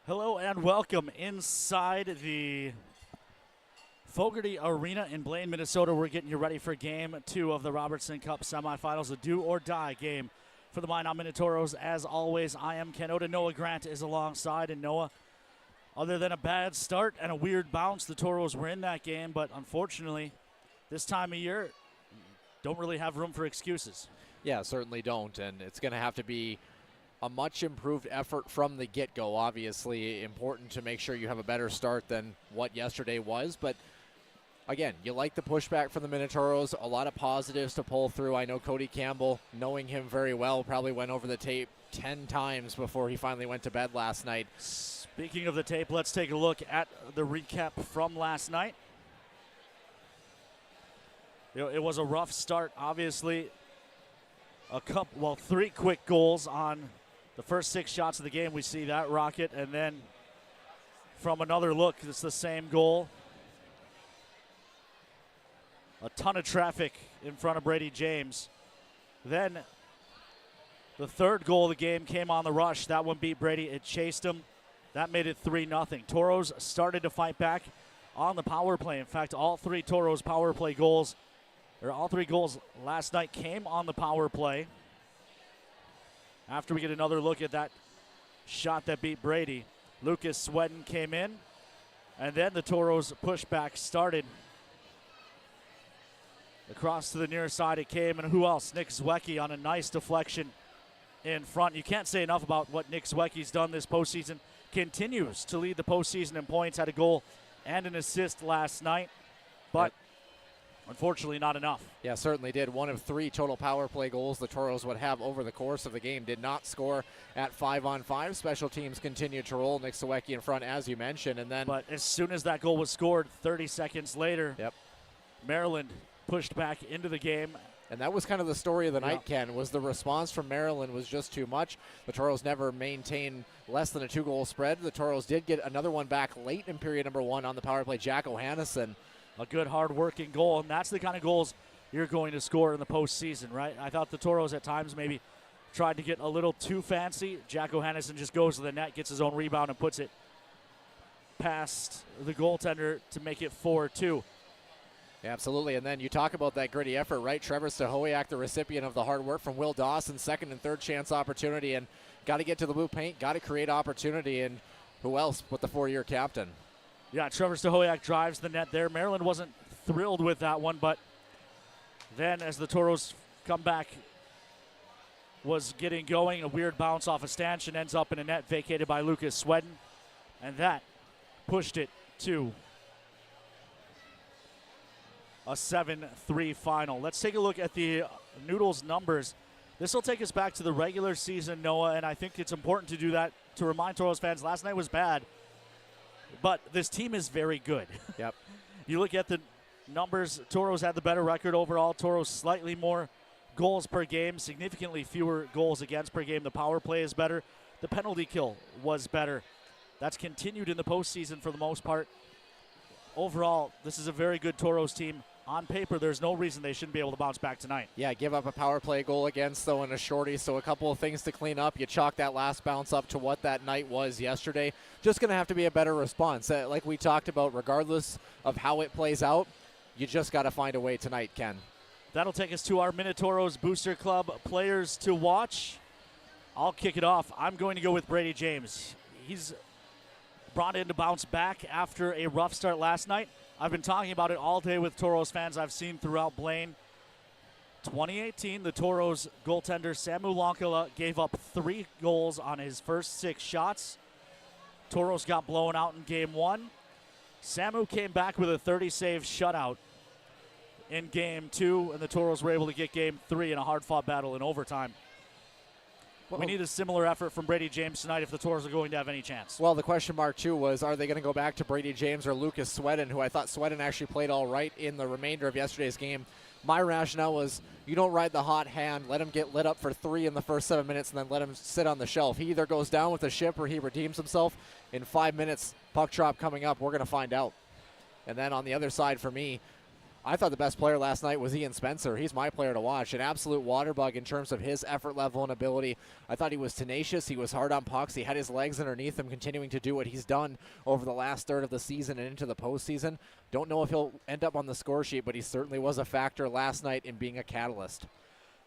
Hello and welcome inside the Fogarty Arena in Blaine, Minnesota. We're getting you ready for Game 2 of the Robertson Cup semifinals, a do-or-die game for the Minot Minotauros. As always, I am Ken Oda. Noah Grant is alongside, and Noah, other than a bad start and a weird bounce, the Toros were in that game, but unfortunately, this time of year, don't really have room for excuses. Yeah, certainly don't, and it's going to have to be a much improved effort from the get-go. Obviously important to make sure you have a better start than what yesterday was, but again, you like the pushback from the Minotauros, a lot of positives to pull through. I know Cody Campbell, knowing him very well, probably went over the tape 10 times before he finally went to bed last night. Speaking of the tape, let's take a look at the recap from last night. It was a rough start, obviously. Three quick goals on the first 6 shots of the game. We see that rocket, and then from another look, it's the same goal. A ton of traffic in front of Brady James. Then the third goal of the game came on the rush. That one beat Brady. It chased him. That made it 3-0. Toros started to fight back on the power play. In fact, all 3 Toros power play goals, or all 3 goals last night came on the power play. After we get another look at that shot that beat Brady, Lucas Swedden came in, and then the Toros pushback started. Across to the near side it came, and who else? Nick Zwiecki on a nice deflection in front. You can't say enough about what Nick Zwiecki's done this postseason. Continues to lead the postseason in points, had a goal and an assist last night, but unfortunately not enough. Yeah, certainly did. 1 of 3 total power play goals the Toros would have over the course of the game. Did not score at 5-on-5. Special teams continued to roll. Nick Zwiecki in front, as you mentioned. And then, but as soon as that goal was scored, 30 seconds later, yep, Maryland pushed back into the game. And that was kind of the story of the night, Ken, was the response from Maryland was just too much. The Toros never maintained less than a 2-goal spread. The Toros did get another one back late in period number 1 on the power play. Jack O'Hannison. A good, hard-working goal, and that's the kind of goals you're going to score in the postseason, right? I thought the Toros at times maybe tried to get a little too fancy. Jack O'Hannison just goes to the net, gets his own rebound, and puts it past the goaltender to make it 4-2. Yeah, absolutely, and then you talk about that gritty effort, right? Trevor Stahoyak, the recipient of the hard work from Will Dawson, second and third chance opportunity, and got to get to the blue paint, got to create opportunity, and who else but the 4-year captain? Yeah, Trevor Stahoyak drives the net there. Maryland wasn't thrilled with that one, but then as the Toros comeback was getting going, a weird bounce off a stanchion ends up in a net vacated by Lucas Swedden, and that pushed it to a 7-3 final. Let's take a look at the Noodles numbers. This will take us back to the regular season, Noah, and I think it's important to do that to remind Toros fans last night was bad, but this team is very good. Yep. You look at the numbers, Toros had the better record overall. Toros slightly more goals per game, significantly fewer goals against per game. The power play is better. The penalty kill was better. That's continued in the postseason for the most part. Overall, this is a very good Toros team. On paper, there's no reason they shouldn't be able to bounce back tonight. Yeah, give up a power play goal against, though, in a shorty, so a couple of things to clean up. You chalk that last bounce up to what that night was yesterday. Just going to have to be a better response. Like we talked about, regardless of how it plays out, you just got to find a way tonight, Ken. That'll take us to our Minotauros Booster Club players to watch. I'll kick it off. I'm going to go with Brady James. He's brought in to bounce back after a rough start last night. I've been talking about it all day with Toros fans I've seen throughout Blaine. 2018, the Toros goaltender Samu Lankala gave up 3 goals on his first 6 shots. Toros got blown out in Game 1. Samu came back with a 30-save shutout in Game 2, and the Toros were able to get Game 3 in a hard-fought battle in overtime. We need a similar effort from Brady James tonight if the Toros are going to have any chance. Well, the question mark, too, was are they going to go back to Brady James or Lucas Swedden, who I thought Swedden actually played all right in the remainder of yesterday's game. My rationale was you don't ride the hot hand, let him get lit up for 3 in the first 7 minutes, and then let him sit on the shelf. He either goes down with the ship or he redeems himself. In 5 minutes, puck drop coming up, we're going to find out. And then on the other side for me, I thought the best player last night was Ian Spencer. He's my player to watch. An absolute water bug in terms of his effort level and ability. I thought he was tenacious. He was hard on pucks. He had his legs underneath him, continuing to do what he's done over the last third of the season and into the postseason. Don't know if he'll end up on the score sheet, but he certainly was a factor last night in being a catalyst.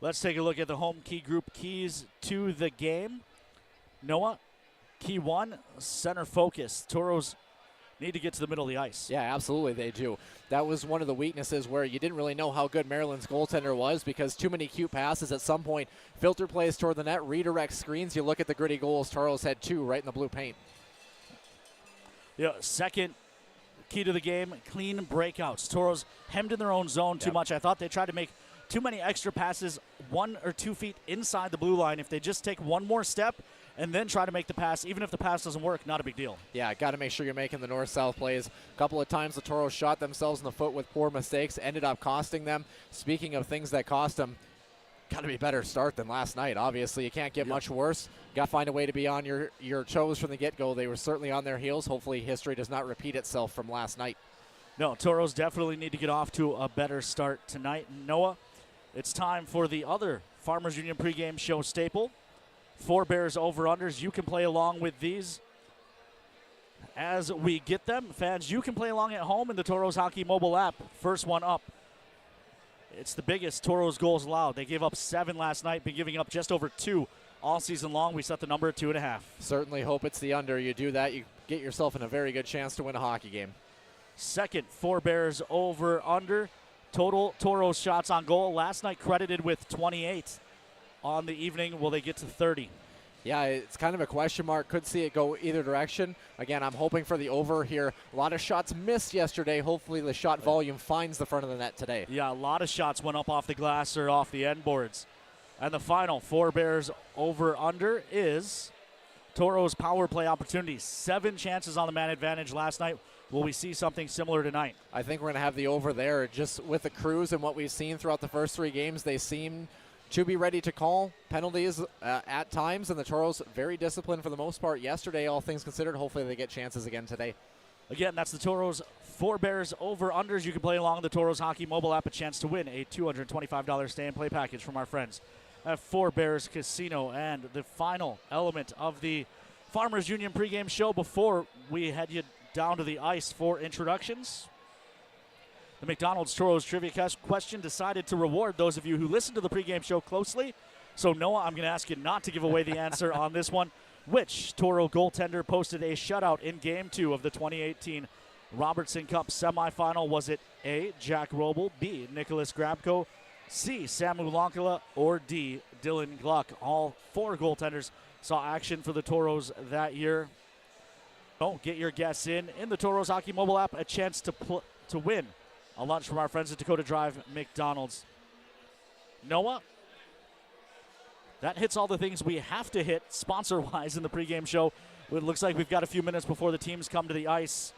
Let's take a look at the home key group keys to the game. Noah, key 1, center focus. Toros need to get to the middle of the ice. Yeah, absolutely they do. That was one of the weaknesses where you didn't really know how good Maryland's goaltender was because too many cute passes at some point. Filter plays toward the net, redirect screens. You look at the gritty goals. Toros had 2 right in the blue paint. Yeah, second key to the game, clean breakouts. Toros hemmed in their own zone too much. I thought they tried to make too many extra passes 1 or 2 feet inside the blue line. If they just take one more step and then try to make the pass, even if the pass doesn't work, not a big deal. Yeah, got to make sure you're making the north-south plays. A couple of times the Toros shot themselves in the foot with poor mistakes, ended up costing them. Speaking of things that cost them, got to be a better start than last night. Obviously, you can't get much worse. Got to find a way to be on your toes from the get-go. They were certainly on their heels. Hopefully history does not repeat itself from last night. No, Toros definitely need to get off to a better start tonight. Noah, it's time for the other Farmers Union pregame show staple. 4 Bears over-unders. You can play along with these as we get them. Fans, you can play along at home in the Toros Hockey mobile app. First one up. It's the biggest Toros goals allowed. They gave up 7 last night, been giving up just over 2 all season long. We set the number at 2.5. Certainly hope it's the under. You do that, you get yourself in a very good chance to win a hockey game. Second, 4 Bears over-under. Total Toros shots on goal. Last night credited with 28. On the evening, will they get to 30? Yeah, it's kind of a question mark. Could see it go either direction. Again, I'm hoping for the over here. A lot of shots missed yesterday. Hopefully the shot volume finds the front of the net today. Yeah, a lot of shots went up off the glass or off the end boards. And the final 4 Bears over-under is Toros power play opportunities. 7 chances on the man advantage last night. Will we see something similar tonight? I think we're going to have the over there. Just with the Crews and what we've seen throughout the first 3 games, they seem to be ready to call penalties at times, and the Toros very disciplined for the most part yesterday, all things considered. Hopefully they get chances again today. Again, that's the Toros 4 Bears over-unders. You can play along the Toros Hockey mobile app, a chance to win a $225 stay-and-play package from our friends at 4 Bears Casino. And the final element of the Farmers Union pregame show before we head you down to the ice for introductions. The McDonald's Toros trivia question decided to reward those of you who listen to the pregame show closely. So, Noah, I'm going to ask you not to give away the answer on this one. Which Toro goaltender posted a shutout in Game 2 of the 2018 Robertson Cup semifinal? Was it A, Jack Roble, B, Nicholas Grabko, C, Samu Lankala, or D, Dylan Gluck? All 4 goaltenders saw action for the Toros that year. Don't get your guess in the Toros Hockey mobile app, a chance to win a lunch from our friends at Dakota Drive McDonald's. Noah, that hits all the things we have to hit sponsor-wise in the pregame show. It looks like we've got a few minutes before the teams come to the ice.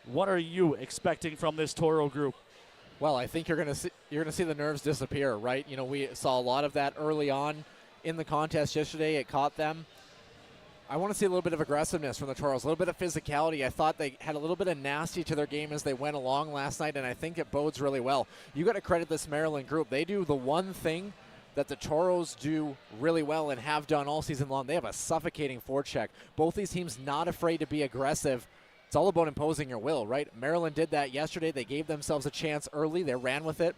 What are you expecting from this Toro group? Well, I think you're going to see the nerves disappear, right? You know, we saw a lot of that early on in the contest yesterday. It caught them. I want to see a little bit of aggressiveness from the Toros, a little bit of physicality. I thought they had a little bit of nasty to their game as they went along last night, and I think it bodes really well. You got to credit this Maryland group. They do the one thing that the Toros do really well and have done all season long. They have a suffocating forecheck. Both these teams not afraid to be aggressive. It's all about imposing your will, right? Maryland did that yesterday. They gave themselves a chance early. They ran with it.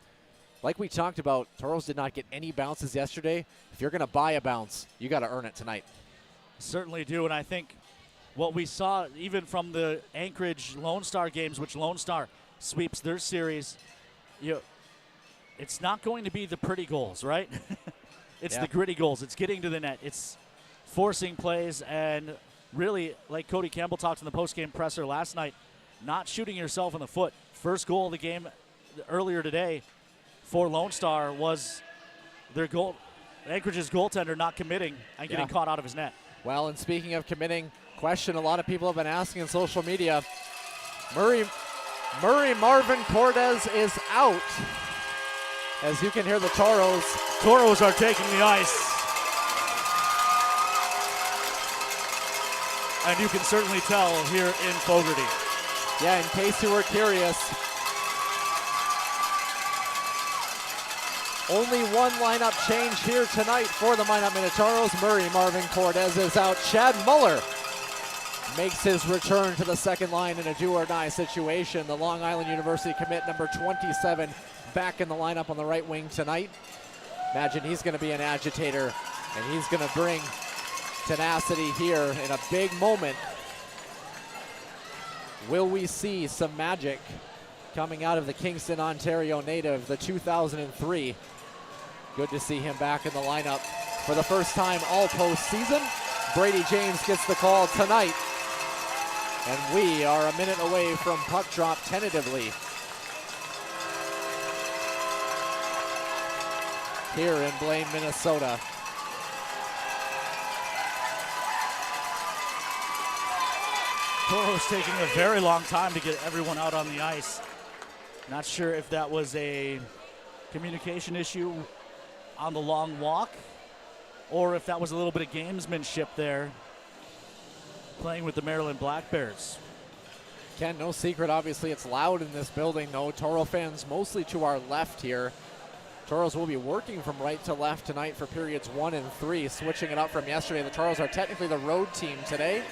Like we talked about, Toros did not get any bounces yesterday. If you're going to buy a bounce, you got to earn it tonight. Certainly do, and I think what we saw even from the Anchorage Lone Star games, which Lone Star sweeps their series, it's not going to be the pretty goals, right? It's the gritty goals. It's getting to the net. It's forcing plays, and really, like Cody Campbell talked in the postgame presser last night, not shooting yourself in the foot. First goal of the game earlier today for Lone Star was their goal. Anchorage's goaltender not committing and getting caught out of his net. Well, and speaking of committing, question a lot of people have been asking on social media, Murray Marvin Cortez is out. As you can hear, the Toros are taking the ice. And you can certainly tell here in Fogarty. Yeah, in case you were curious, Only one lineup change here tonight for the Minot Minotauros. Murray Marvin Cortez is out. Chad Muller makes his return to the second line in a do-or-die situation. The Long Island University commit number 27 back in the lineup on the right wing tonight. Imagine he's going to be an agitator, and he's going to bring tenacity here in a big moment. Will we see some magic coming out of the Kingston, Ontario native, the 2003? Good to see him back in the lineup for the first time all postseason. Brady James gets the call tonight, and we are a minute away from puck drop tentatively here in Blaine, Minnesota. Toros taking a very long time to get everyone out on the ice. Not sure if that was a communication issue on the long walk, or if that was a little bit of gamesmanship there, playing with the Maryland Black Bears. Ken, no secret, obviously it's loud in this building though. Toro fans mostly to our left here. Toros will be working from right to left tonight for periods 1 and 3, switching it up from yesterday. The Toros are technically the road team today.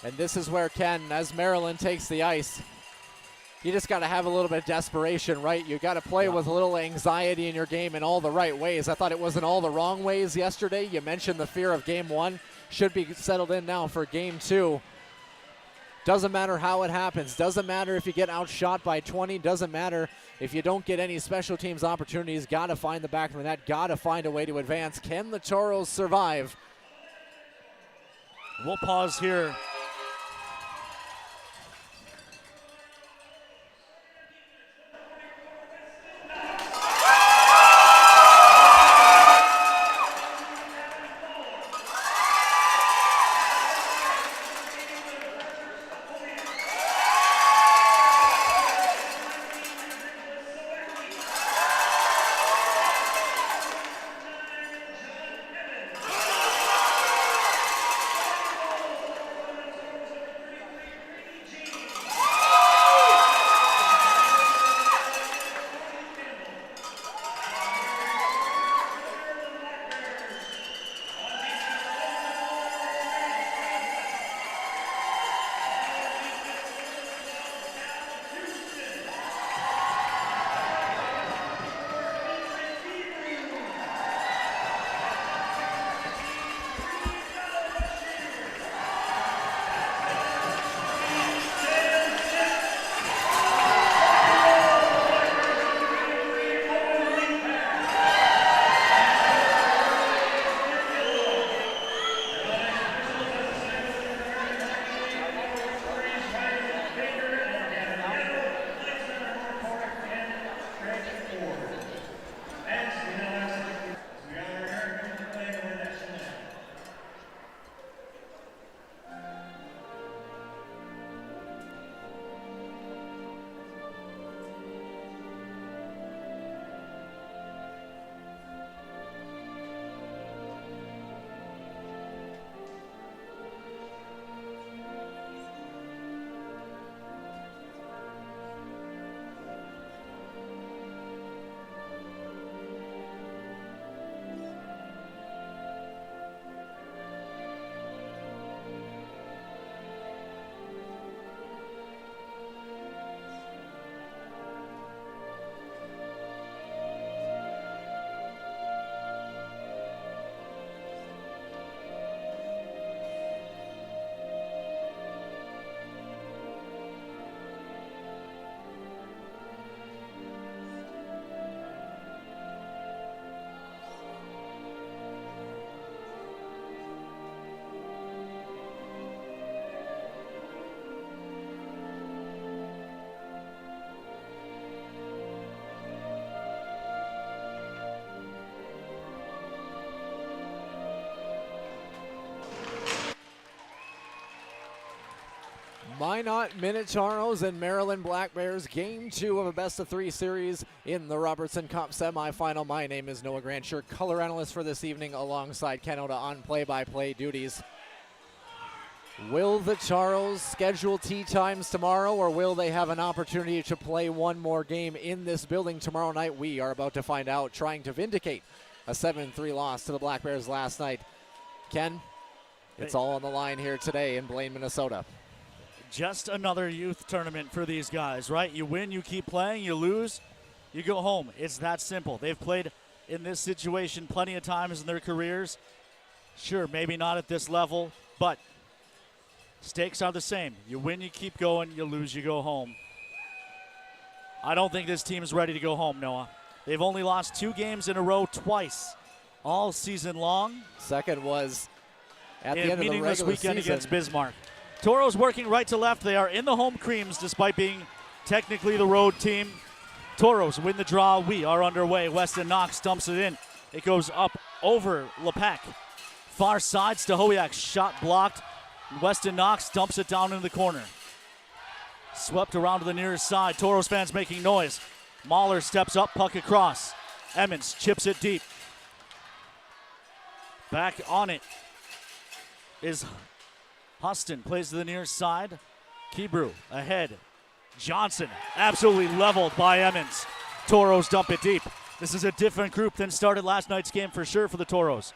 And this is where, Ken, as Maryland takes the ice, you just got to have a little bit of desperation, right? You got to play with a little anxiety in your game in all the right ways. I thought it was in all the wrong ways yesterday. You mentioned the fear of game 1. Should be settled in now for game 2. Doesn't matter how it happens. Doesn't matter if you get outshot by 20. Doesn't matter if you don't get any special teams opportunities. Got to find the back of the net. Got to find a way to advance. Can the Toros survive? We'll pause here. Minot Minotauros and Maryland Black Bears, game 2 of a best-of-3 series in the Robertson Cup semifinal. My name is Noah Grant, your color analyst for this evening, alongside Ken Oda on play-by-play duties. Will the Taros schedule tee times tomorrow, or will they have an opportunity to play one more game in this building tomorrow night? We are about to find out, trying to vindicate a 7-3 loss to the Black Bears last night. Ken, it's all on the line here today in Blaine, Minnesota. Just another youth tournament for these guys, right? You win, you keep playing, you lose, you go home. It's that simple. They've played in this situation plenty of times in their careers. Sure, maybe not at this level, but stakes are the same. You win, you keep going, you lose, you go home. I don't think this team's ready to go home, Noah. They've only lost 2 games in a row twice all season long. Second was at the end of the meaningless regular weekend season against Bismarck. Toros working right to left. They are in the home creams despite being technically the road team. Toros win the draw. We are underway. Weston Knox dumps it in. It goes up over Lepek. Far side, Stahowiak shot blocked. Weston Knox dumps it down in the corner. Swept around to the nearest side. Toros fans making noise. Mahler steps up, puck across. Emmons chips it deep. Back on it is Huston, plays to the near side. Kebrew ahead. Johnson absolutely leveled by Emmons. Toros dump it deep. This is a different group than started last night's game for sure for the Toros.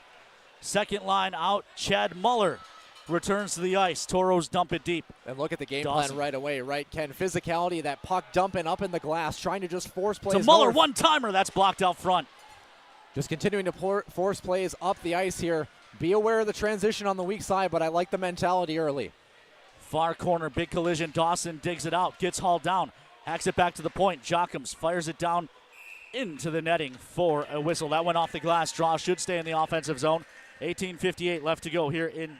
Second line out, Chad Muller returns to the ice. Toros dump it deep. And look at the game plan right away, right, Ken? Physicality, that puck dumping up in the glass, trying to just force plays. To Muller, one-timer, that's blocked out front. Just continuing to force plays up the ice here. Be aware of the transition on the weak side, but I like the mentality early. Far corner, big collision. Dawson digs it out, gets hauled down, hacks it back to the point. Jochums fires it down into the netting for a whistle. That went off the glass. Draw should stay in the offensive zone. 18:58 left to go here in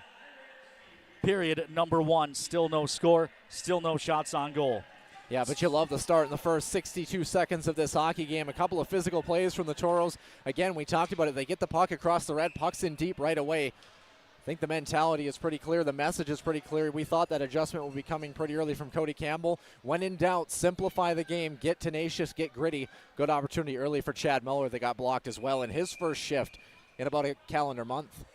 period number 1. Still no score, still no shots on goal. Yeah, but you love the start in the first 62 seconds of this hockey game. A couple of physical plays from the Toros. Again, we talked about it. They get the puck across the red. Puck's in deep right away. I think the mentality is pretty clear. The message is pretty clear. We thought that adjustment would be coming pretty early from Cody Campbell. When in doubt, simplify the game. Get tenacious, get gritty. Good opportunity early for Chad Muller that got blocked as well in his first shift in about a calendar month.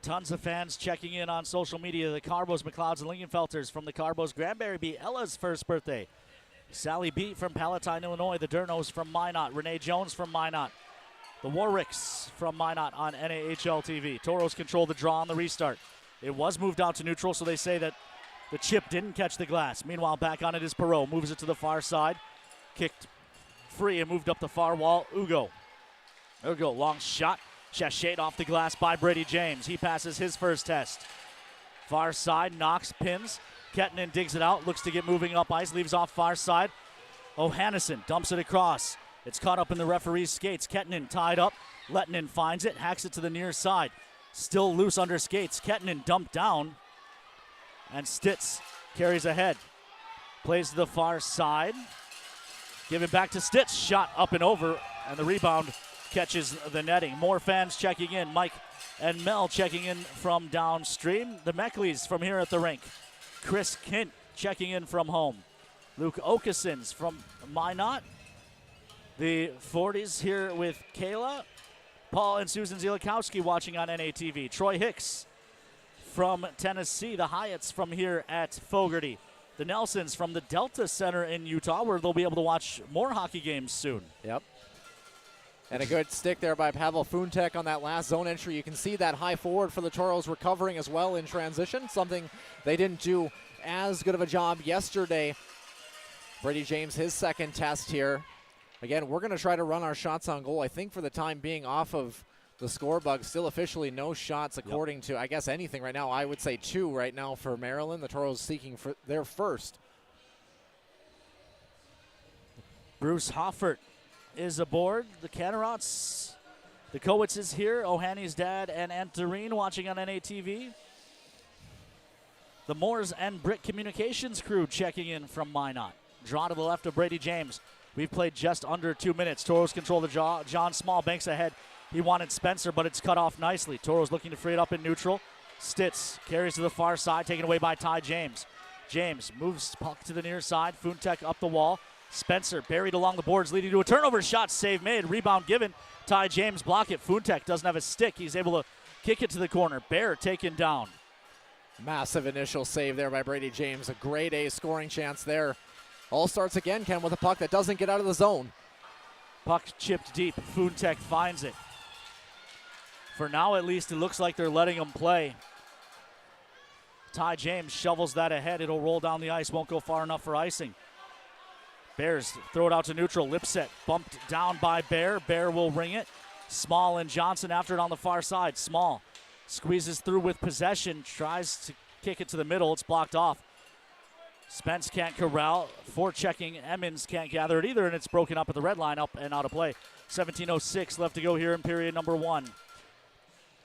Tons of fans checking in on social media. The Carbos, McLeods, and Lingenfelters from the Carbos. Granberry B, Ella's first birthday. Sally B from Palatine, Illinois. The Durnos from Minot. Renee Jones from Minot. The Warwicks from Minot on NAHL TV. Toros control the draw on the restart. It was moved out to neutral, so they say that the chip didn't catch the glass. Meanwhile, back on it is Perreault. Moves it to the far side. Kicked free and moved up the far wall. Ugo, long shot. Shashade off the glass by Brady James. He passes his first test. Far side, Knox pins. Kettinen digs it out, looks to get moving up ice, leaves off far side. O'Hannison dumps it across. It's caught up in the referee's skates. Kettinen tied up. Lettinen finds it, hacks it to the near side. Still loose under skates. Kettinen dumped down. And Stitz carries ahead. Plays to the far side. Give it back to Stitz. Shot up and over, and the rebound catches the netting. More fans checking in. Mike and Mel checking in from downstream. The Meckleys from here at the rink. Chris Kint checking in from home. Luke Okesons from Minot. The 40s here with Kayla. Paul and Susan Zielikowski watching on NATV. Troy Hicks from Tennessee. The Hyatts from here at Fogarty. The Nelsons from the Delta Center in Utah, where they'll be able to watch more hockey games soon. Yep. And a good stick there by Pavel Funtek on that last zone entry. You can see that high forward for the Toros recovering as well in transition, something they didn't do as good of a job yesterday. Brady James, his second test here. Again, we're going to try to run our shots on goal, I think, for the time being off of the score bug. Still officially no shots according to, I guess, anything right now. I would say 2 right now for Maryland. The Toros seeking for their first. Bruce Hoffert is aboard. The Cattaraughts, the Kowitz is here. Ohani's dad and Aunt Doreen watching on NATV. The Moores and Brick Communications crew checking in from Minot. Draw to the left of Brady James. We've played just under 2 minutes. Toros control the draw. John Small banks ahead. He wanted Spencer, but it's cut off nicely. Toros looking to free it up in neutral. Stitz carries to the far side, taken away by Ty James. James moves puck to the near side. Funtek up the wall. Spencer buried along the boards, leading to a turnover. Shot save made. Rebound given. Ty James block it. Funtek doesn't have a stick. He's able to kick it to the corner. Bear taken down. Massive initial save there by Brady James. A grade A scoring chance there. All starts again, Ken, with a puck that doesn't get out of the zone. Puck chipped deep. Funtek finds it. For now, at least, it looks like they're letting him play. Ty James shovels that ahead. It'll roll down the ice. Won't go far enough for icing. Bears throw it out to neutral. Lipset bumped down by Bear. Bear will ring it. Small and Johnson after it on the far side. Small squeezes through with possession. Tries to kick it to the middle. It's blocked off. Spence can't corral. Forechecking. Emmons can't gather it either, and it's broken up at the red line, up and out of play. 17:06 left to go here in period number 1.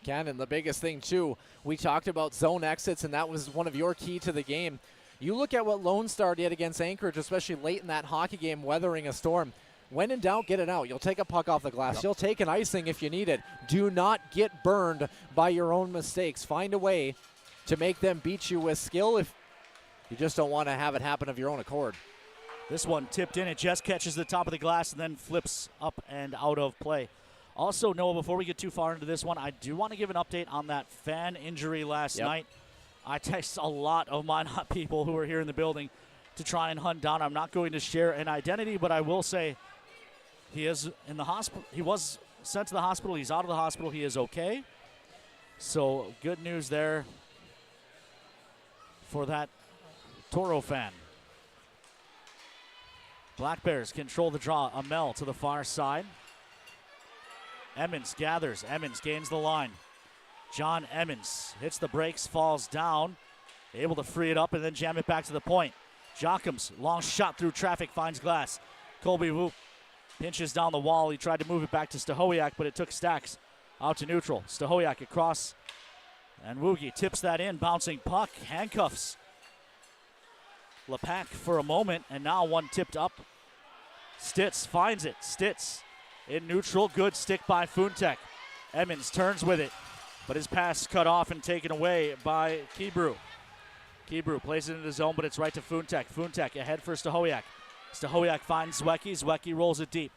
Ken, and the biggest thing, too, we talked about zone exits, and that was one of your key to the game. You look at what Lone Star did against Anchorage, especially late in that hockey game, weathering a storm. When in doubt, get it out. You'll take a puck off the glass. Yep. You'll take an icing if you need it. Do not get burned by your own mistakes. Find a way to make them beat you with skill if you just don't want to have it happen of your own accord. This one tipped in. It just catches the top of the glass and then flips up and out of play. Also, Noah, before we get too far into this one, I do want to give an update on that fan injury last night. I text a lot of Minot people who are here in the building to try and hunt down. I'm not going to share an identity, but I will say he is in the hospital. He was sent to the hospital. He's out of the hospital. He is okay. So good news there for that Toro fan. Black Bears control the draw. Amel to the far side. Emmons gathers. Emmons gains the line. John Emmons hits the brakes, falls down. Able to free it up and then jam it back to the point. Jockums, long shot through traffic, finds glass. Colby Whoop pinches down the wall. He tried to move it back to Stahowiak, but it took Stacks out to neutral. Stahowiak across, and Woogie tips that in. Bouncing puck, handcuffs Lepak for a moment, and now one tipped up. Stitz finds it. Stitz in neutral. Good stick by Funtek. Emmons turns with it, but his pass cut off and taken away by Kebrew. Kebrew plays it into the zone, but it's right to Funtek. Funtek ahead for Stahowiak. Stahowiak finds Zwiecki. Zwiecki rolls it deep.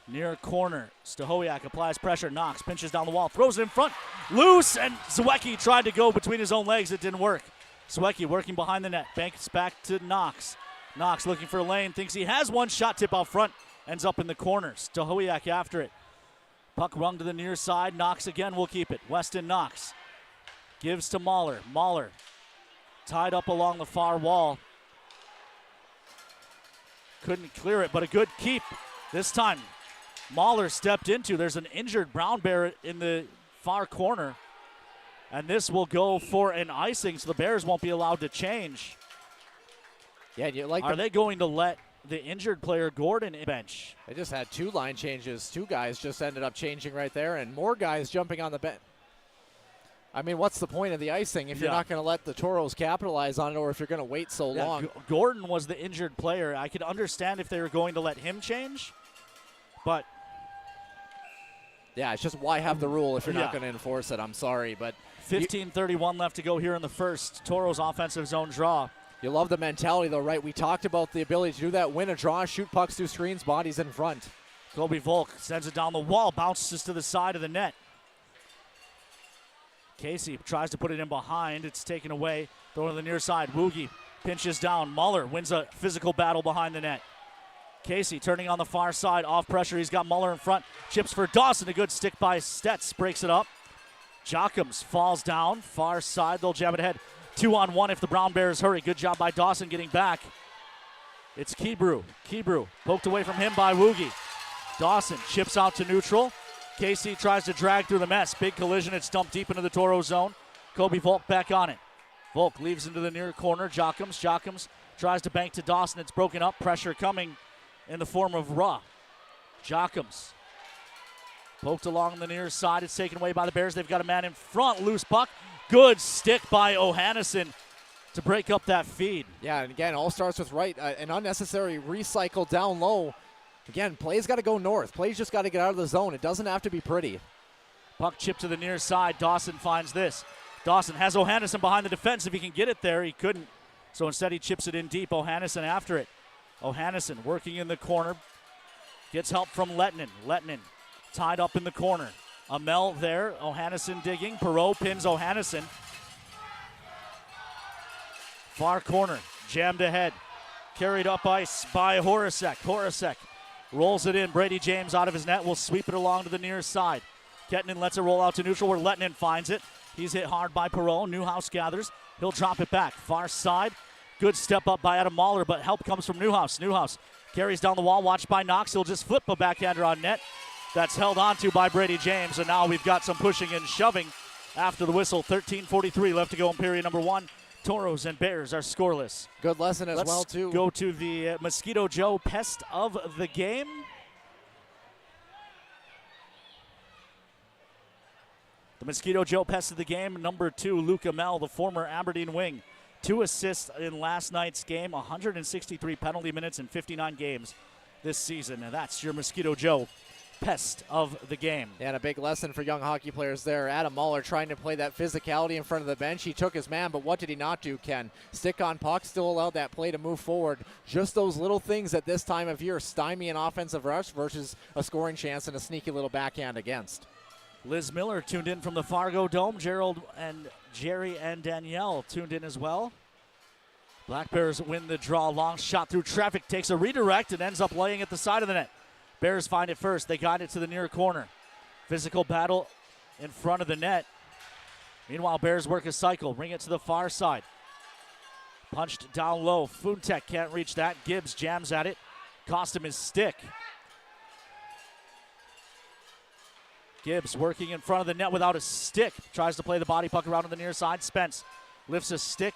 Near corner, Stahowiak applies pressure. Knox pinches down the wall, throws it in front. Loose, and Zwiecki tried to go between his own legs. It didn't work. Zwiecki working behind the net. Banks back to Knox. Knox looking for a lane. Thinks he has one shot. Tip out front. Ends up in the corner. Stahowiak after it. Puck rung to the near side. Knox again will keep it. Weston Knox gives to Mahler. Mahler tied up along the far wall. Couldn't clear it, but a good keep. This time, Mahler stepped into. There's an injured Brown Bear in the far corner. And this will go for an icing, so the Bears won't be allowed to change. Yeah, you like. Are they going to let the injured player Gordon bench? They just had two line changes. Two guys just ended up changing right there, and more guys jumping on the bench. I mean, what's the point of the icing if you're not going to let the Toros capitalize on it, or if you're going to wait so long? Gordon was the injured player. I could understand if they were going to let him change, but yeah, it's just why have the rule if you're not going to enforce it? I'm sorry, but 15:31 left to go here in the first. Toros offensive zone draw. You love the mentality, though, right? We talked about the ability to do that, win a draw, shoot pucks through screens, bodies in front. Kobe Volk sends it down the wall, bounces to the side of the net. Casey tries to put it in behind. It's taken away. Throw to the near side. Woogie pinches down. Muller wins a physical battle behind the net. Casey turning on the far side. Off pressure. He's got Muller in front. Chips for Dawson. A good stick by Stetz. Breaks it up. Jockums falls down. Far side. They'll jam it ahead. 2-on-1 if the Brown Bears hurry. Good job by Dawson getting back. It's Kebrew. Kebrew poked away from him by Woogie. Dawson chips out to neutral. Casey tries to drag through the mess. Big collision. It's dumped deep into the Toro zone. Kobe Volk back on it. Volk leaves into the near corner. Jockums tries to bank to Dawson. It's broken up. Pressure coming in the form of Ruh. Jockums poked along the near side. It's taken away by the Bears. They've got a man in front. Loose puck. Good stick by O'Hannison to break up that feed. Yeah, and again, all starts with right. An unnecessary recycle down low. Again, plays got to go north. Plays just got to get out of the zone. It doesn't have to be pretty. Puck chipped to the near side. Dawson finds this. Dawson has Ohannesson behind the defense. If he can get it there, he couldn't. So instead he chips it in deep. Ohannesson after it. Ohannesson working in the corner. Gets help from Lettinen. Lettinen tied up in the corner. Amel there. Ohannesson digging. Perreault pins Ohannesson. Far corner. Jammed ahead. Carried up ice by Horacek. Horacek rolls it in. Brady James out of his net will sweep it along to the near side. Kettinen lets it roll out to neutral where Lettinen finds it. He's hit hard by Perreault. Newhouse gathers. He'll drop it back. Far side. Good step up by Adam Mahler, but help comes from Newhouse. Newhouse carries down the wall. Watched by Knox. He'll just flip a backhander on net. That's held onto by Brady James, and now we've got some pushing and shoving after the whistle. 13:43 left to go in period number one. Toros and Bears are scoreless. Good lesson as well, too. Let's go to the Mosquito Joe pest of the game. The Mosquito Joe pest of the game, number 2, Luke Amel, the former Aberdeen wing. 2 assists in last night's game, 163 penalty minutes in 59 games this season. And that's your Mosquito Joe pest of the game. Yeah, and a big lesson for young hockey players there. Adam Mahler trying to play that physicality in front of the bench. He took his man, but what did he not do, Ken? Stick on puck, still allowed that play to move forward. Just those little things at this time of year stymie an offensive rush versus a scoring chance and a sneaky little backhand against. Liz Miller tuned in from the Fargo Dome. Gerald and Jerry and Danielle tuned in as well. Black Bears win the draw. Long shot through traffic, takes a redirect and ends up laying at the side of the net. Bears find it first. They got it to the near corner. Physical battle in front of the net. Meanwhile, Bears work a cycle. Bring it to the far side. Punched down low. Funtek can't reach that. Gibbs jams at it. Cost him his stick. Gibbs working in front of the net without a stick. Tries to play the body puck around on the near side. Spence lifts a stick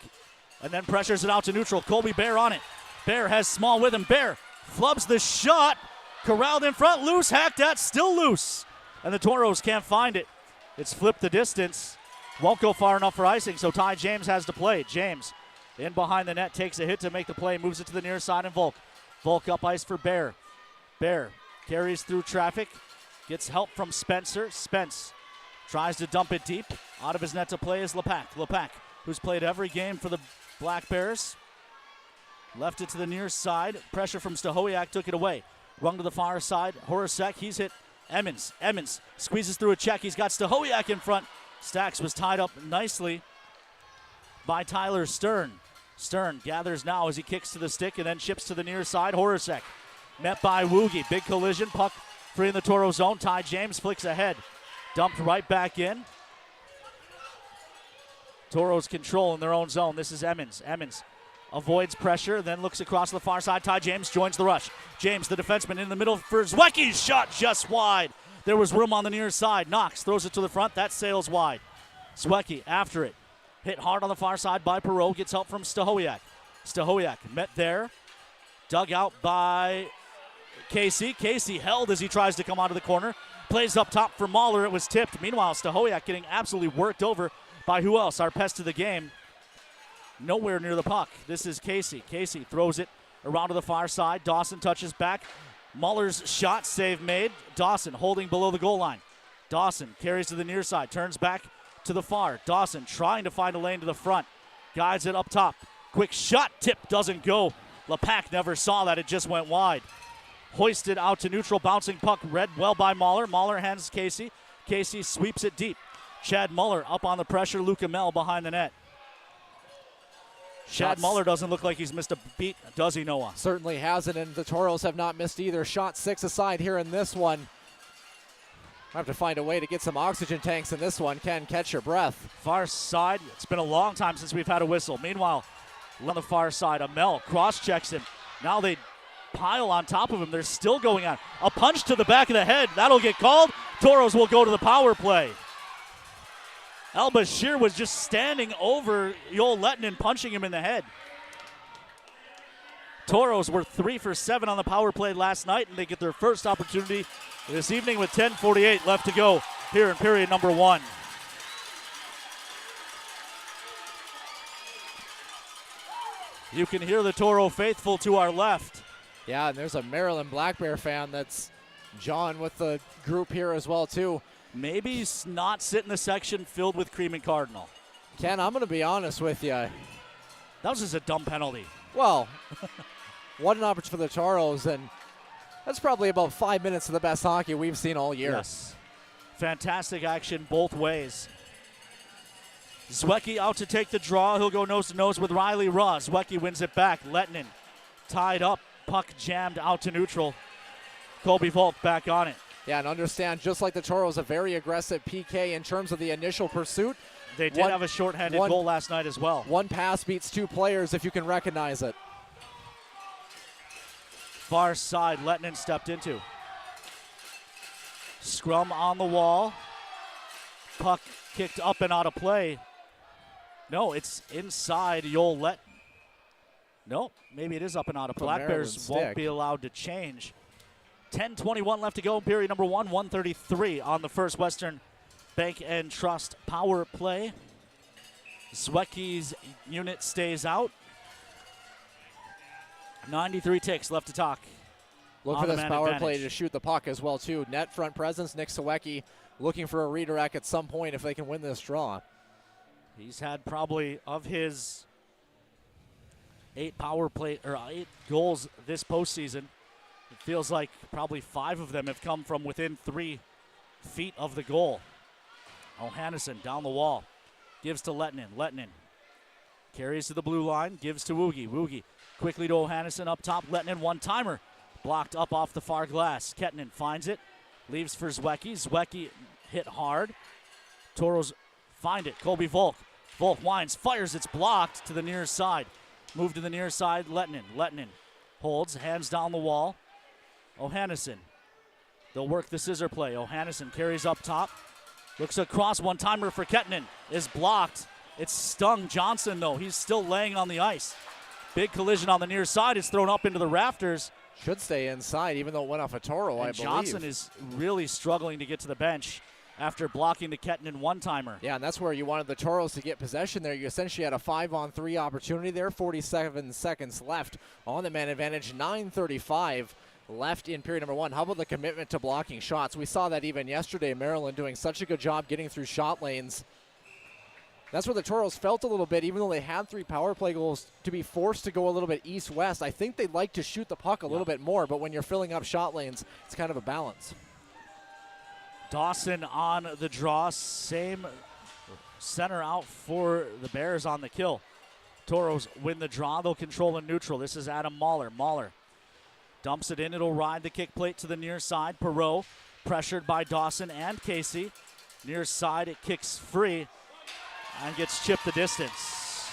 and then pressures it out to neutral. Colby Bear on it. Bear has Small with him. Bear flubs the shot. Corralled in front, loose, hacked at, still loose. And the Toros can't find it. It's flipped the distance. Won't go far enough for icing, so Ty James has to play. James in behind the net, takes a hit to make the play, moves it to the near side, and Volk. Volk up ice for Bear. Bear carries through traffic, gets help from Spencer. Spence tries to dump it deep. Out of his net to play is Lepak. Lepak, who's played every game for the Black Bears. Left it to the near side. Pressure from Stahowiak took it away. Rung to the far side. Horacek, he's hit Emmons. Emmons squeezes through a check. He's got Stahowiak in front. Stacks was tied up nicely by Tyler Stern. Stern gathers now as he kicks to the stick and then chips to the near side. Horacek met by Woogie. Big collision. Puck free in the Toro zone. Ty James flicks ahead. Dumped right back in. Toros control in their own zone. This is Emmons. Emmons avoids pressure, then looks across the far side. Ty James joins the rush. James, the defenseman, in the middle for Zwecki's shot just wide. There was room on the near side. Knox throws it to the front. That sails wide. Zwecki after it. Hit hard on the far side by Perreault. Gets help from Stahowiak. Stahowiak met there. Dug out by Casey. Casey held as he tries to come out of the corner. Plays up top for Mahler. It was tipped. Meanwhile, Stahowiak getting absolutely worked over by who else? Our pest of the game. Nowhere near the puck. This is Casey. Casey throws it around to the far side. Dawson touches back. Muller's shot, save made. Dawson holding below the goal line. Dawson carries to the near side. Turns back to the far. Dawson trying to find a lane to the front. Guides it up top. Quick shot. Tip doesn't go. Lepak never saw that. It just went wide. Hoisted out to neutral. Bouncing puck read well by Mahler. Mahler hands Casey. Casey sweeps it deep. Chad Muller up on the pressure. Luke Amel behind the net. Chad Muller doesn't look like he's missed a beat, does he, Noah? Certainly hasn't, and the Toros have not missed either. Shot 6 aside here in this one. I have to find a way to get some oxygen tanks in this one. Ken, catch your breath. Far side, it's been a long time since we've had a whistle. Meanwhile, on the far side, Amel cross-checks him. Now they pile on top of him. They're still going on. A punch to the back of the head. That'll get called. Toros will go to the power play. Al-Bashir was just standing over Joel Lettinen, punching him in the head. Toros were 3 for 7 on the power play last night, and they get their first opportunity this evening with 10:48 left to go here in period number 1. You can hear the Toro faithful to our left. Yeah, and there's a Maryland Black Bear fan that's John with the group here as well, too. Maybe not sit in the section filled with cream and cardinal. Ken, I'm going to be honest with you. That was just a dumb penalty. Well, what an opportunity for the Toros, and that's probably about 5 minutes of the best hockey we've seen all year. Yes. Fantastic action both ways. Zwiecki out to take the draw. He'll go nose-to-nose with Riley Raw. Zwiecki wins it back. Lettinen tied up. Puck jammed out to neutral. Colby Volk back on it. Yeah, and understand, just like the Toros, a very aggressive PK in terms of the initial pursuit. They did have a shorthanded goal last night as well. One pass beats two players if you can recognize it. Far side, Lettinen stepped into. Scrum on the wall. Puck kicked up and out of play. No, it's inside Joel Lettinen. No, maybe it is up and out of play. Black Bears won't be allowed to change. 10:21 left to go in period number 1. 1:33 on the First Western Bank and Trust power play. Zwiecki's unit stays out. 93 ticks left to talk. Look for this power play to shoot the puck as well, too. Net front presence, Nick Zwiecki looking for a redirect at some point if they can win this draw. He's had probably, of his 8 goals this postseason, it feels like probably 5 of them have come from within 3 feet of the goal. O'Hannison down the wall. Gives to Lettinen. Lettinen carries to the blue line. Gives to Woogie. Woogie quickly to O'Hannison up top. Lettinen one-timer. Blocked up off the far glass. Kettinen finds it. Leaves for Zwiecki. Zwiecki hit hard. Toros find it. Colby Volk. Volk winds. Fires. It's blocked to the near side. Move to the near side. Lettinen. Lettinen holds. Hands down the wall. O'Hannison. They'll work the scissor play. O'Hannison carries up top. Looks across. One-timer for Kettinen is blocked. It's stung Johnson, though. He's still laying on the ice. Big collision on the near side. It's thrown up into the rafters. Should stay inside, even though it went off a Toro, I believe. Johnson is really struggling to get to the bench after blocking the Kettinen one-timer. Yeah, and that's where you wanted the Toros to get possession there. You essentially had a 5-on-3 opportunity there. 47 seconds left on the man advantage. 9:35 left in period number 1. How about the commitment to blocking shots? We saw that even yesterday. Maryland doing such a good job getting through shot lanes. That's where the Toros felt a little bit, even though they had 3 power play goals, to be forced to go a little bit east-west. I think they'd like to shoot the puck a little bit more, but when you're filling up shot lanes, it's kind of a balance. Dawson on the draw. Same center out for the Bears on the kill. Toros win the draw. They'll control in neutral. This is Adam Mahler. Mahler dumps it in. It'll ride the kick plate to the near side. Perreault pressured by Dawson and Casey. Near side, it kicks free and gets chipped the distance.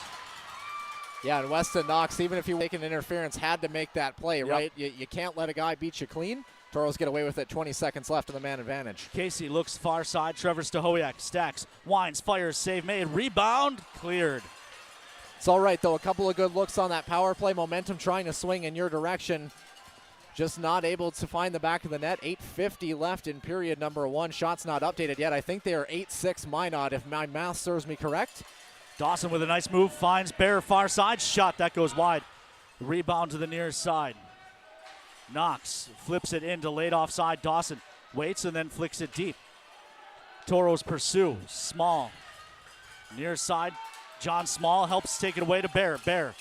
Yeah, and Weston Knox, even if you make an interference, had to make that play, right? You can't let a guy beat you clean. Toros get away with it. 20 seconds left on the man advantage. Casey looks far side. Trevor Stahoyak stacks, winds, fires, save made, rebound, cleared. It's all right, though. A couple of good looks on that power play. Momentum trying to swing in your direction. Just not able to find the back of the net. 8:50 left in period number 1. Shots not updated yet. I think they are 8-6 Minot, if my math serves me correct. Dawson with a nice move, finds Bear far side. Shot, that goes wide. Rebound to the near side. Knox flips it into late offside. Dawson waits and then flicks it deep. Toros pursue. Small. Near side. John Small helps take it away to Bear. Bear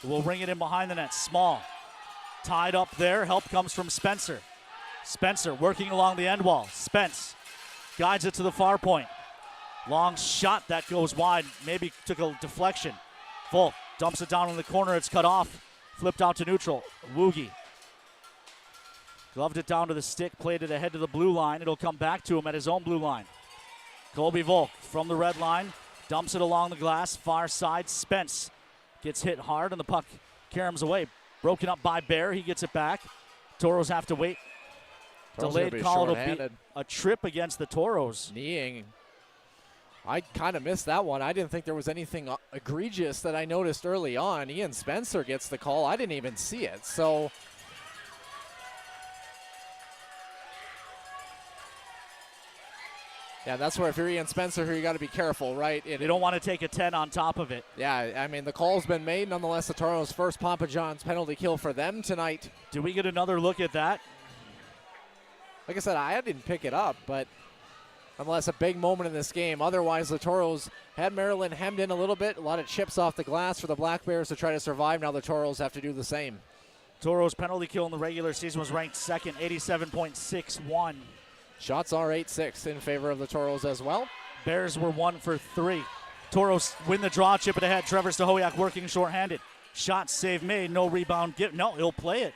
will ring it in behind the net. Small. Tied up there. Help comes from Spencer. Spencer working along the end wall. Spence guides it to the far point. Long shot that goes wide. Maybe took a deflection. Volk dumps it down in the corner. It's cut off. Flipped out to neutral. Woogie gloved it down to the stick. Played it ahead to the blue line. It'll come back to him at his own blue line. Colby Volk from the red line. Dumps it along the glass. Far side. Spence gets hit hard and the puck caroms away. Broken up by Bear. He gets it back. Toros have to wait. Delayed call. It'll be a trip against the Toros. Kneeing. I kind of missed that one. I didn't think there was anything egregious that I noticed early on. Ian Spencer gets the call. I didn't even see it. So yeah, that's where if you're Ian Spencer here, you got to be careful, right? You don't want to take a 10 on top of it. Yeah, I mean, the call's been made. Nonetheless, the Toronto's first Papa John's penalty kill for them tonight. Do we get another look at that? like I said, I didn't pick it up, but nonetheless a big moment in this game. Otherwise, the Toros had Maryland hemmed in a little bit. A lot of chips off the glass for the Black Bears to try to survive. Now the Toros have to do the same. Toros' penalty kill in the regular season was ranked second, 87.61. Shots are 8-6 in favor of the Toros as well. Bears were 1 for 3. Toros win the draw, chip it ahead. Trevor Stahoyak working shorthanded. Shot save made, no rebound. No, he'll play it.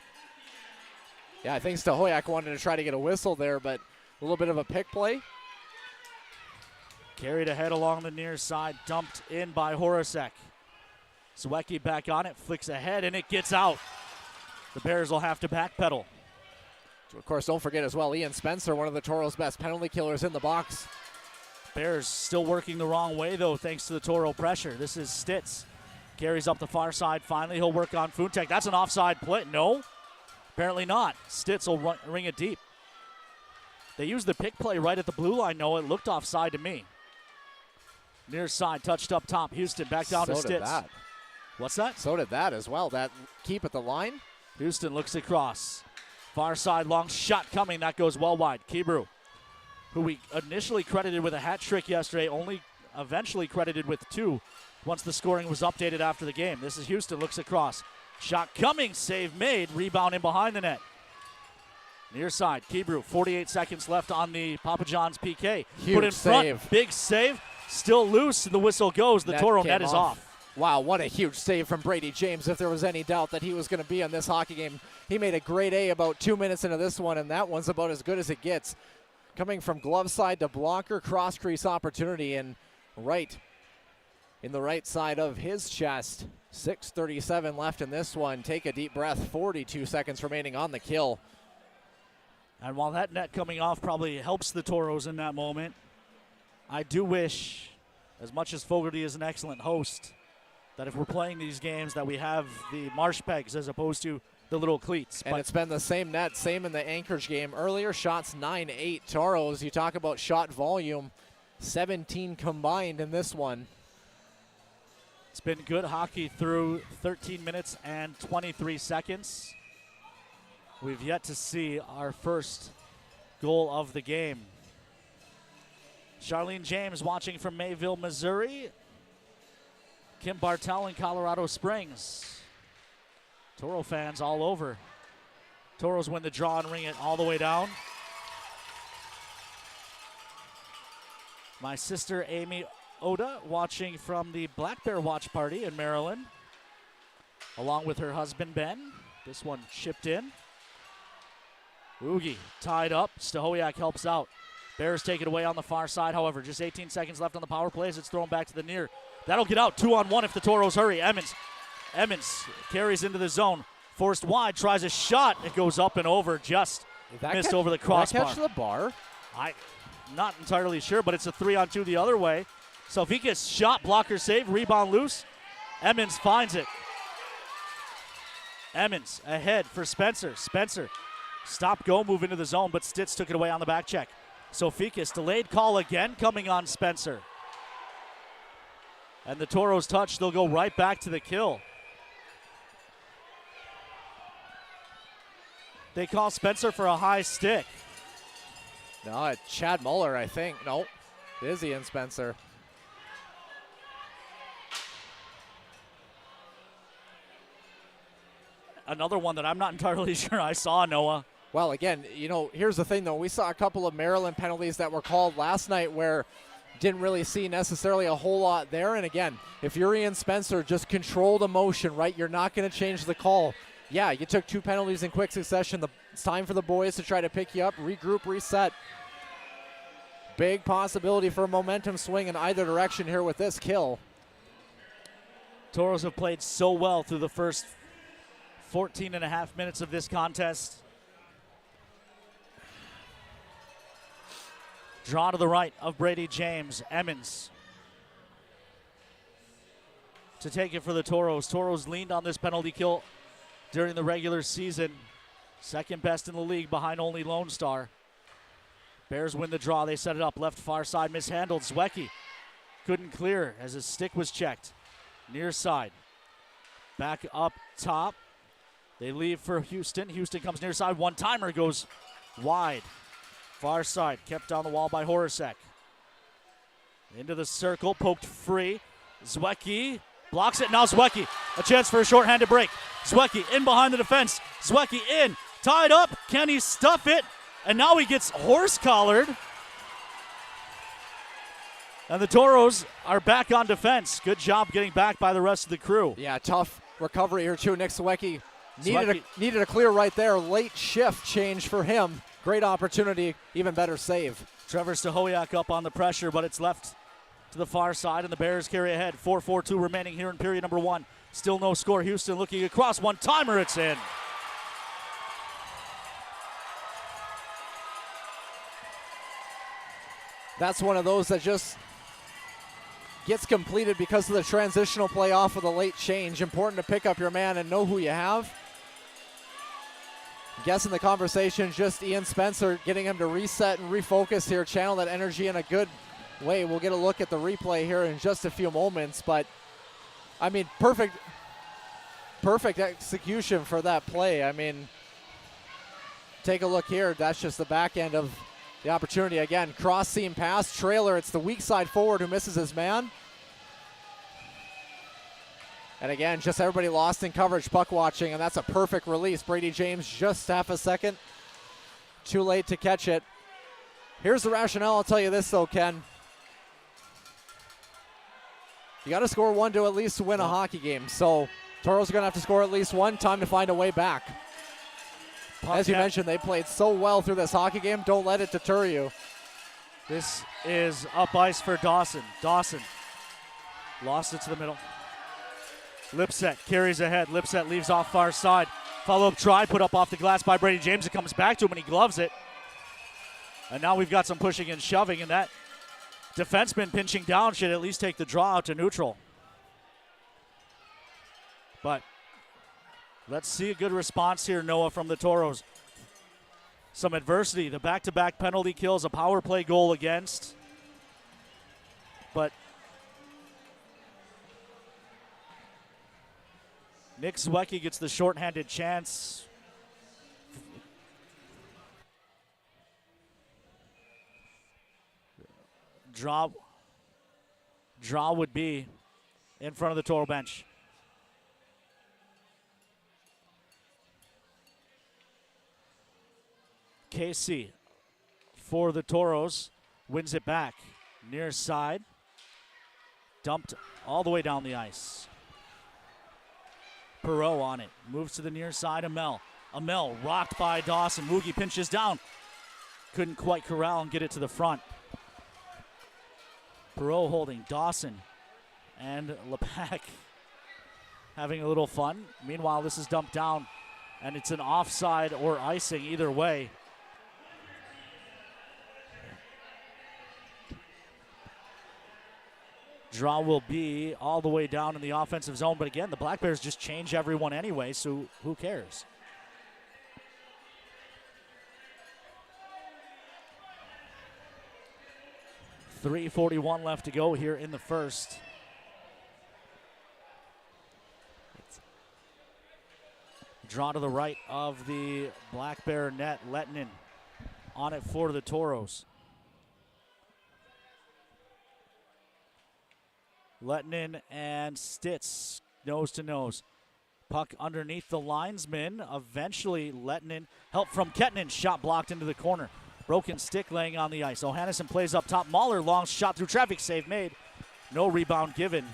Yeah, I think Stahoyak wanted to try to get a whistle there, but a little bit of a pick play. Carried ahead along the near side, dumped in by Horacek. Zwiecki back on it, flicks ahead, and it gets out. The Bears will have to backpedal. Of course, don't forget as well, Ian Spencer, one of the Toros' best penalty killers in the box. Bears still working the wrong way, though, thanks to the Toro pressure. This is Stitz. Carries up the far side. Finally, he'll work on Funtek. That's an offside play. No, apparently not. Stitz will ring it deep. They used the pick play right at the blue line. No, it looked offside to me. Near side, touched up top. Houston back down to Stitz. So did that. What's that? So did that as well. That keep at the line. Houston looks across. Far side, long shot coming. That goes well wide. Kebrew, who we initially credited with a hat trick yesterday, only eventually credited with 2 once the scoring was updated after the game. This is Houston, looks across. Shot coming, save made, rebound in behind the net. Near side, Kebrew, 48 seconds left on the Papa John's PK. Huge Put in front, save. big save, still loose, and the whistle goes. The Toro net is off. Wow, what a huge save from Brady James. If there was any doubt that he was going to be on this hockey game, he made a great A about 2 minutes into this one, and that one's about as good as it gets. Coming from glove side to blocker, cross crease opportunity, and right in the right side of his chest. 6:37 left in this one. Take a deep breath. 42 seconds remaining on the kill. And while that net coming off probably helps the Toros in that moment, I do wish, as much as Fogarty is an excellent host, that if we're playing these games that we have the marsh pegs as opposed to the little cleats. And it's been the same net, same in the Anchorage game earlier. Shots 9-8 Toros. You talk about shot volume, 17 combined in this one. It's been good hockey through 13 minutes and 23 seconds. We've yet to see our first goal of the game. Charlene James watching from Mayville, Missouri. Kim Bartel in Colorado Springs. Toro fans all over. Toros win the draw and ring it all the way down. My sister Amy Oda watching from the Black Bear watch party in Maryland, along with her husband Ben. This one chipped in. Oogie tied up. Stahoyak helps out. Bears take it away on the far side. However, just 18 seconds left on the power plays. It's thrown back to the near. That'll get out 2-on-1 if the Toros hurry. Emmons carries into the zone. Forced wide, tries a shot. It goes up and over, just missed over the crossbar. Did that catch the bar? I'm not entirely sure, but it's a 3-on-2 the other way. So if he gets shot, blocker save, rebound loose, Emmons finds it. Emmons ahead for Spencer. Spencer, stop, go, move into the zone, but Stitz took it away on the back check. Sofikis, delayed call again coming on Spencer. And the Toros touch, they'll go right back to the kill. They call Spencer for a high stick. No, it's Chad Muller, I think. No, it is Ian Spencer. Another one that I'm not entirely sure I saw, Noah. Well, again, you know, here's the thing, though. We saw a couple of Maryland penalties that were called last night where didn't really see necessarily a whole lot there. And again, if you're Ian Spencer, just control the motion, right? You're not going to change the call. Yeah, you took 2 penalties in quick succession. It's time for the boys to try to pick you up, regroup, reset. Big possibility for a momentum swing in either direction here with this kill. Toros have played so well through the first 14 and a half minutes of this contest. Draw to the right of Brady James. Emmons to take it for the Toros. Toros leaned on this penalty kill during the regular season. Second best in the league behind only Lone Star. Bears win the draw. They set it up. Left far side mishandled. Zwiecki couldn't clear as his stick was checked. Near side. Back up top. They leave for Houston. Houston comes near side. One-timer goes wide. Far side, kept on the wall by Horacek. Into the circle, poked free. Zwiecki blocks it. Now Zwiecki, a chance for a shorthanded break. Zwiecki in behind the defense. Zwiecki in, tied up. Can he stuff it? And now he gets horse-collared. And the Toros are back on defense. Good job getting back by the rest of the crew. Yeah, tough recovery here too. Nick Zwiecki needed a clear right there. Late shift change for him. Great opportunity, even better save. Trevor Stahoyak up on the pressure, but it's left to the far side, and the Bears carry ahead. 4:42 remaining here in period number 1. Still no score. Houston looking across. One-timer, it's in. That's one of those that just gets completed because of the transitional play off of the late change. Important to pick up your man and know who you have. I'm guessing the conversation is just Ian Spencer getting him to reset and refocus here, channel that energy in a good way. We'll get a look at the replay here in just a few moments, but I mean, perfect execution for that play. I mean, take a look here. That's just the back end of the opportunity. Again, cross seam pass, trailer. It's the weak side forward who misses his man. And again, just everybody lost in coverage, puck watching, and that's a perfect release. Brady James just half a second too late to catch it. Here's the rationale. I'll tell you this though, Ken. You got to score one to at least win a hockey game. So Toros are going to have to score at least one. Time to find a way back. As you mentioned, they played so well through this hockey game. Don't let it deter you. This is up ice for Dawson. Dawson lost it to the middle. Lipset carries ahead. Lipset leaves off far side. Follow-up try, put up off the glass by Brady James. It comes back to him and he gloves it. And now we've got some pushing and shoving, and that defenseman pinching down should at least take the draw out to neutral. But let's see a good response here, Noah, from the Toros. Some adversity, the back-to-back penalty kills, a power play goal against. But Nick Zwiecki gets the shorthanded chance. Draw would be in front of the Toro bench. Casey for the Toros wins it back. Near side. Dumped all the way down the ice. Perreault on it. Moves to the near side. Amel rocked by Dawson. Woogie pinches down. Couldn't quite corral and get it to the front. Perreault holding. Dawson and Lepak having a little fun. Meanwhile, this is dumped down, and it's an offside or icing either way. Draw will be all the way down in the offensive zone, but again, the Black Bears just change everyone anyway, so who cares? .341 left to go here in the first. Draw to the right of the Black Bear net. Lettinen on it for the Toros. Lettinen and Stitz nose to nose. Puck underneath the linesman. Eventually Lettinen, help from Kettinen, shot blocked into the corner. Broken stick laying on the ice. O'Hannison plays up top. Mahler, long shot through traffic, save made. No rebound given.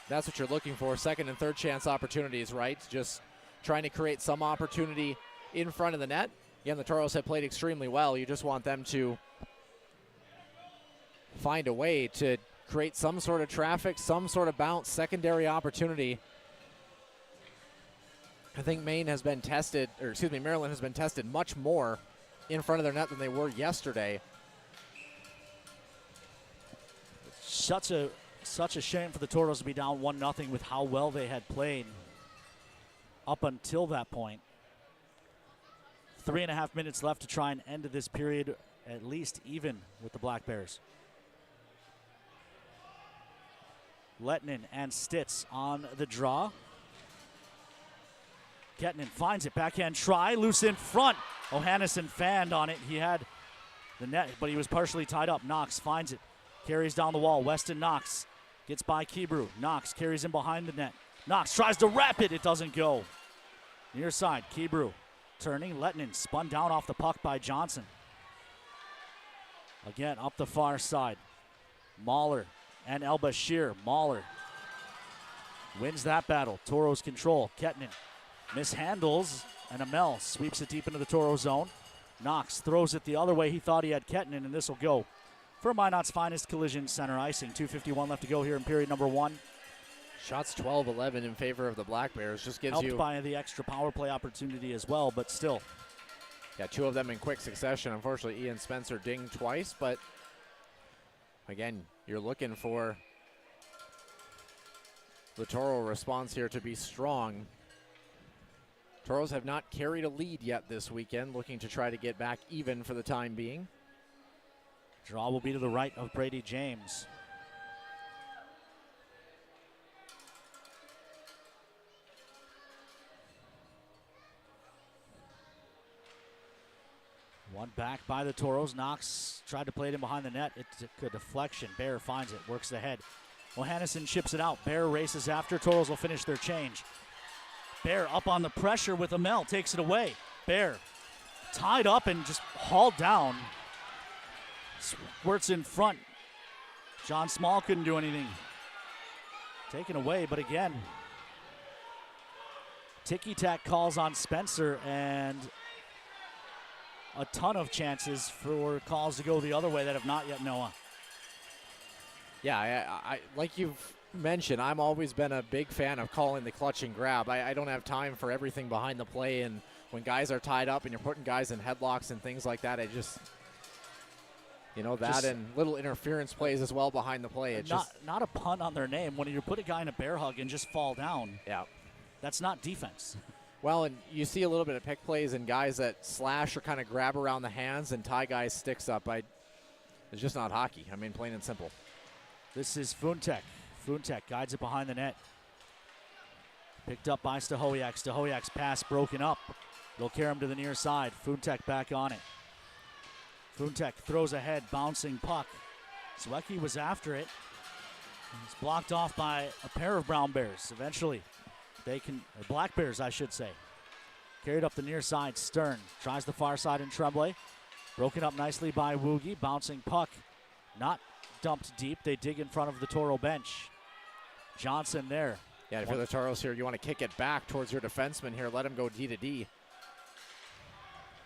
That's what you're looking for, second and third chance opportunities, right? Just trying to create some opportunity in front of the net. Again, the Toros have played extremely well. You just want them to find a way to create some sort of traffic, some sort of bounce, secondary opportunity. I think Maryland has been tested much more in front of their net than they were yesterday. Such a shame for the Toros to be down 1-0 with how well they had played up until that point. 3.5 minutes left to try and end this period at least even with the Black Bears. Lettinen and Stitz on the draw. Kettinen finds it, backhand try, loose in front. O'Hannison fanned on it. He had the net, but he was partially tied up. Knox finds it, carries down the wall. Weston Knox gets by Kebrew. Knox carries him behind the net. Knox tries to wrap it. It doesn't go. Near side, Kebrew turning. Lettinen spun down off the puck by Johnson. Again, up the far side. Mahler and El-Bashir. Mahler wins that battle. Toros control. Kettinen mishandles, and Amel sweeps it deep into the Toro zone. Knox throws it the other way. He thought he had Kettinen, and this will go for Minot's finest collision center icing. 2:51 left to go here in period number 1. Shots 12-11 in favor of the Black Bears. Just gives Helped you by the extra power play opportunity as well, but still. Yeah, 2 of them in quick succession. Unfortunately, Ian Spencer dinged twice, but again, you're looking for the Toro response here to be strong. Toros have not carried a lead yet this weekend, looking to try to get back even for the time being. Draw will be to the right of Brady James. One back by the Toros. Knox tried to play it in behind the net. It took a deflection. Bear finds it, works the head. Johannesson chips it out. Bear races after. Toros will finish their change. Bear up on the pressure with Amel, takes it away. Bear tied up and just hauled down. Squirts in front. John Small couldn't do anything. Taken away, but again, ticky-tack calls on Spencer and a ton of chances for calls to go the other way that have not yet, Noah. Yeah, I like you've mentioned, I've always been a big fan of calling the clutch and grab. I don't have time for everything behind the play, and when guys are tied up and you're putting guys in headlocks and things like that, I just, and little interference plays as well behind the play. Not a pun on their name. When you put a guy in a bear hug and just fall down, yeah, that's not defense. Well, and you see a little bit of pick plays and guys that slash or kind of grab around the hands and tie guys' sticks up. It's just not hockey. I mean, plain and simple. This is Funtek. Funtek guides it behind the net. Picked up by Stahoyak. Stahoyak's pass broken up. They'll carry him to the near side. Funtek back on it. Funtek throws ahead, bouncing puck. Zwiecki was after it. It's blocked off by a pair of Brown Bears. Eventually, or Black Bears, I should say. Carried up the near side. Stern tries the far side and Tremblay. Broken up nicely by Woogie. Bouncing puck. Not dumped deep. They dig in front of the Toro bench. Johnson there. Yeah, if you're the Toros here, you want to kick it back towards your defenseman here. Let him go D to D.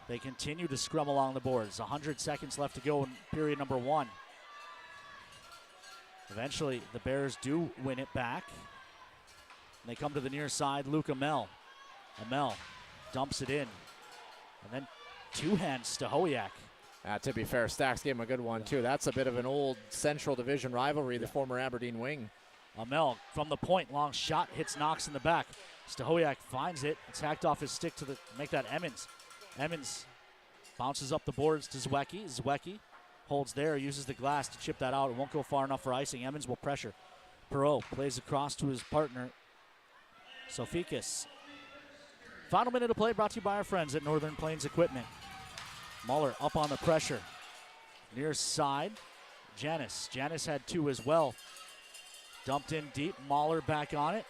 They continue to scrum along the boards. 100 seconds left to go in period number 1. Eventually, the Bears do win it back. And they come to the near side. Luke Amel. Amel dumps it in. And then two hands to Stahoyak. To be fair, Stacks gave him a good one, too. That's a bit of an old Central Division rivalry, the former Aberdeen wing. Amel from the point, long shot, hits Knox in the back. Stahoyak finds it. It's hacked off his stick to make that Emmons. Emmons bounces up the boards to Zwiecki. Zwiecki holds there, uses the glass to chip that out. It won't go far enough for icing. Emmons will pressure. Perreault plays across to his partner, Sofikis. Final minute of play brought to you by our friends at Northern Plains Equipment. Muller up on the pressure. Near side, Janis. Janis had 2 as well. Dumped in deep. Muller back on it.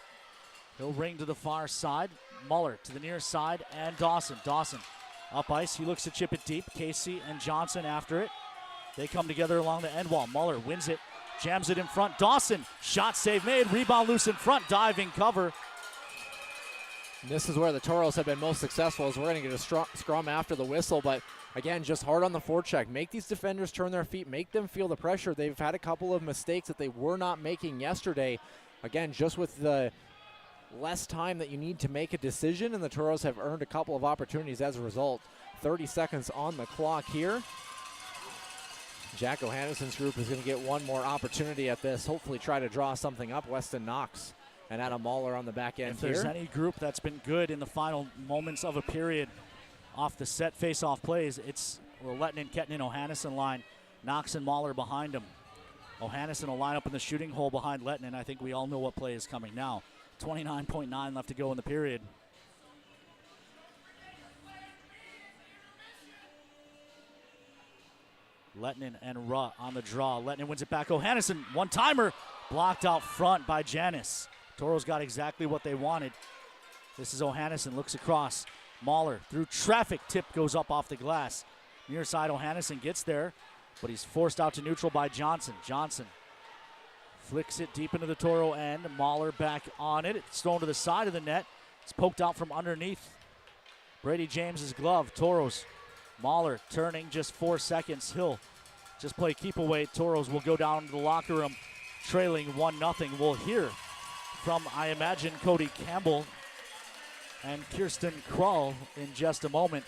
He'll ring to the far side. Muller to the near side, and Dawson. Dawson up ice. He looks to chip it deep. Casey and Johnson after it. They come together along the end wall. Muller wins it. Jams it in front. Dawson. Shot save made. Rebound loose in front. Diving cover. And this is where the Toros have been most successful, as we're going to get a scrum after the whistle. But again, just hard on the forecheck. Make these defenders turn their feet. Make them feel the pressure. They've had a couple of mistakes that they were not making yesterday. Again, just with the less time that you need to make a decision, and the Toros have earned a couple of opportunities as a result. 30 seconds on the clock here. Jack O'Hannison's group is going to get one more opportunity at this. Hopefully try to draw something up. Weston Knox and Adam Mahler on the back end here. If there's any group that's been good in the final moments of a period off the set face-off plays, we're letting in Kettinen O'Hannisson line. Knox and Mahler behind him. O'Hannisson will line up in the shooting hole behind Lettinen. I think we all know what play is coming now. 29.9 left to go in the period. Lettinen and Ruh on the draw. Lettinen wins it back. Ohannesson, one-timer, blocked out front by Janis. Toros got exactly what they wanted. This is Ohannesson, looks across. Mahler through traffic, tip goes up off the glass. Near side, Ohannesson gets there, but he's forced out to neutral by Johnson. Johnson flicks it deep into the Toro end. Mahler back on it. It's thrown to the side of the net. It's poked out from underneath Brady James's glove. Toros. Mahler turning just 4 seconds. He'll just play keep away. Toros will go down to the locker room trailing 1-0. We'll hear from, I imagine, Cody Campbell and Kirsten Krull in just a moment.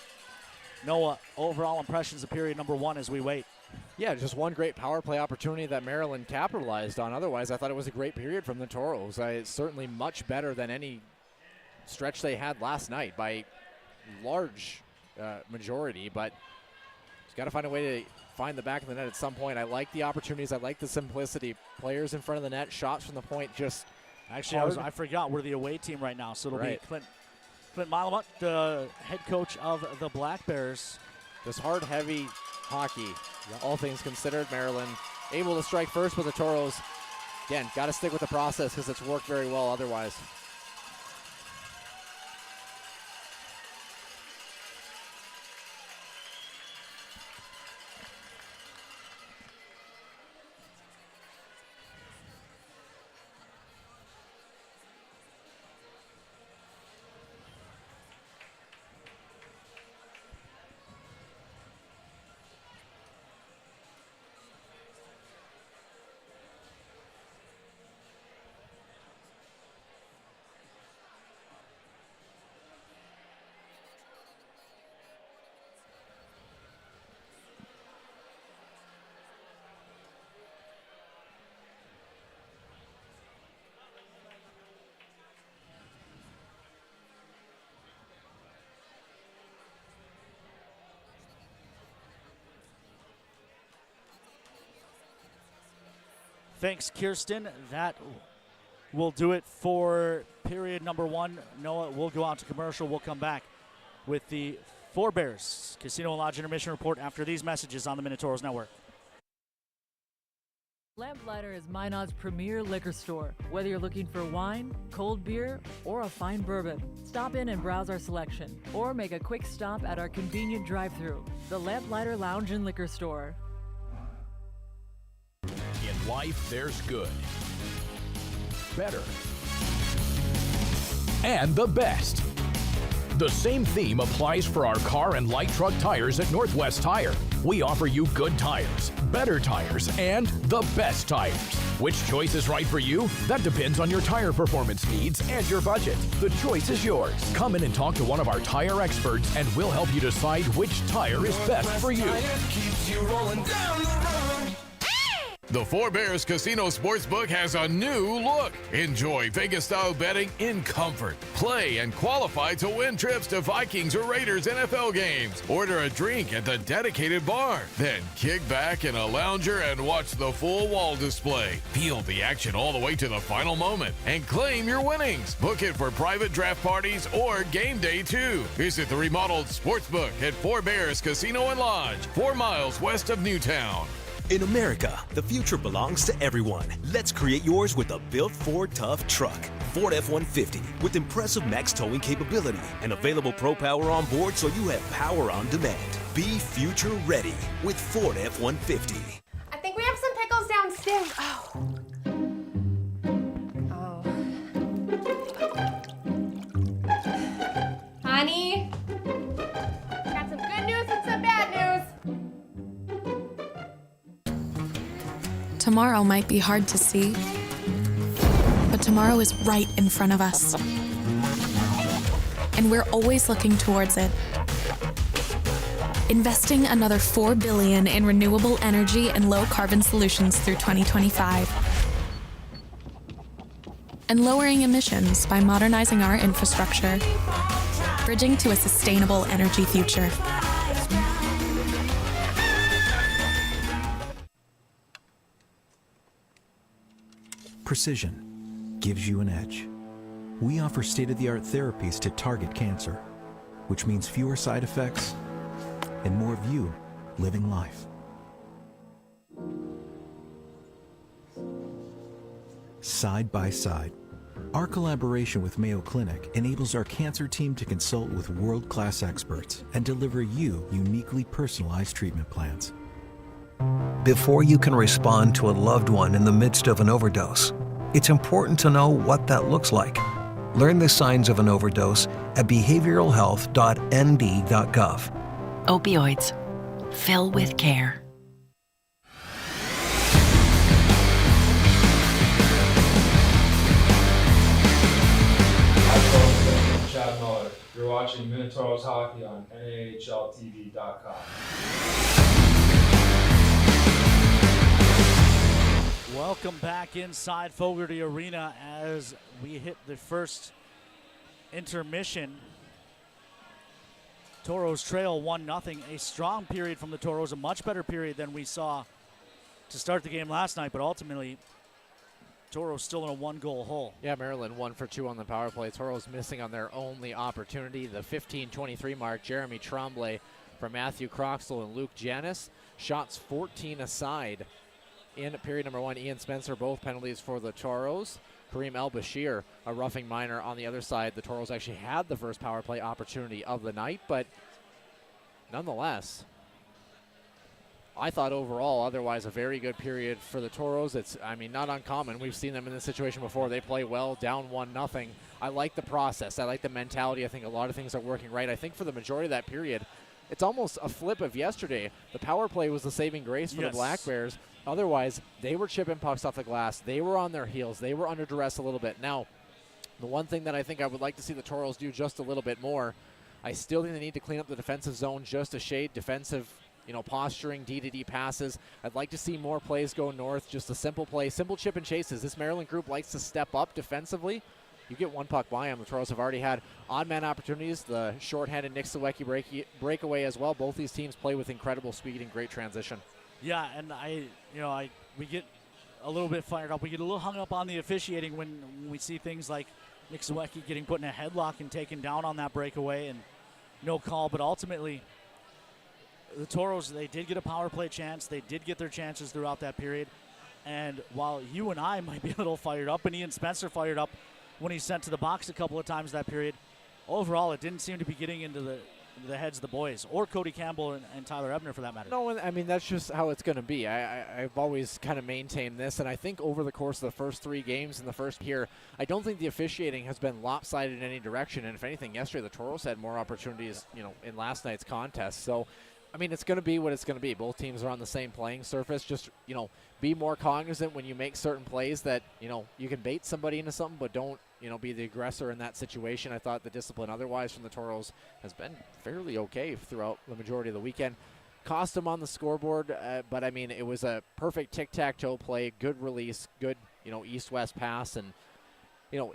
Noah, overall impressions of period number 1 as we wait. Yeah, just one great power play opportunity that Maryland capitalized on. Otherwise, I thought it was a great period from the Toros. It's certainly much better than any stretch they had last night by large majority, but just got to find a way to find the back of the net at some point. I like the opportunities. I like the simplicity. Players in front of the net, shots from the point, just actually, I forgot we're the away team right now, so it'll be Clint Malamut, the head coach of the Black Bears. This hard, heavy hockey, all things considered. Maryland able to strike first with the Toros. Again, got to stick with the process because it's worked very well otherwise. Thanks, Kirsten. That will do it for period number 1. Noah, we'll go out to commercial. We'll come back with the Four Bears Casino and Lodge Intermission Report after these messages on the Minotauros Network. Lamplighter is Minot's premier liquor store. Whether you're looking for wine, cold beer, or a fine bourbon, stop in and browse our selection, or make a quick stop at our convenient drive-thru, the Lamplighter Lounge and Liquor Store. In life, there's good, better, and the best. The same theme applies for our car and light truck tires at Northwest Tire. We offer you good tires, better tires, and the best tires. Which choice is right for you? That depends on your tire performance needs and your budget. The choice is yours. Come in and talk to one of our tire experts and we'll help you decide which tire is best for you. Keeps you rolling down the road. The Four Bears Casino Sportsbook has a new look. Enjoy Vegas-style betting in comfort. Play and qualify to win trips to Vikings or Raiders NFL games. Order a drink at the dedicated bar. Then kick back in a lounger and watch the full wall display. Feel the action all the way to the final moment and claim your winnings. Book it for private draft parties or game day too. Visit the remodeled Sportsbook at Four Bears Casino and Lodge, 4 miles west of Newtown. In America, the future belongs to everyone. Let's create yours with a built Ford Tough truck. Ford F-150 with impressive max towing capability and available Pro Power on board so you have power on demand. Be future ready with Ford F-150. I think we have some pickles downstairs. Oh. Honey, got some good news and some bad news. Tomorrow might be hard to see, but tomorrow is right in front of us. And we're always looking towards it. Investing another $4 billion in renewable energy and low-carbon solutions through 2025. And lowering emissions by modernizing our infrastructure, bridging to a sustainable energy future. Precision gives you an edge. We offer state-of-the-art therapies to target cancer, which means fewer side effects and more of you living life. side by side. Our collaboration with Mayo Clinic enables our cancer team to consult with world-class experts and deliver you uniquely personalized treatment plans. Before you can respond to a loved one in the midst of an overdose, it's important to know what that looks like. Learn the signs of an overdose at behavioralhealth.nd.gov. Opioids. Fill with care. Chad Muller. You're watching Minotauros hockey on NAHLTV.com. Welcome back inside Fogarty Arena as we hit the first intermission. Toros trail 1-0. A strong period from the Toros, a much better period than we saw to start the game last night, but ultimately Toros still in a 1-goal hole. Yeah, Maryland 1 for 2 on the power play. Toros missing on their only opportunity. The 15-23 mark, Jeremy Tremblay from Matthew Croxall and Luke Janis. Shots 14 aside in period number 1. Ian Spencer, both penalties for the Toros. Kareem El-Bashir, a roughing minor on the other side. The Toros actually had the first power play opportunity of the night, but nonetheless, I thought overall, otherwise, a very good period for the Toros. It's, I mean, not uncommon. We've seen them in this situation before. They play well, down 1-0. I like the process. I like the mentality. I think a lot of things are working right. I think for the majority of that period, it's almost a flip of yesterday. The power play was the saving grace for the Black Bears. Otherwise, they were chipping pucks off the glass. They were on their heels. They were under duress a little bit. Now, the one thing that I think I would like to see the Toros do just a little bit more, I still think they need to clean up the defensive zone just a shade. Defensive, posturing, D-to-D passes. I'd like to see more plays go north, just a simple play, simple chip and chases. This Maryland group likes to step up defensively. You get one puck by them. The Toros have already had odd man opportunities. The shorthanded Nick Sawecki breakaway as well. Both these teams play with incredible speed and great transition. Yeah, and we get a little bit fired up. We get a little hung up on the officiating when we see things like Nick Sawecki getting put in a headlock and taken down on that breakaway and no call. But ultimately, the Toros, they did get a power play chance. They did get their chances throughout that period. And while you and I might be a little fired up, and Ian Spencer fired up when he sent to the box a couple of times that period, overall it didn't seem to be getting into the heads of the boys, or Cody Campbell and Tyler Ebner for that matter. No, I mean, that's just how it's going to be. I've always kind of maintained this, and I think over the course of the first 3 games in the first year, I don't think the officiating has been lopsided in any direction, and if anything, yesterday the Toros had more opportunities, in last night's contest. So, I mean, it's going to be what it's going to be. Both teams are on the same playing surface. Just, be more cognizant when you make certain plays that, you can bait somebody into something, but don't, be the aggressor in that situation. I thought the discipline otherwise from the Toros has been fairly okay throughout the majority of the weekend. Cost them on the scoreboard, but, I mean, it was a perfect tic-tac-toe play, good release, good, east-west pass, and,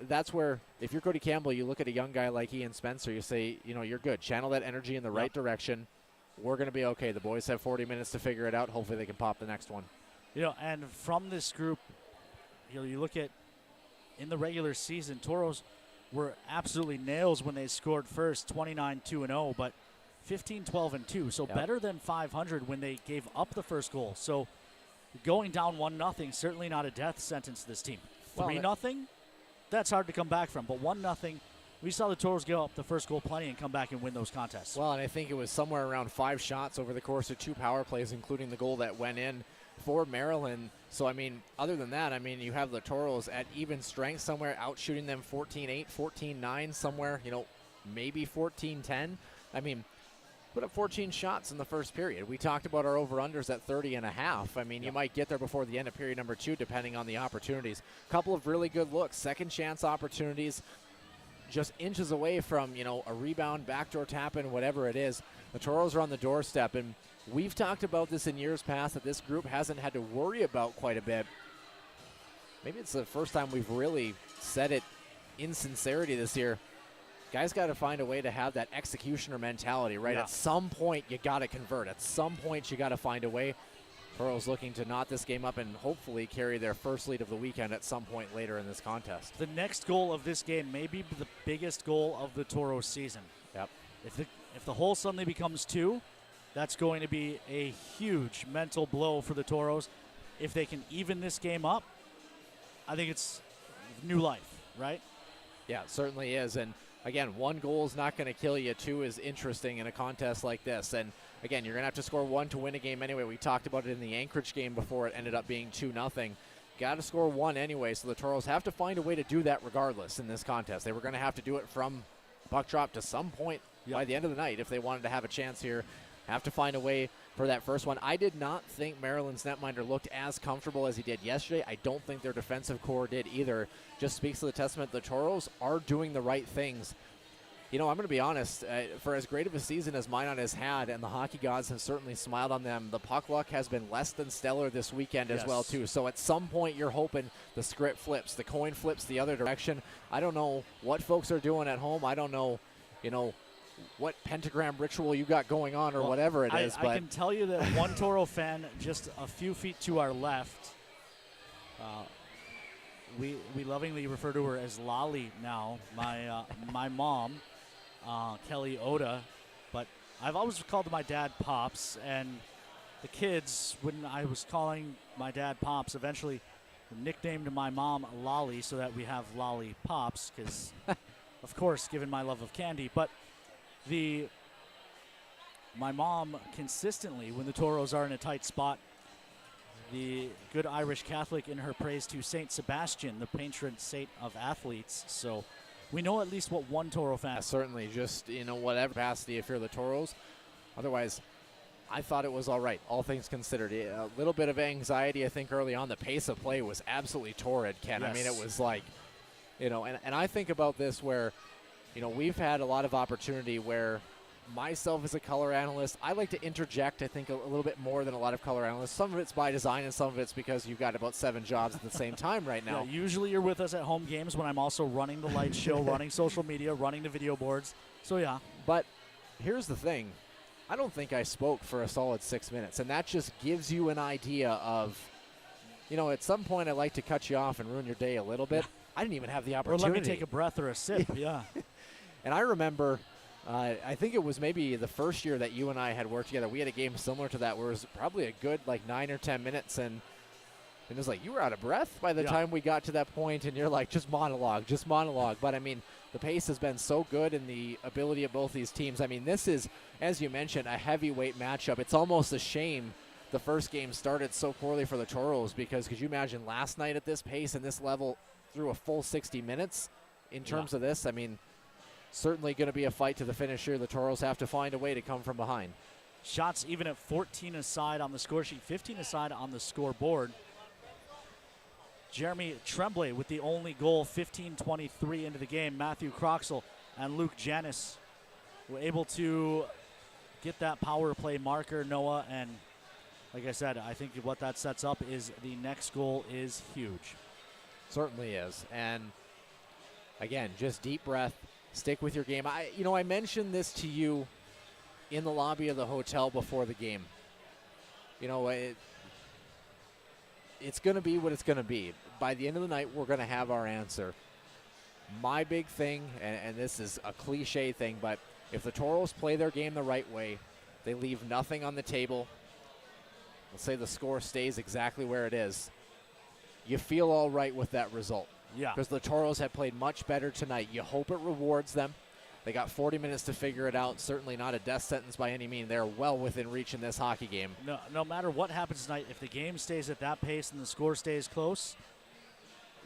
that's where, if you're Cody Campbell, you look at a young guy like Ian Spencer, you say, you're good. Channel that energy in the right direction. We're going to be okay. The boys have 40 minutes to figure it out. Hopefully they can pop the next one. And from this group, you look at in the regular season, Toros were absolutely nails when they scored first, 29-2-0, but 15-12-2. So better than 500 when they gave up the first goal. So going down 1-0, certainly not a death sentence to this team. 3-0, that's hard to come back from. But 1-0, we saw the Toros give up the first goal plenty and come back and win those contests. Well, and I think it was somewhere around 5 shots over the course of 2 power plays, including the goal that went in for Maryland. So, I mean, other than that, I mean, you have the Toros at even strength somewhere, out shooting them 14-8, 14-9 somewhere, maybe 14-10. I mean, put up 14 shots in the first period. We talked about our over-unders at 30.5. I mean, you might get there before the end of period number 2, depending on the opportunities. A couple of really good looks, second chance opportunities, just inches away from, a rebound, backdoor tap-in, whatever it is. The Toros are on the doorstep, and we've talked about this in years past, that this group hasn't had to worry about quite a bit. Maybe it's the first time we've really said it in sincerity this year. Guys got to find a way to have that executioner mentality, right? At some point, you got to convert. At some point, you got to find a way. Toros looking to knot this game up and hopefully carry their first lead of the weekend at some point later in this contest. The next goal of this game may be the biggest goal of the Toros season. Yep. If the hole suddenly becomes 2, that's going to be a huge mental blow for the Toros. If they can even this game up, I think it's new life, right? Yeah, it certainly is. And again, 1 goal is not going to kill you. 2 is interesting in a contest like this. And again, you're going to have to score 1 to win a game anyway. We talked about it in the Anchorage game before it ended up being 2-0. Got to score 1 anyway, so the Toros have to find a way to do that regardless in this contest. They were going to have to do it from puck drop to some point by the end of the night if they wanted to have a chance here. Have to find a way for that first one. I did not think Maryland's netminder looked as comfortable as he did yesterday. I don't think their defensive core did either. Just speaks to the testament the Toros are doing the right things. You know, I'm going to be honest, for as great of a season as Minot has had, and the hockey gods have certainly smiled on them, the puck luck has been less than stellar this weekend as well, too. So at some point, you're hoping the script flips, the coin flips the other direction. I don't know what folks are doing at home. I don't know, what pentagram ritual you got going on or whatever it is. But I can tell you that one Toro fan just a few feet to our left, we lovingly refer to her as Lolly now, my mom, Kelly Oda, but I've always called my dad Pops, and the kids, when I was calling my dad Pops, eventually nicknamed my mom Lolly so that we have Lolly Pops, because, of course, given my love of candy, but my mom consistently, when the Toros are in a tight spot, the good Irish Catholic in her praise to Saint Sebastian, the patron saint of athletes. So we know at least what one Toro fan. Certainly, just whatever capacity if you're the Toros. Otherwise, I thought it was all right, all things considered. A little bit of anxiety, I think, early on. The pace of play was absolutely torrid, Ken. Yes. I mean, it was like, and I think about this where, we've had a lot of opportunity where myself as a color analyst, I like to interject, I think, a little bit more than a lot of color analysts. Some of it's by design and some of it's because you've got about 7 jobs at the same time right now. Yeah, usually you're with us at home games when I'm also running the light show, running social media, running the video boards. So, yeah. But here's the thing. I don't think I spoke for a solid 6 minutes, and that just gives you an idea of, at some point I like to cut you off and ruin your day a little bit. I didn't even have the opportunity. Or let me take a breath or a sip, yeah. And I remember, I think it was maybe the first year that you and I had worked together. We had a game similar to that where it was probably a good 9 or 10 minutes, and it was like you were out of breath by the time we got to that point, and you're like, just monologue. But, I mean, the pace has been so good in the ability of both these teams. I mean, this is, as you mentioned, a heavyweight matchup. It's almost a shame the first game started so poorly for the Toros because could you imagine last night at this pace and this level through a full 60 minutes in terms of this? I mean, certainly going to be a fight to the finish here. The Toros have to find a way to come from behind. Shots even at 14 aside on the score sheet, 15 aside on the scoreboard. Jeremy Tremblay with the only goal, 15-23 into the game. Matthew Croxall and Luke Janis were able to get that power play marker, Noah, and like I said, I think what that sets up is the next goal is huge. Certainly is. And again, just deep breath. Stick with your game. I mentioned this to you in the lobby of the hotel before the game. It's going to be what it's going to be. By the end of the night, we're going to have our answer. My big thing, and this is a cliche thing, but if the Toros play their game the right way, they leave nothing on the table. Let's say the score stays exactly where it is. You feel all right with that result. Yeah. Because the Toros have played much better tonight. You hope it rewards them. They got 40 minutes to figure it out. Certainly not a death sentence by any means. They're well within reach in this hockey game. No matter what happens tonight, if the game stays at that pace and the score stays close,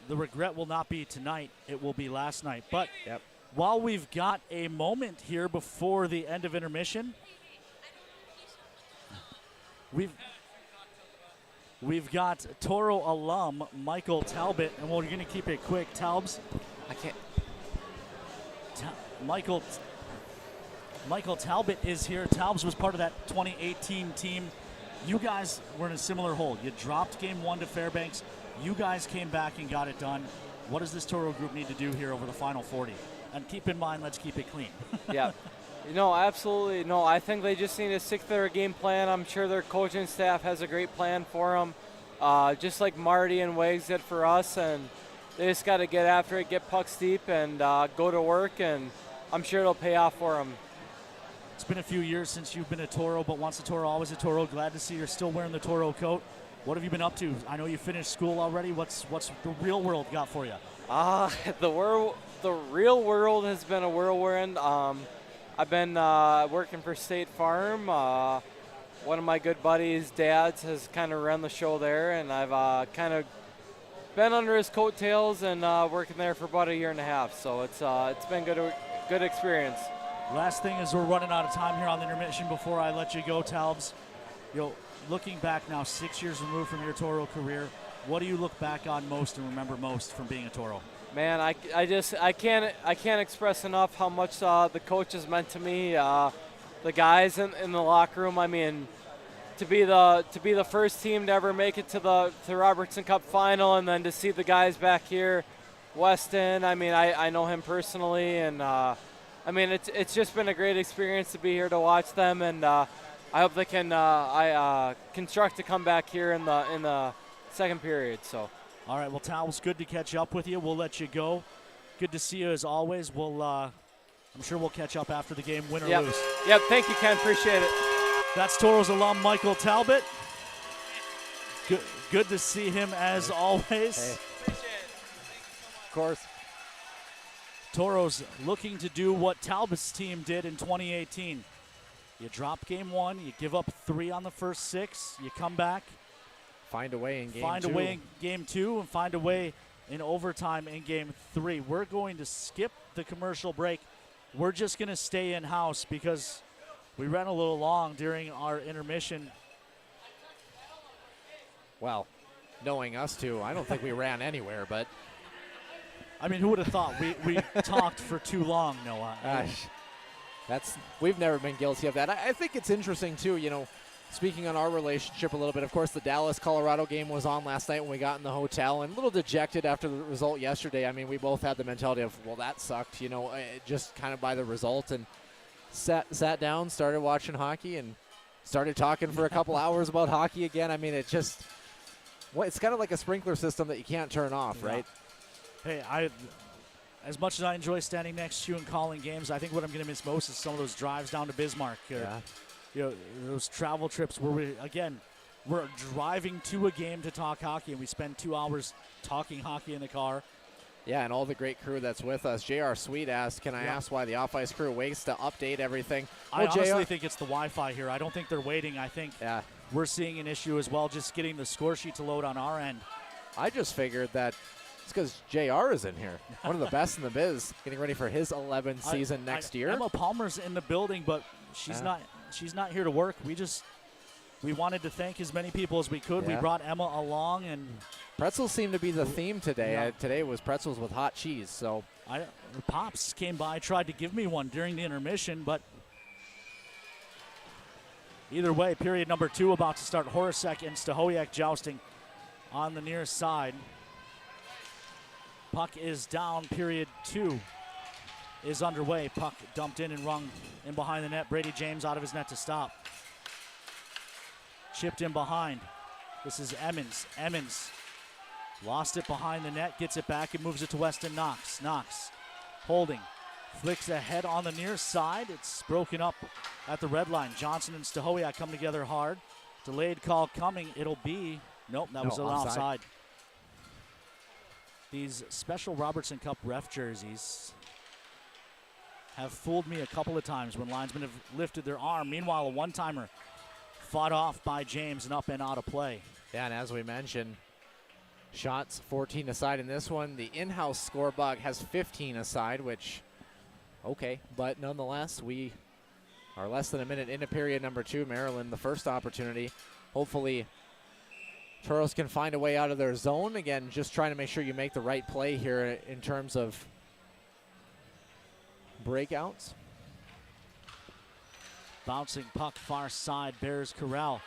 the regret will not be tonight. It will be last night. But while we've got a moment here before the end of intermission, We've got Toro alum Michael Talbot, and we're going to keep it quick. Talbs, I can't. Michael Talbot is here. Talbs was part of that 2018 team. You guys were in a similar hole. You dropped game 1 to Fairbanks. You guys came back and got it done. What does this Toro group need to do here over the final 40? And keep in mind, let's keep it clean. Yeah. Absolutely. No, I think they just need to stick to their game plan. I'm sure their coaching staff has a great plan for them, just like Marty and Wags did for us. And they just got to get after it, get pucks deep, and go to work. And I'm sure it'll pay off for them. It's been a few years since you've been a Toro, but once a Toro, always a Toro. Glad to see you're still wearing the Toro coat. What have you been up to? I know you finished school already. What's the real world got for you? The real world has been a whirlwind. I've been working for State Farm. One of my good buddies' dads has kind of run the show there, and I've kind of been under his coattails and working there for about a year and a half. So it's been good experience. Last thing is we're running out of time here on the intermission before I let you go, Talbs. Looking back now, 6 years removed from your Toro career, what do you look back on most and remember most from being a Toro? Man, I can't express enough how much the coaches meant to me. The guys in the locker room. I mean, to be the first team to ever make it to the Robertson Cup final, and then to see the guys back here, Weston. I mean, I know him personally, and I mean it's just been a great experience to be here to watch them, and I hope they can construct a comeback here in the second period. So. All right, well, Tal, it's good to catch up with you. We'll let you go. Good to see you as always. I'm sure we'll catch up after the game, win or lose. Yep, thank you, Ken. Appreciate it. That's Toros alum Michael Talbot. Good to see him as always. Hey. Of course. Toros looking to do what Talbot's team did in 2018. You drop game one, you give up 3 on the first 6, you come back. Find a way in game 2. Find a way in game 2 and find a way in overtime in game 3. We're going to skip the commercial break. We're just going to stay in-house because we ran a little long during our intermission. Well, knowing us two, I don't think we ran anywhere, but. I mean, who would have thought? We talked for too long, Noah. We've never been guilty of that. I think it's interesting, too, speaking on our relationship a little bit. Of course, the Dallas-Colorado game was on last night when we got in the hotel, and a little dejected after the result yesterday. I mean, we both had the mentality of, well, that sucked, just kind of by the result, and sat down, started watching hockey, and started talking for a couple hours about hockey again. I mean, it's kind of like a sprinkler system that you can't turn off, right? Hey, as much as I enjoy standing next to you and calling games, I think what I'm going to miss most is some of those drives down to Bismarck. Those travel trips where we're driving to a game to talk hockey, and we spend 2 hours talking hockey in the car. Yeah, and all the great crew that's with us. J.R. Sweet asked, can I ask why the off-ice crew waits to update everything? I honestly think it's the Wi-Fi here. I don't think they're waiting. I think we're seeing an issue as well, just getting the score sheet to load on our end. I just figured that it's because JR is in here. One of the best in the biz, getting ready for his 11th season next year. Emma Palmer's in the building, but she's not here to work. We wanted to thank as many people as we could. We brought Emma along, and pretzels seem to be the theme today. Today was pretzels with hot cheese. So Pops came by, tried to give me one during the intermission, but either way, period number 2 about to start. Horacek and Stahoyak jousting on the near side. Puck is down. Period 2 is underway. Puck dumped in and rung in behind the net. Brady James out of his net to stop. Chipped in behind. This is Emmons. Emmons lost it behind the net, gets it back and moves it to Weston Knox. Knox holding. Flicks ahead on the near side. It's broken up at the red line. Johnson and Stahoyak come together hard. Delayed call coming. It'll be, nope, that was an offside. These special Robertson Cup ref jerseys have fooled me a couple of times when linesmen have lifted their arm. Meanwhile, a one-timer fought off by James and up and out of play. Yeah, and as we mentioned, shots 14 aside in this one. The in-house score bug has 15 aside, which, okay. But nonetheless, we are less than a minute into period number 2. Maryland, the first opportunity. Hopefully, Toros can find a way out of their zone. Again, just trying to make sure you make the right play here in terms of breakouts. Bouncing puck far side, Bears Corral.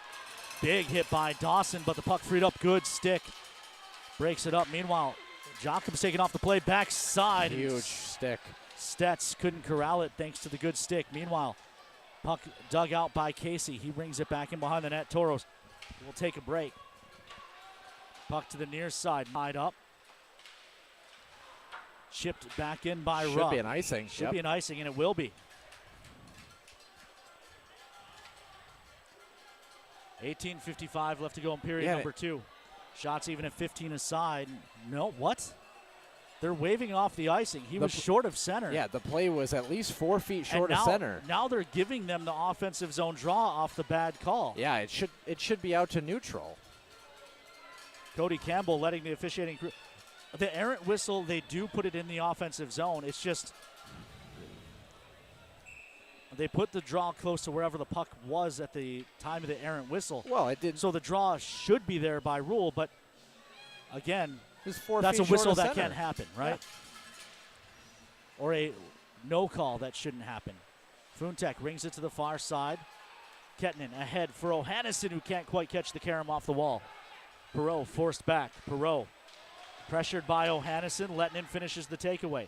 Big hit by Dawson, but the puck freed up. Good stick. Breaks it up. Meanwhile, Jacob's taking off the play. Backside. Huge stick. Stetz couldn't corral it thanks to the good stick. Meanwhile, puck dug out by Casey. He brings it back in behind the net. Toros will take a break. Puck to the near side. Tied up. Chipped back in by Rupp. Should be an icing. Should be an icing, and it will be. 18:55 left to go in period number 2. Shots even at 15 aside. No, what? They're waving off the icing. He was short of center. Yeah, the play was at least 4 feet short of center. Now they're giving them the offensive zone draw off the bad call. Yeah, it should be out to neutral. Cody Campbell letting the officiating crew. The errant whistle, they do put it in the offensive zone. It's just they put the draw close to wherever the puck was at the time of the errant whistle. Well, it did. So the draw should be there by rule, but again, it's 4 that's a feet whistle short that of center. can't happen, right? Yeah. Or a no call that shouldn't happen. Funtek rings it to the far side. Kettinen ahead for Ohannesson, who can't quite catch the carom off the wall. Perreault forced back. Perreault pressured by Ohannesson. Lettinen finishes the takeaway.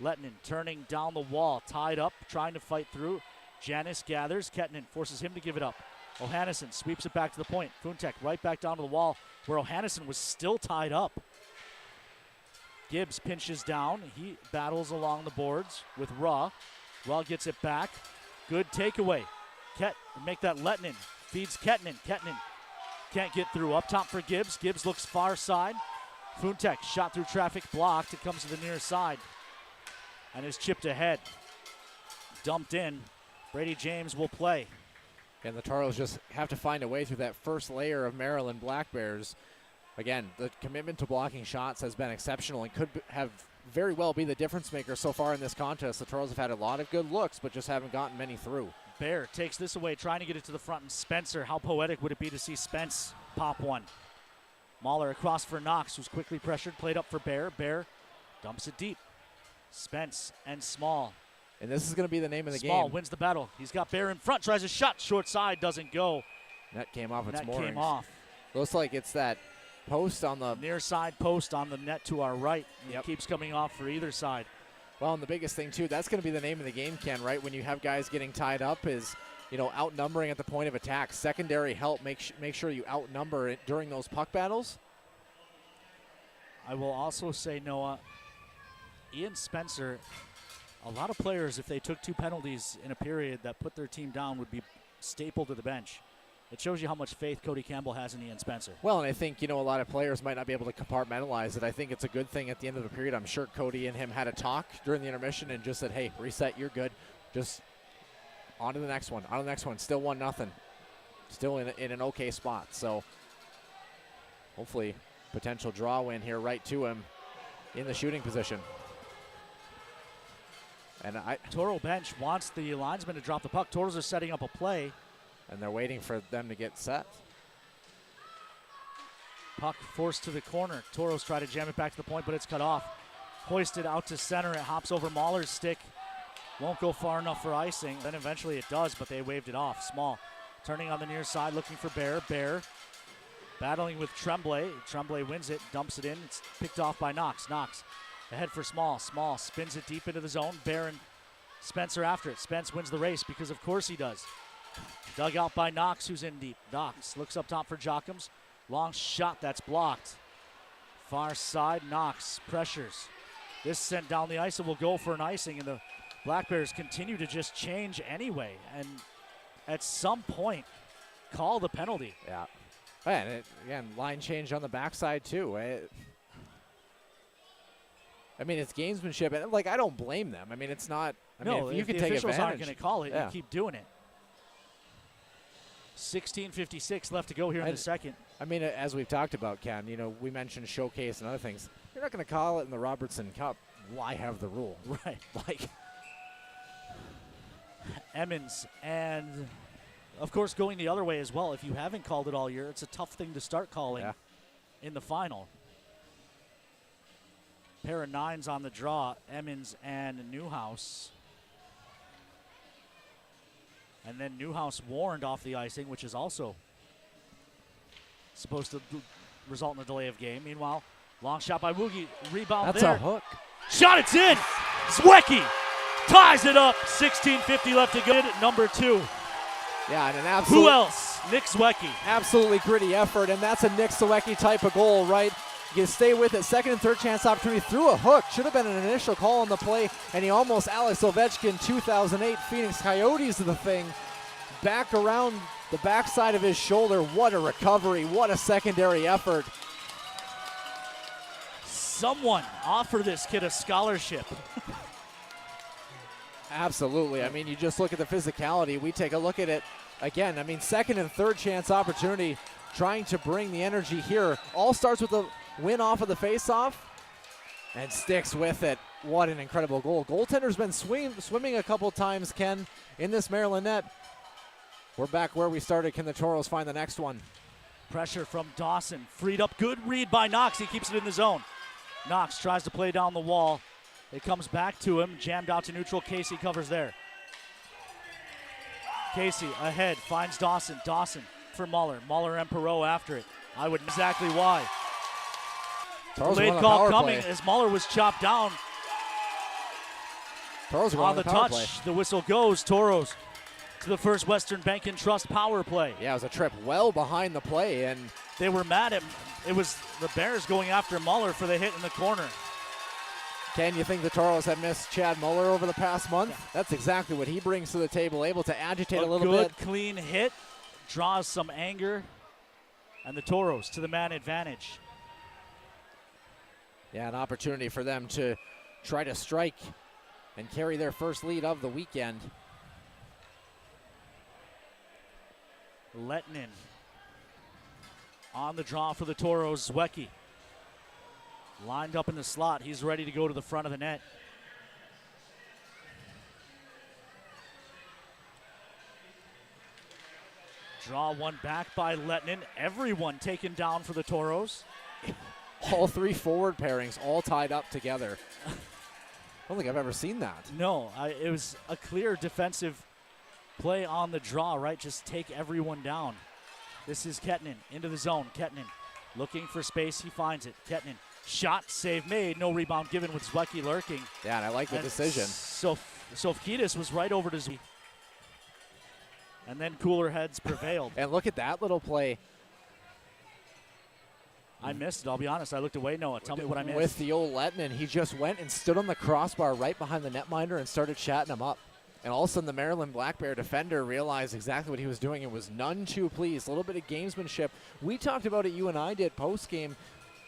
Lettinen turning down the wall, tied up, trying to fight through. Janis gathers. Kettinen forces him to give it up. Ohannesson sweeps it back to the point. Funtek right back down to the wall where Ohannesson was still tied up. Gibbs pinches down. He battles along the boards with Raw. Raw gets it back. Good takeaway. Make that Lettinen. Feeds Kettinen. Kettinen can't get through. Up top for Gibbs. Gibbs looks far side. Funtek shot through traffic, blocked. It comes to the near side and is chipped ahead. Dumped in. Brady James will play. And the Toros just have to find a way through that first layer of Maryland Black Bears. Again, the commitment to blocking shots has been exceptional and could have very well be the difference maker so far in this contest. The Toros have had a lot of good looks, but just haven't gotten many through. Bear takes this away, trying to get it to the front. And Spencer, how poetic would it be to see Spence pop one? Mahler across for Knox, who's quickly pressured, played up for Bear. Bear dumps it deep. Spence and Small. And this is going to be the name of the game. Small wins the battle. He's got Bear in front, tries a shot, short side, doesn't go. Net came off its moorings. Net came off. Looks like it's that post on the near side post on the net to our right. It keeps coming off for either side. Well, and the biggest thing too, that's going to be the name of the game, Ken, right? When you have guys getting tied up is, outnumbering at the point of attack. Secondary help, make sure you outnumber it during those puck battles. I will also say, Noah, Ian Spencer, a lot of players, if they took 2 penalties in a period that put their team down, would be stapled to the bench. It shows you how much faith Cody Campbell has in Ian Spencer. Well, and I think, a lot of players might not be able to compartmentalize it. I think it's a good thing at the end of the period. I'm sure Cody and him had a talk during the intermission and just said, hey, reset, you're good. Just on to the next one, Still 1-0. Still in an okay spot. So hopefully potential draw win here right to him in the shooting position. And Toro bench wants the linesman to drop the puck. Toros are setting up a play. And they're waiting for them to get set. Puck forced to the corner. Toros try to jam it back to the point, but it's cut off. Hoisted out to center. It hops over Mahler's stick. Won't go far enough for icing. Then eventually it does, but they waved it off. Small turning on the near side, looking for Bear. Bear battling with Tremblay. Tremblay wins it, dumps it in. It's picked off by Knox. Knox ahead for Small. Small spins it deep into the zone. Bear and Spencer after it. Spence wins the race because of course he does. Dug out by Knox, who's in deep. Knox looks up top for Jockums. Long shot, that's blocked. Far side, Knox pressures. This sent down the ice and will go for an icing, and the Black Bears continue to just change anyway. And at some point, call the penalty. Yeah. And again, line change on the backside too. It's gamesmanship. And I don't blame them. It's not. No, if you if can the take officials advantage, aren't going to call it, yeah. you keep doing it. 16:56 left to go here in the second. As we've talked about, Ken, we mentioned showcase and other things. You're not going to call it in the Robertson Cup. Why have the rule? Right. Emmons and, of course, going the other way as well. If you haven't called it all year, it's a tough thing to start calling in the final. Pair of 9s on the draw, Emmons and Newhouse. And then Newhouse warned off the icing, which is also supposed to result in a delay of game. Meanwhile, long shot by Woogie. Rebound That's there. a hook. Shot, it's in. Zwiecki ties it up. 16:50 left to go. Number 2. Yeah, and an absolute. Who else? Nick Zwiecki. Absolutely gritty effort, and that's a Nick Zwiecki type of goal, right? You stay with it. Second and third chance opportunity through a hook. Should have been an initial call on the play, and he almost Alex Ovechkin 2008 Phoenix Coyotes to the thing. Back around the backside of his shoulder. What a recovery. What a secondary effort. Someone offer this kid a scholarship. Absolutely. I mean, you just look at the physicality. We take a look at it again. I mean, second and third chance opportunity, trying to bring the energy here. All starts with a win off of the faceoff and sticks with it. What an incredible goal. Goaltender's been swimming a couple times, Ken, in this Maryland net. We're back where we started. Can the Toros find the next one? Pressure from Dawson. Freed up. Good read by Knox. He keeps it in the zone. Knox tries to play down the wall. It comes back to him. Jammed out to neutral. Casey covers there. Casey ahead. Finds Dawson. Dawson for Muller. Muller and Perot after it. I would exactly why. Late call coming as Muller was chopped down. On the touch, the whistle goes. Toros to the first Western Bank and Trust power play. Yeah, it was a trip well behind the play, and they were mad at it was the Bears going after Muller for the hit in the corner. Ken, you think the Toros have missed Chad Muller over the past month? Yeah. That's exactly what he brings to the table, able to agitate a little bit. Good, clean hit, draws some anger, and the Toros to the man advantage. Yeah, an opportunity for them to try to strike and carry their first lead of the weekend. Lettinen on the draw for the Toros. Zwiecki lined up in the slot. He's ready to go to the front of the net. Draw one back by Lettinen. Everyone taken down for the Toros. All three forward pairings all tied up together. I don't think I've ever seen that. No, it was a clear defensive play on the draw, right? Just take everyone down. This is Kettinen into the zone. Kettinen looking for space. He finds it. Kettinen, shot, save made. No rebound given with Zwiecki lurking. Yeah, and I like the decision. So Sofkidis was right over to Zwiecki. And then cooler heads prevailed. And look at that little play. I missed it, I'll be honest. I looked away. Noah, tell me what I missed. With the old Lettinen, he just went and stood on the crossbar right behind the netminder and started chatting him up. And all of a sudden, the Maryland Black Bear defender realized exactly what he was doing and was none too pleased. A little bit of gamesmanship. We talked about it, you and I did, post-game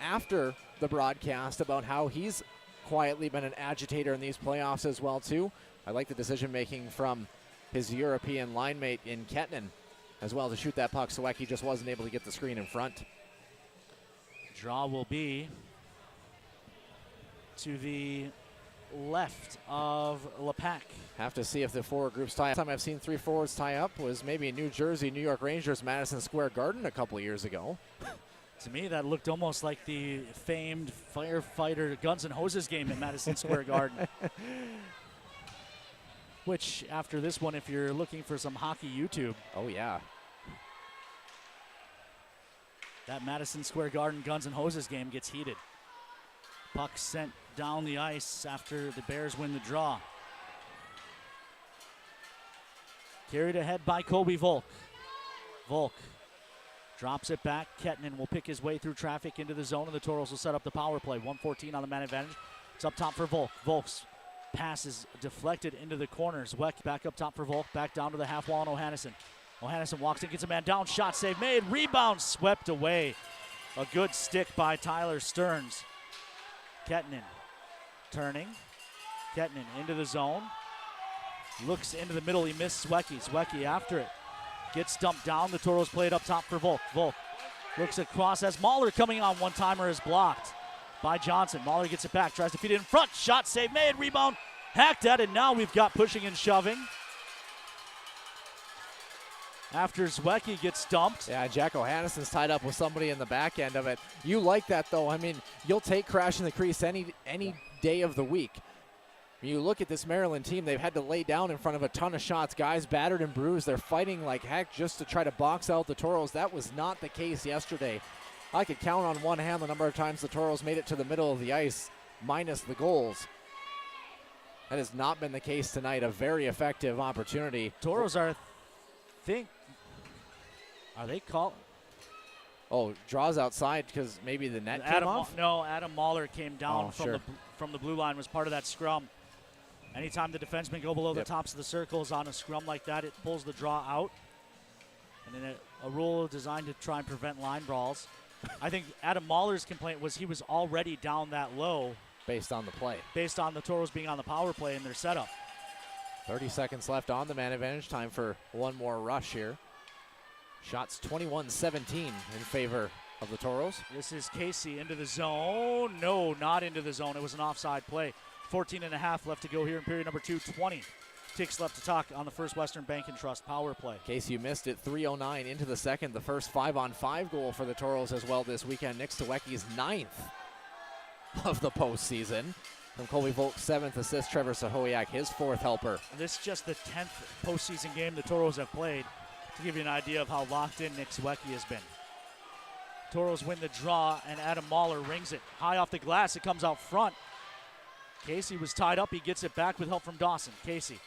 after the broadcast about how he's quietly been an agitator in these playoffs as well, too. I like the decision-making from his European line mate in Kettinen as well to shoot that puck. Zwiecki just wasn't able to get the screen in front. Draw will be to the left of Lepak. Have to see if the forward groups tie up. Last time I've seen three forwards tie up was maybe in New Jersey, New York Rangers, Madison Square Garden a couple of years ago. To me, that looked almost like the famed firefighter Guns N' Hoses game at Madison Square Garden. Which, after this one, if you're looking for some hockey YouTube. Oh, yeah. That Madison Square Garden Guns N' Hoses game gets heated. Puck sent down the ice after the Bears win the draw. Carried ahead by Kobe Volk. Volk drops it back. Kettinen will pick his way through traffic into the zone, and the Toros will set up the power play. 1:14 on the man advantage. It's up top for Volk. Volk's pass is deflected into the corners. Weck back up top for Volk. Back down to the half wall on Ohannesson. Ohannesson walks in, gets a man down. Shot save made. Rebound swept away. A good stick by Tyler Stearns. Kettinen turning. Kettinen into the zone. Looks into the middle. He missed Zwiecki. Zwiecki after it. Gets dumped down. The Toros play it up top for Volk. Volk looks across as Mahler coming on. One-timer is blocked by Johnson. Mahler gets it back. Tries to feed it in front. Shot save made. Rebound hacked at. And now we've got pushing and shoving. After Zwiecki gets dumped. Yeah, Jack Ohannesson's tied up with somebody in the back end of it. You like that, though. I mean, you'll take crashing the crease any day of the week. When you look at this Maryland team, they've had to lay down in front of a ton of shots. Guys battered and bruised. They're fighting like heck just to try to box out the Toros. That was not the case yesterday. I could count on one hand the number of times the Toros made it to the middle of the ice, minus the goals. That has not been the case tonight. A very effective opportunity. Toros are they called? Oh, draws outside because maybe the net came off? No, Adam Mahler came down from the blue line, was part of that scrum. Anytime the defensemen go below the tops of the circles on a scrum like that, it pulls the draw out. And then a rule designed to try and prevent line brawls. I think Adam Mahler's complaint was he was already down that low. Based on the play. Based on the Toros being on the power play in their setup. 30 seconds left on the man advantage. Time for one more rush here. Shots 21-17 in favor of the Toros. This is Casey into the zone. No, not into the zone. It was an offside play. 14 and a half left to go here in period number 2. 20 ticks left to talk on the First Western Bank and Trust power play. Casey, you missed it. 3:09 into the second. The first 5-on-5 goal for the Toros as well this weekend. Nick Stawecki's 9th of the postseason. From Colby Volk's 7th assist, Trevor Sahoyak, his 4th helper. This is just the 10th postseason game the Toros have played, to give you an idea of how locked in Nick Stawecki has been. Toros win the draw, and Adam Mahler rings it. High off the glass, it comes out front. Casey was tied up, he gets it back with help from Dawson. Casey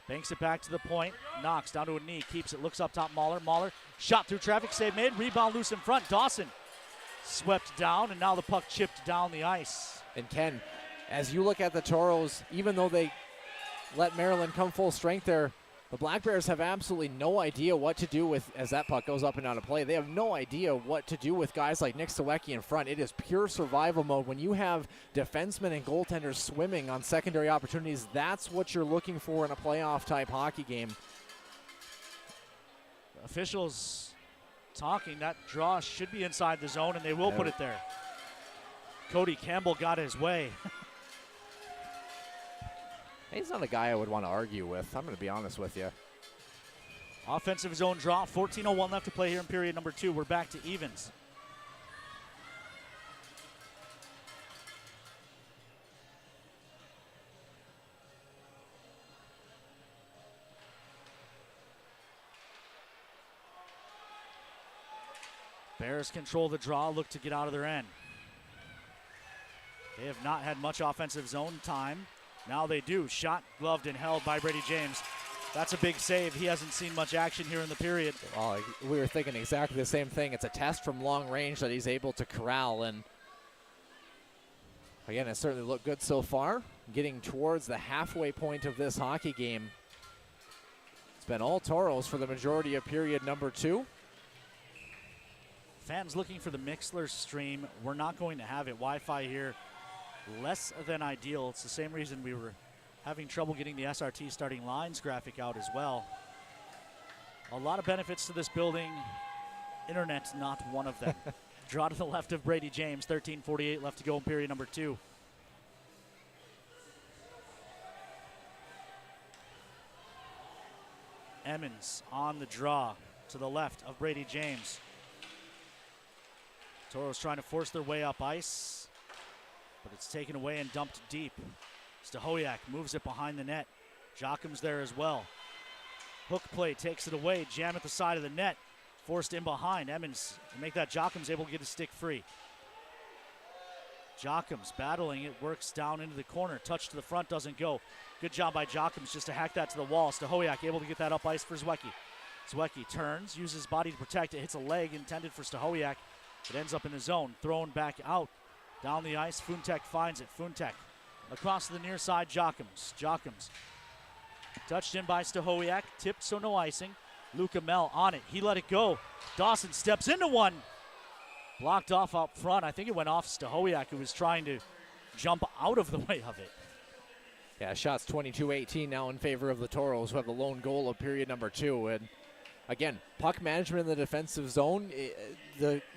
banks it back to the point, knocks down to a knee, keeps it, looks up top, Mahler. Mahler, shot through traffic, save made, rebound loose in front. Dawson swept down, and now the puck chipped down the ice. And Ken, as you look at the Toros, even though they let Maryland come full strength there, the Black Bears have absolutely no idea what to do with, as that puck goes up and out of play, they have no idea what to do with guys like Nick Stawecki in front. It is pure survival mode. When you have defensemen and goaltenders swimming on secondary opportunities, that's what you're looking for in a playoff-type hockey game. Officials talking that draw should be inside the zone, and they will put it there. Cody Campbell got his way. He's not a guy I would want to argue with. I'm going to be honest with you. Offensive zone draw. 14:01 left to play here in period number 2. We're back to evens. Bears control the draw, look to get out of their end. They have not had much offensive zone time. Now they do. Shot, gloved, and held by Brady James. That's a big save. He hasn't seen much action here in the period. Well, we were thinking exactly the same thing. It's a test from long range that he's able to corral. And again, it certainly looked good so far. Getting towards the halfway point of this hockey game. It's been all Toros for the majority of period number 2. Fans looking for the Mixler stream. We're not going to have it. Wi-Fi here less than ideal. It's the same reason we were having trouble getting the SRT starting lines graphic out as well. A lot of benefits to this building. Internet's not one of them. Draw to the left of Brady James. 13:48 left to go in period number 2. Emmons on the draw to the left of Brady James. Toros trying to force their way up ice, but it's taken away and dumped deep. Stahoyak moves it behind the net. Jockham's there as well. Hook play takes it away. Jam at the side of the net. Forced in behind. Emmons to make that. Jockham's able to get his stick free. Jockham's battling it. Works down into the corner. Touch to the front doesn't go. Good job by Jockham's just to hack that to the wall. Stahoyak able to get that up ice for Stawecki. Stawecki turns, uses his body to protect it. Hits a leg intended for Stahoyak. It ends up in the zone. Thrown back out. Down the ice. Funtek finds it. Funtek across to the near side. Jockham's touched in by Stahoyak. Tipped, so no icing. Luca Mel on it. He let it go. Dawson steps into one. Blocked off up front. I think it went off Stahoyak, who was trying to jump out of the way of it. Yeah, shots 22-18 now in favor of the Toros, who have the lone goal of period number 2. And again, puck management in the defensive zone.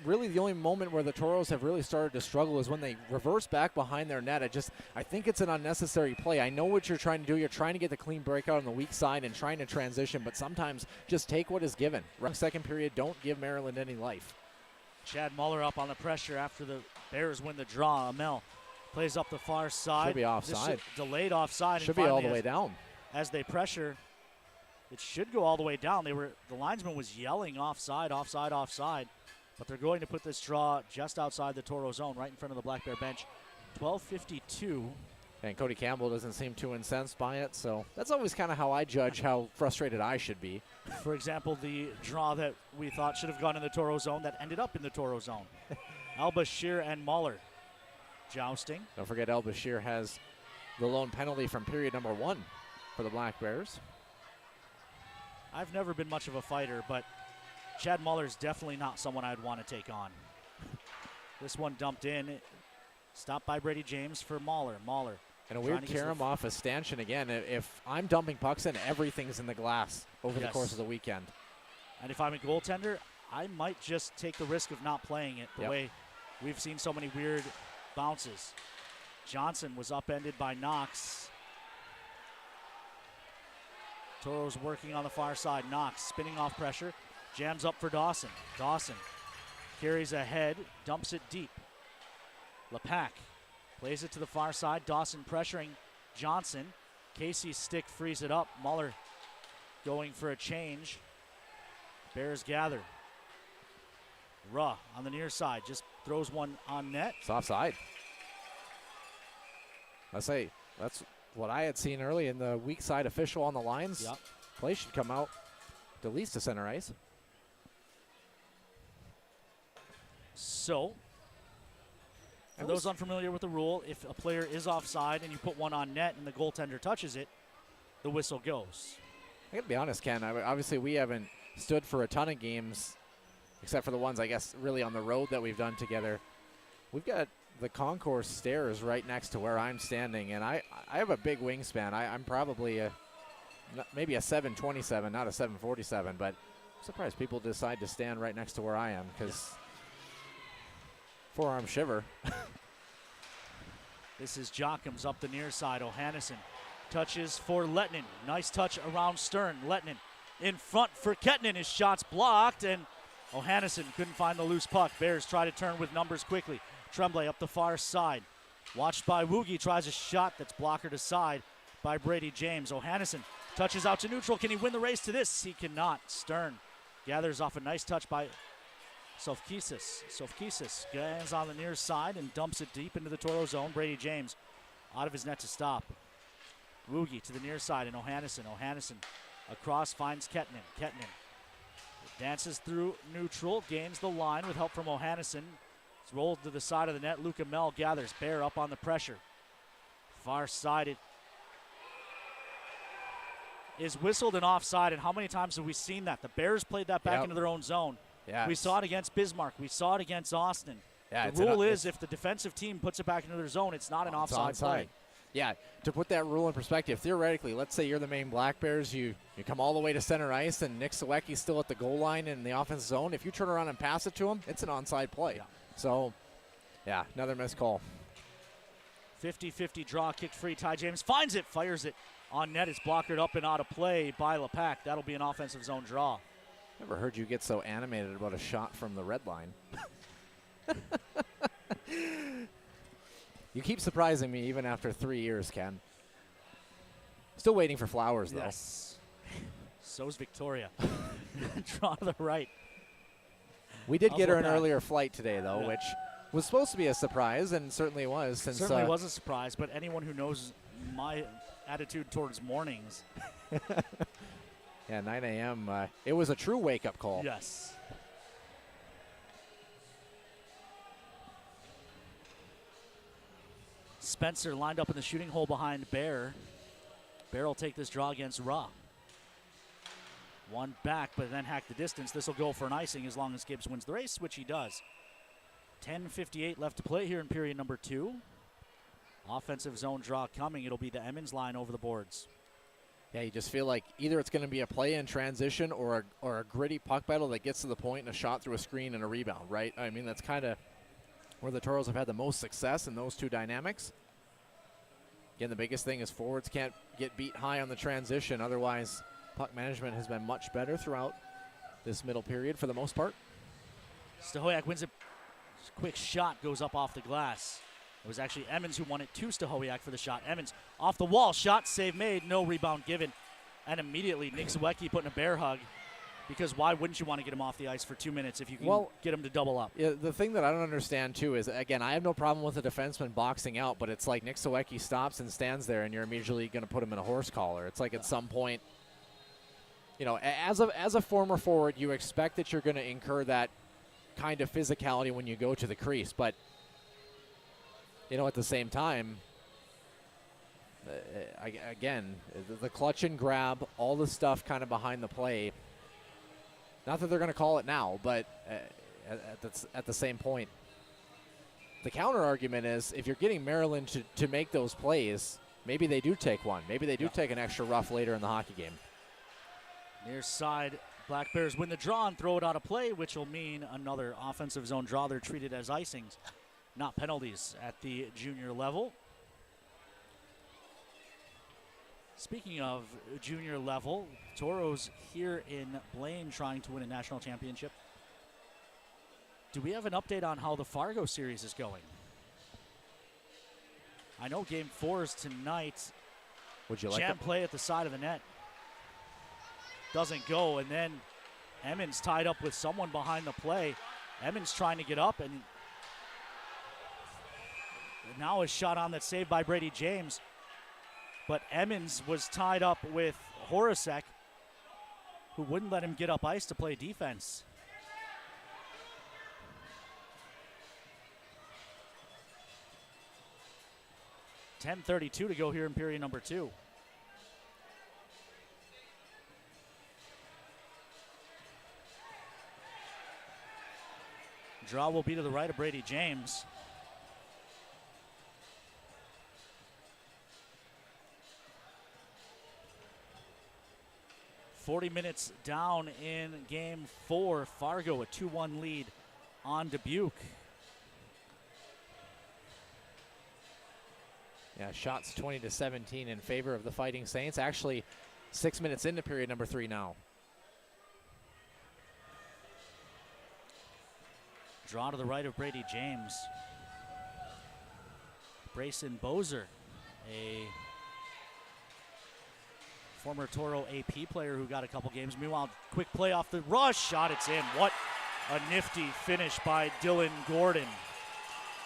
Really the only moment where the Toros have really started to struggle is when they reverse back behind their net. I think it's an unnecessary play. I know what you're trying to do. You're trying to get the clean breakout on the weak side and trying to transition, but sometimes just take what is given. Second period, don't give Maryland any life. Chad Muller up on the pressure after the Bears win the draw. Amel plays up the far side. Should be offside. Delayed offside. Should be all the way down. As they pressure, it should go all the way down. The linesman was yelling offside, offside, offside. But they're going to put this draw just outside the Toro zone, right in front of the Black Bear bench. 12:52. And Cody Campbell doesn't seem too incensed by it, so that's always kind of how I judge how frustrated I should be. For example, the draw that we thought should have gone in the Toro zone that ended up in the Toro zone. Al-Bashir and Muller jousting. Don't forget Al-Bashir has the lone penalty from period number 1 for the Black Bears. I've never been much of a fighter, but Chad Muller's definitely not someone I'd want to take on. This one dumped in. Stopped by Brady James for Mahler. Mahler. And a weird carom off a stanchion again. If I'm dumping pucks in, everything's in the glass over the course of the weekend. And if I'm a goaltender, I might just take the risk of not playing it the way we've seen so many weird bounces. Johnson was upended by Knox. Toros working on the far side. Knox spinning off pressure. Jams up for Dawson. Dawson carries ahead, dumps it deep. Lepak plays it to the far side. Dawson pressuring Johnson. Casey's stick frees it up. Muller going for a change. Bears gather. Ruh on the near side just throws one on net. It's offside. I say that's what I had seen early in the weak side official on the lines. Yep. Play should come out at least to center ice. So, for those unfamiliar with the rule, if a player is offside and you put one on net and the goaltender touches it, the whistle goes. I gotta be honest, Ken. Obviously, we haven't stood for a ton of games, except for the ones, I guess, really on the road that we've done together. We've got the concourse stairs right next to where I'm standing, and I have a big wingspan. I'm probably maybe a 727, not a 747, but I'm surprised people decide to stand right next to where I am because forearm shiver. This is Jockums up the near side. O'Hannesson touches for Lettinen. Nice touch around Stern. Lettinen in front for Kettinen. His shot's blocked, and O'Hannesson couldn't find the loose puck. Bears try to turn with numbers quickly. Tremblay up the far side. Watched by Woogie. Tries a shot that's blockered aside by Brady James. O'Hannesson touches out to neutral. Can he win the race to this? He cannot. Stern gathers off a nice touch by Sofkisis. Sofkisis gains on the near side and dumps it deep into the Toro zone. Brady James out of his net to stop. Woogie to the near side and O'Hannesson. O'Hannesson across finds Kettinen. Kettinen dances through neutral, gains the line with help from O'Hannesson. It's rolled to the side of the net. Luca Mel gathers. Bear up on the pressure. Far side it is whistled and offside, and how many times have we seen that? The Bears played that back into their own zone. Yeah, we saw it against Bismarck. We saw it against Austin. Yeah, the rule is if the defensive team puts it back into their zone, it's not an offside play. Yeah, to put that rule in perspective, theoretically, let's say you're the main Black Bears, you come all the way to center ice, and Nick Sawecki's still at the goal line in the offensive zone. If you turn around and pass it to him, it's an onside play. Yeah. So, yeah, another missed call. 50-50 draw, kick free. Ty James finds it, fires it on net. It's blocked up and out of play by Lepak. That'll be an offensive zone draw. Never heard you get so animated about a shot from the red line. You keep surprising me even after 3 years, Ken. Still waiting for Flowers, though. Yes. So's Victoria. Draw to the right. We did get her an earlier flight today, though, which was supposed to be a surprise, and certainly was. Since certainly was a surprise, but anyone who knows my attitude towards mornings. Yeah, 9 a.m. It was a true wake-up call. Yes. Spencer lined up in the shooting hole behind Bear. Bear will take this draw against Ra. One back, but then hack the distance. This will go for an icing as long as Gibbs wins the race, which he does. 10:58 left to play here in period number 2. Offensive zone draw coming. It'll be the Emmons line over the boards. Yeah, you just feel like either it's going to be a play in transition or a gritty puck battle that gets to the point and a shot through a screen and a rebound, right? I mean, that's kind of where the Toros have had the most success in those two dynamics. Again, the biggest thing is forwards can't get beat high on the transition. Otherwise, puck management has been much better throughout this middle period for the most part. Stahoyak wins it. Quick shot goes up off the glass. It was actually Emmons who won it to Stahoyak for the shot. Emmons off the wall, shot, save made, no rebound given. And immediately Nick Sawecki putting a bear hug, because why wouldn't you want to get him off the ice for 2 minutes if you can get him to double up? Yeah, the thing that I don't understand, too, is, again, I have no problem with a defenseman boxing out, but it's like Nick Sawecki stops and stands there and you're immediately going to put him in a horse collar. It's like at some point, you know, as a former forward, you expect that you're going to incur that kind of physicality when you go to the crease, but you know, at the same time, again, the clutch and grab, all the stuff kind of behind the play, Not that they're going to call it now, but at the same point. The counter argument is if you're getting Maryland to make those plays, maybe they do take one. Maybe they do take an extra rough later in the hockey game. Near side, Black Bears win the draw and throw it out of play, which will mean another offensive zone draw. They're treated as icings, not penalties at the junior level. Speaking of junior level, Toros here in Blaine trying to win a national championship. Do we have an update on how the Fargo series is going? I know game 4 is tonight. Would you like Jam play at the side of the net. Doesn't go, and then Emmons tied up with someone behind the play. Emmons trying to get up, and now a shot on that saved by Brady James. But Emmons was tied up with Horacek, who wouldn't let him get up ice to play defense. .10:32 to go here in period number 2. Draw will be to the right of Brady James. .40 minutes down in game 4. Fargo a 2-1 lead on Dubuque. Yeah, shots 20-17 in favor of the Fighting Saints. Actually, 6 minutes into period number 3 now. Draw to the right of Brady James. Brayson Bozer, a former Toro AP player who got a couple games. Meanwhile, quick play off the rush. Shot, it's in. What a nifty finish by Dylan Gordon.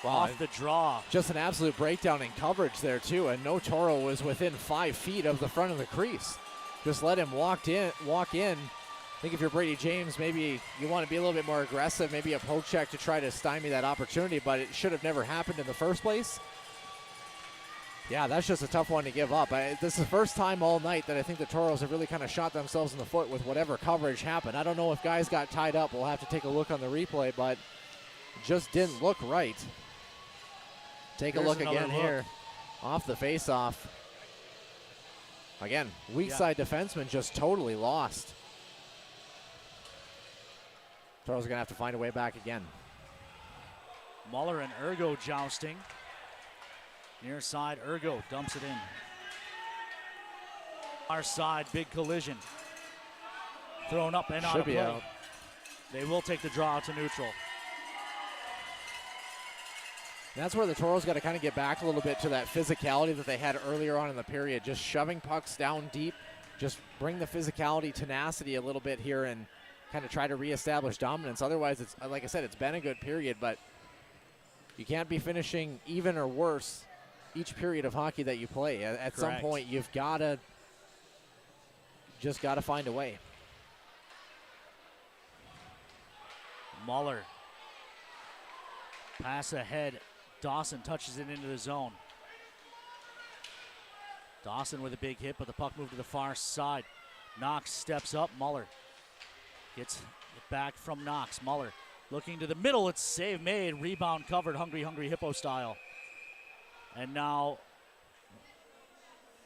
Wow, off the draw. Just an absolute breakdown in coverage there, too. And no Toro was within 5 feet of the front of the crease. Just let him walk in. I think if you're Brady James, maybe you want to be a little bit more aggressive, maybe a poke check to try to stymie that opportunity, but it should have never happened in the first place. Yeah, that's just a tough one to give up. This is the first time all night that I think the Toros have really kind of shot themselves in the foot with whatever coverage happened. I don't know if guys got tied up. We'll have to take a look on the replay, but it just didn't look right. Take a look again here. Off the face-off. Again, weak side defenseman just totally lost. Toros are going to have to find a way back again. Muller and Ergo jousting. Near side, Ergo dumps it in. Our side, big collision. Thrown up and out of play. Out. They will take the draw out to neutral. That's where the Toros got to kind of get back a little bit to that physicality that they had earlier on in the period. Just shoving pucks down deep. Just bring the physicality, tenacity a little bit here and kind of try to reestablish dominance. Otherwise, it's like I said, it's been a good period, but you can't be finishing even or worse each period of hockey that you play. At some point, you've got to find a way. Muller. Pass ahead. Dawson touches it into the zone. Dawson with a big hit, but the puck moved to the far side. Knox steps up. Muller gets it back from Knox. Muller looking to the middle. It's save made. Rebound covered. Hungry Hippo style. And now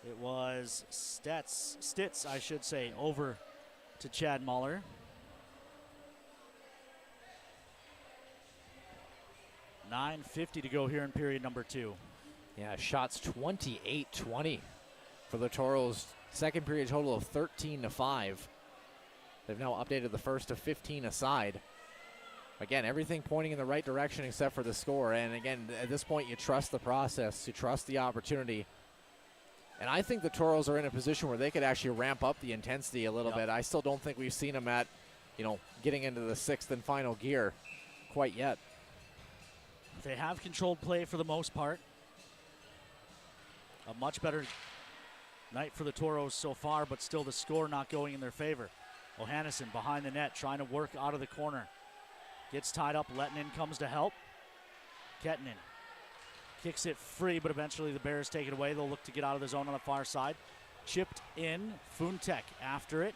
it was Stitz, I should say, over to Chad Muller. .950 to go here in period number 2. Yeah, shots 28-20 for the Toros. Second period total of 13-5. They've now updated the first to 15 aside. Again, everything pointing in the right direction except for the score. And again, at this point, you trust the process, you trust the opportunity. And I think the Toros are in a position where they could actually ramp up the intensity a little bit. I still don't think we've seen them at, getting into the 6th and final gear quite yet. They have controlled play for the most part. A much better night for the Toros so far, but still the score not going in their favor. Ohannesson behind the net, trying to work out of the corner. Gets tied up, Lettinen comes to help. Kettinen kicks it free, but eventually the Bears take it away. They'll look to get out of the zone on the far side. Chipped in, Funtek after it.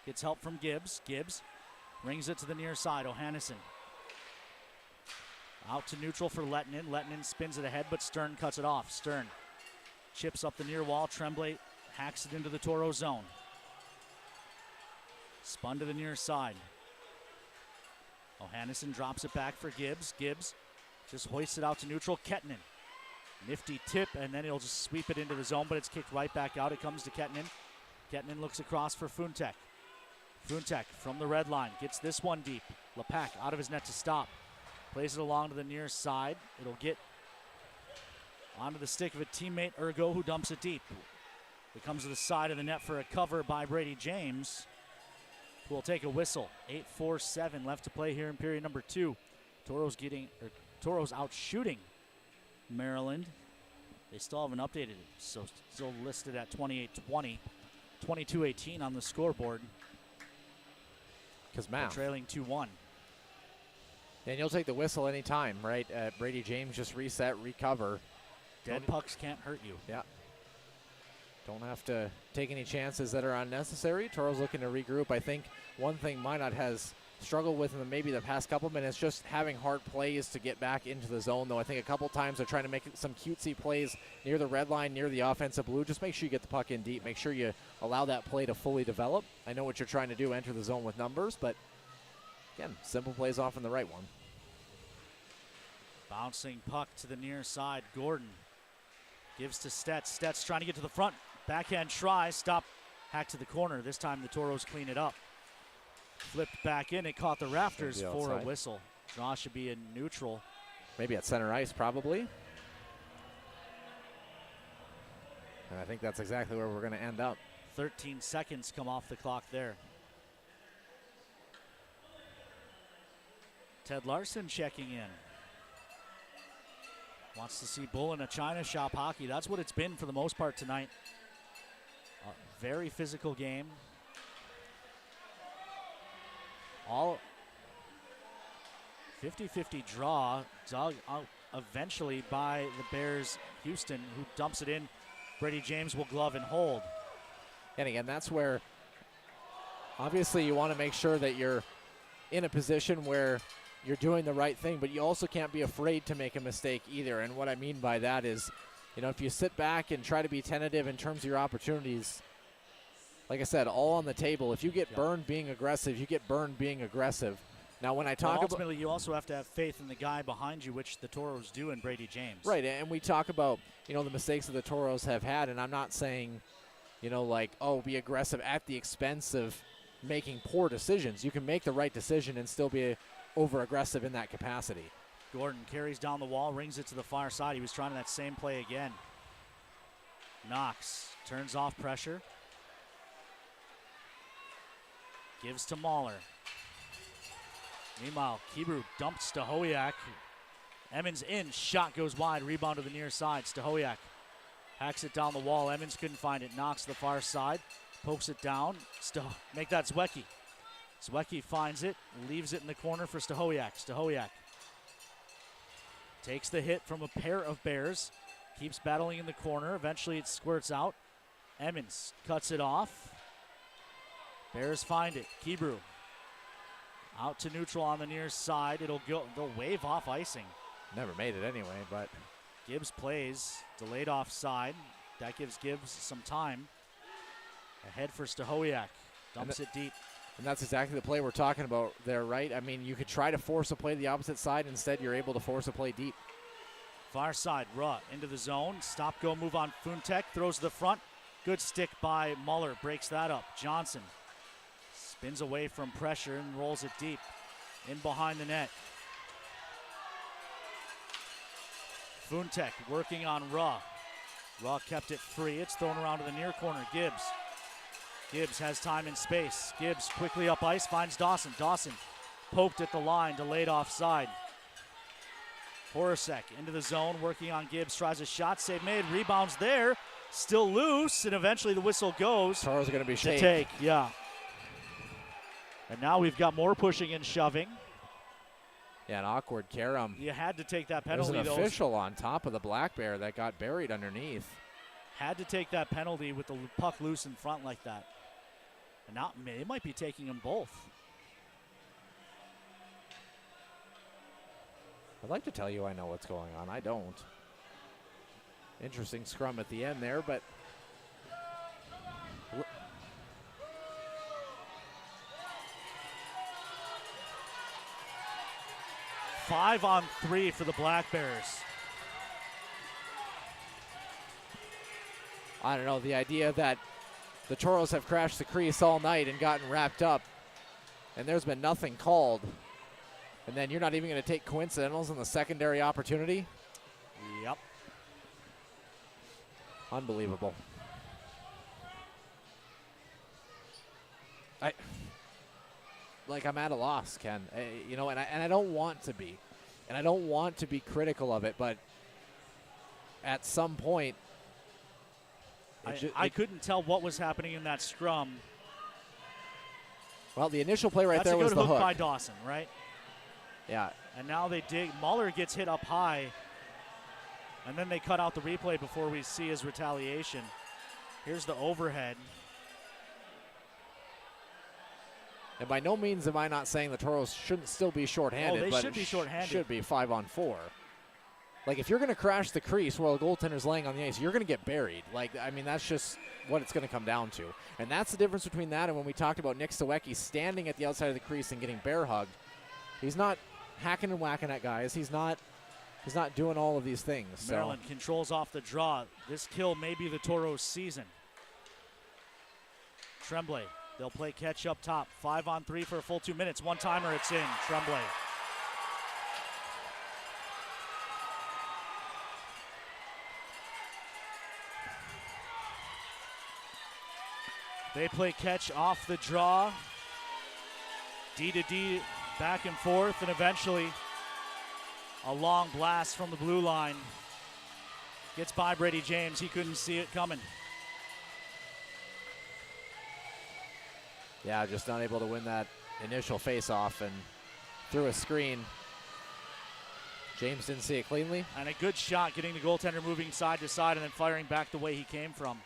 Gets help from Gibbs. Gibbs Rings it to the near side. O'Hannison. Out to neutral for Lettinen. Lettinen spins it ahead, but Stern cuts it off. Stern chips up the near wall. Tremblay hacks it into the Toro zone. Spun to the near side. O'Hannison drops it back for Gibbs. Gibbs just hoists it out to neutral. Kettinen. Nifty tip, and then he'll just sweep it into the zone, but it's kicked right back out. It comes to Kettinen. Kettinen looks across for Funtek. Funtek from the red line gets this one deep. Lepak out of his net to stop. Plays it along to the near side. It'll get onto the stick of a teammate, Ergo, who dumps it deep. It comes to the side of the net for a cover by Brady James, who will take a whistle. 8:47 left to play here in period number 2. Toros out shooting Maryland. They still haven't updated it, so still listed at 28-20, 22-18 on the scoreboard. Because math. Trailing 2-1. And you'll take the whistle anytime, right? Brady James just reset, recover. Dead pucks can't hurt you. Yeah. Don't have to take any chances that are unnecessary. Toro's looking to regroup. I think one thing Minot has struggled with in maybe the past couple minutes, just having hard plays to get back into the zone, though. I think a couple times they're trying to make some cutesy plays near the red line, near the offensive blue. Just make sure you get the puck in deep. Make sure you allow that play to fully develop. I know what you're trying to do, enter the zone with numbers, but again, simple plays off in the right one. Bouncing puck to the near side. Gordon gives to Stets. Stets trying to get to the front. Backhand try. Stop. Hack to the corner. This time the Toros clean it up. Flipped back in. It caught the rafters for a whistle. Draw should be in neutral. Maybe at center ice, probably. And I think that's exactly where we're going to end up. 13 seconds come off the clock there. Ted Larson checking in. Wants to see Bull in a China shop hockey. That's what it's been for the most part tonight. A very physical game. All 50-50 draw, dug out eventually by the Bears Houston, who dumps it in. Brady James will glove and hold. And again, that's where obviously you want to make sure that you're in a position where you're doing the right thing, but you also can't be afraid to make a mistake either. And what I mean by that is, you know, if you sit back and try to be tentative in terms of your opportunities, like I said, all on the table. If you get burned being aggressive, you get burned being aggressive. Now, when I talk about ultimately, you also have to have faith in the guy behind you, which the Toros do in Brady James. Right, and we talk about, you know, the mistakes that the Toros have had, and I'm not saying, you know, like, oh, be aggressive at the expense of making poor decisions. You can make the right decision and still be over-aggressive in that capacity. Gordon carries down the wall, rings it to the far side. He was trying that same play again. Knox turns off pressure. Gives to Mahler. Meanwhile, Kibru dumps Stahowiak. Emmons in, shot goes wide, rebound to the near side. Stahowiak hacks it down the wall. Emmons couldn't find it, knocks to the far side, pokes it down. Make that Zwiecki. Zwiecki finds it, leaves it in the corner for Stahowiak. Stahowiak takes the hit from a pair of Bears, keeps battling in the corner. Eventually it squirts out. Emmons cuts it off. Bears find it. Kibru out to neutral on the near side. It'll go. They'll wave off icing. Never made it anyway, but Gibbs plays delayed offside. That gives Gibbs some time. Ahead for Stahowiak. Dumps it deep. And that's exactly the play we're talking about there, right? I mean, you could try to force a play the opposite side. Instead, you're able to force a play deep. Far side, Ruh into the zone. Stop, go, move on Funtek. Throws to the front. Good stick by Muller. Breaks that up. Johnson spins away from pressure and rolls it deep. In behind the net. Funtek working on Ruh. Ruh kept it free. It's thrown around to the near corner. Gibbs. Gibbs has time and space. Gibbs quickly up ice, finds Dawson. Dawson poked at the line, delayed offside. Horacek into the zone, working on Gibbs, tries a shot, save made, rebounds there, still loose, and eventually the whistle goes. Toro's going to be to take, yeah. And now we've got more pushing and shoving. Yeah, an awkward Karam. You had to take that penalty. There's an official on top of the Black Bear that got buried underneath. Had to take that penalty with the puck loose in front like that. And now they might be taking them both. I'd like to tell you I know what's going on. I don't. Interesting scrum at the end there, but 5-on-3 for the Black Bears. I don't know, the idea that the Toros have crashed the crease all night and gotten wrapped up, and there's been nothing called, and then you're not even going to take coincidentals in the secondary opportunity? Yep. Unbelievable. I'm at a loss, Ken. You know, and I don't want to be. And I don't want to be critical of it, but at some point, I couldn't tell what was happening in that scrum. Well, the initial play right there was the That's a good hook hook by Dawson, right? Yeah. And now they dig. Muller gets hit up high, and then they cut out the replay before we see his retaliation. Here's the overhead. And by no means am I not saying the Toros shouldn't still be shorthanded. Oh, they but should be shorthanded. Should be 5-on-4. Like, if you're going to crash the crease while the goaltender's laying on the ice, you're going to get buried. Like, I mean, that's just what it's going to come down to. And that's the difference between that and when we talked about Nick Sawecki standing at the outside of the crease and getting bear hugged. He's not hacking and whacking at guys. He's not doing all of these things. Maryland controls off the draw. This kill may be the Toros' season. Tremblay. They'll play catch up top. 5-on-3 for a full 2 minutes. One-timer, it's in. Tremblay. They play catch off the draw. D to D, back and forth, and eventually a long blast from the blue line. Gets by Brady James. He couldn't see it coming. Yeah, just not able to win that initial face-off and through a screen. James didn't see it cleanly. And a good shot getting the goaltender moving side to side and then firing back the way he came from.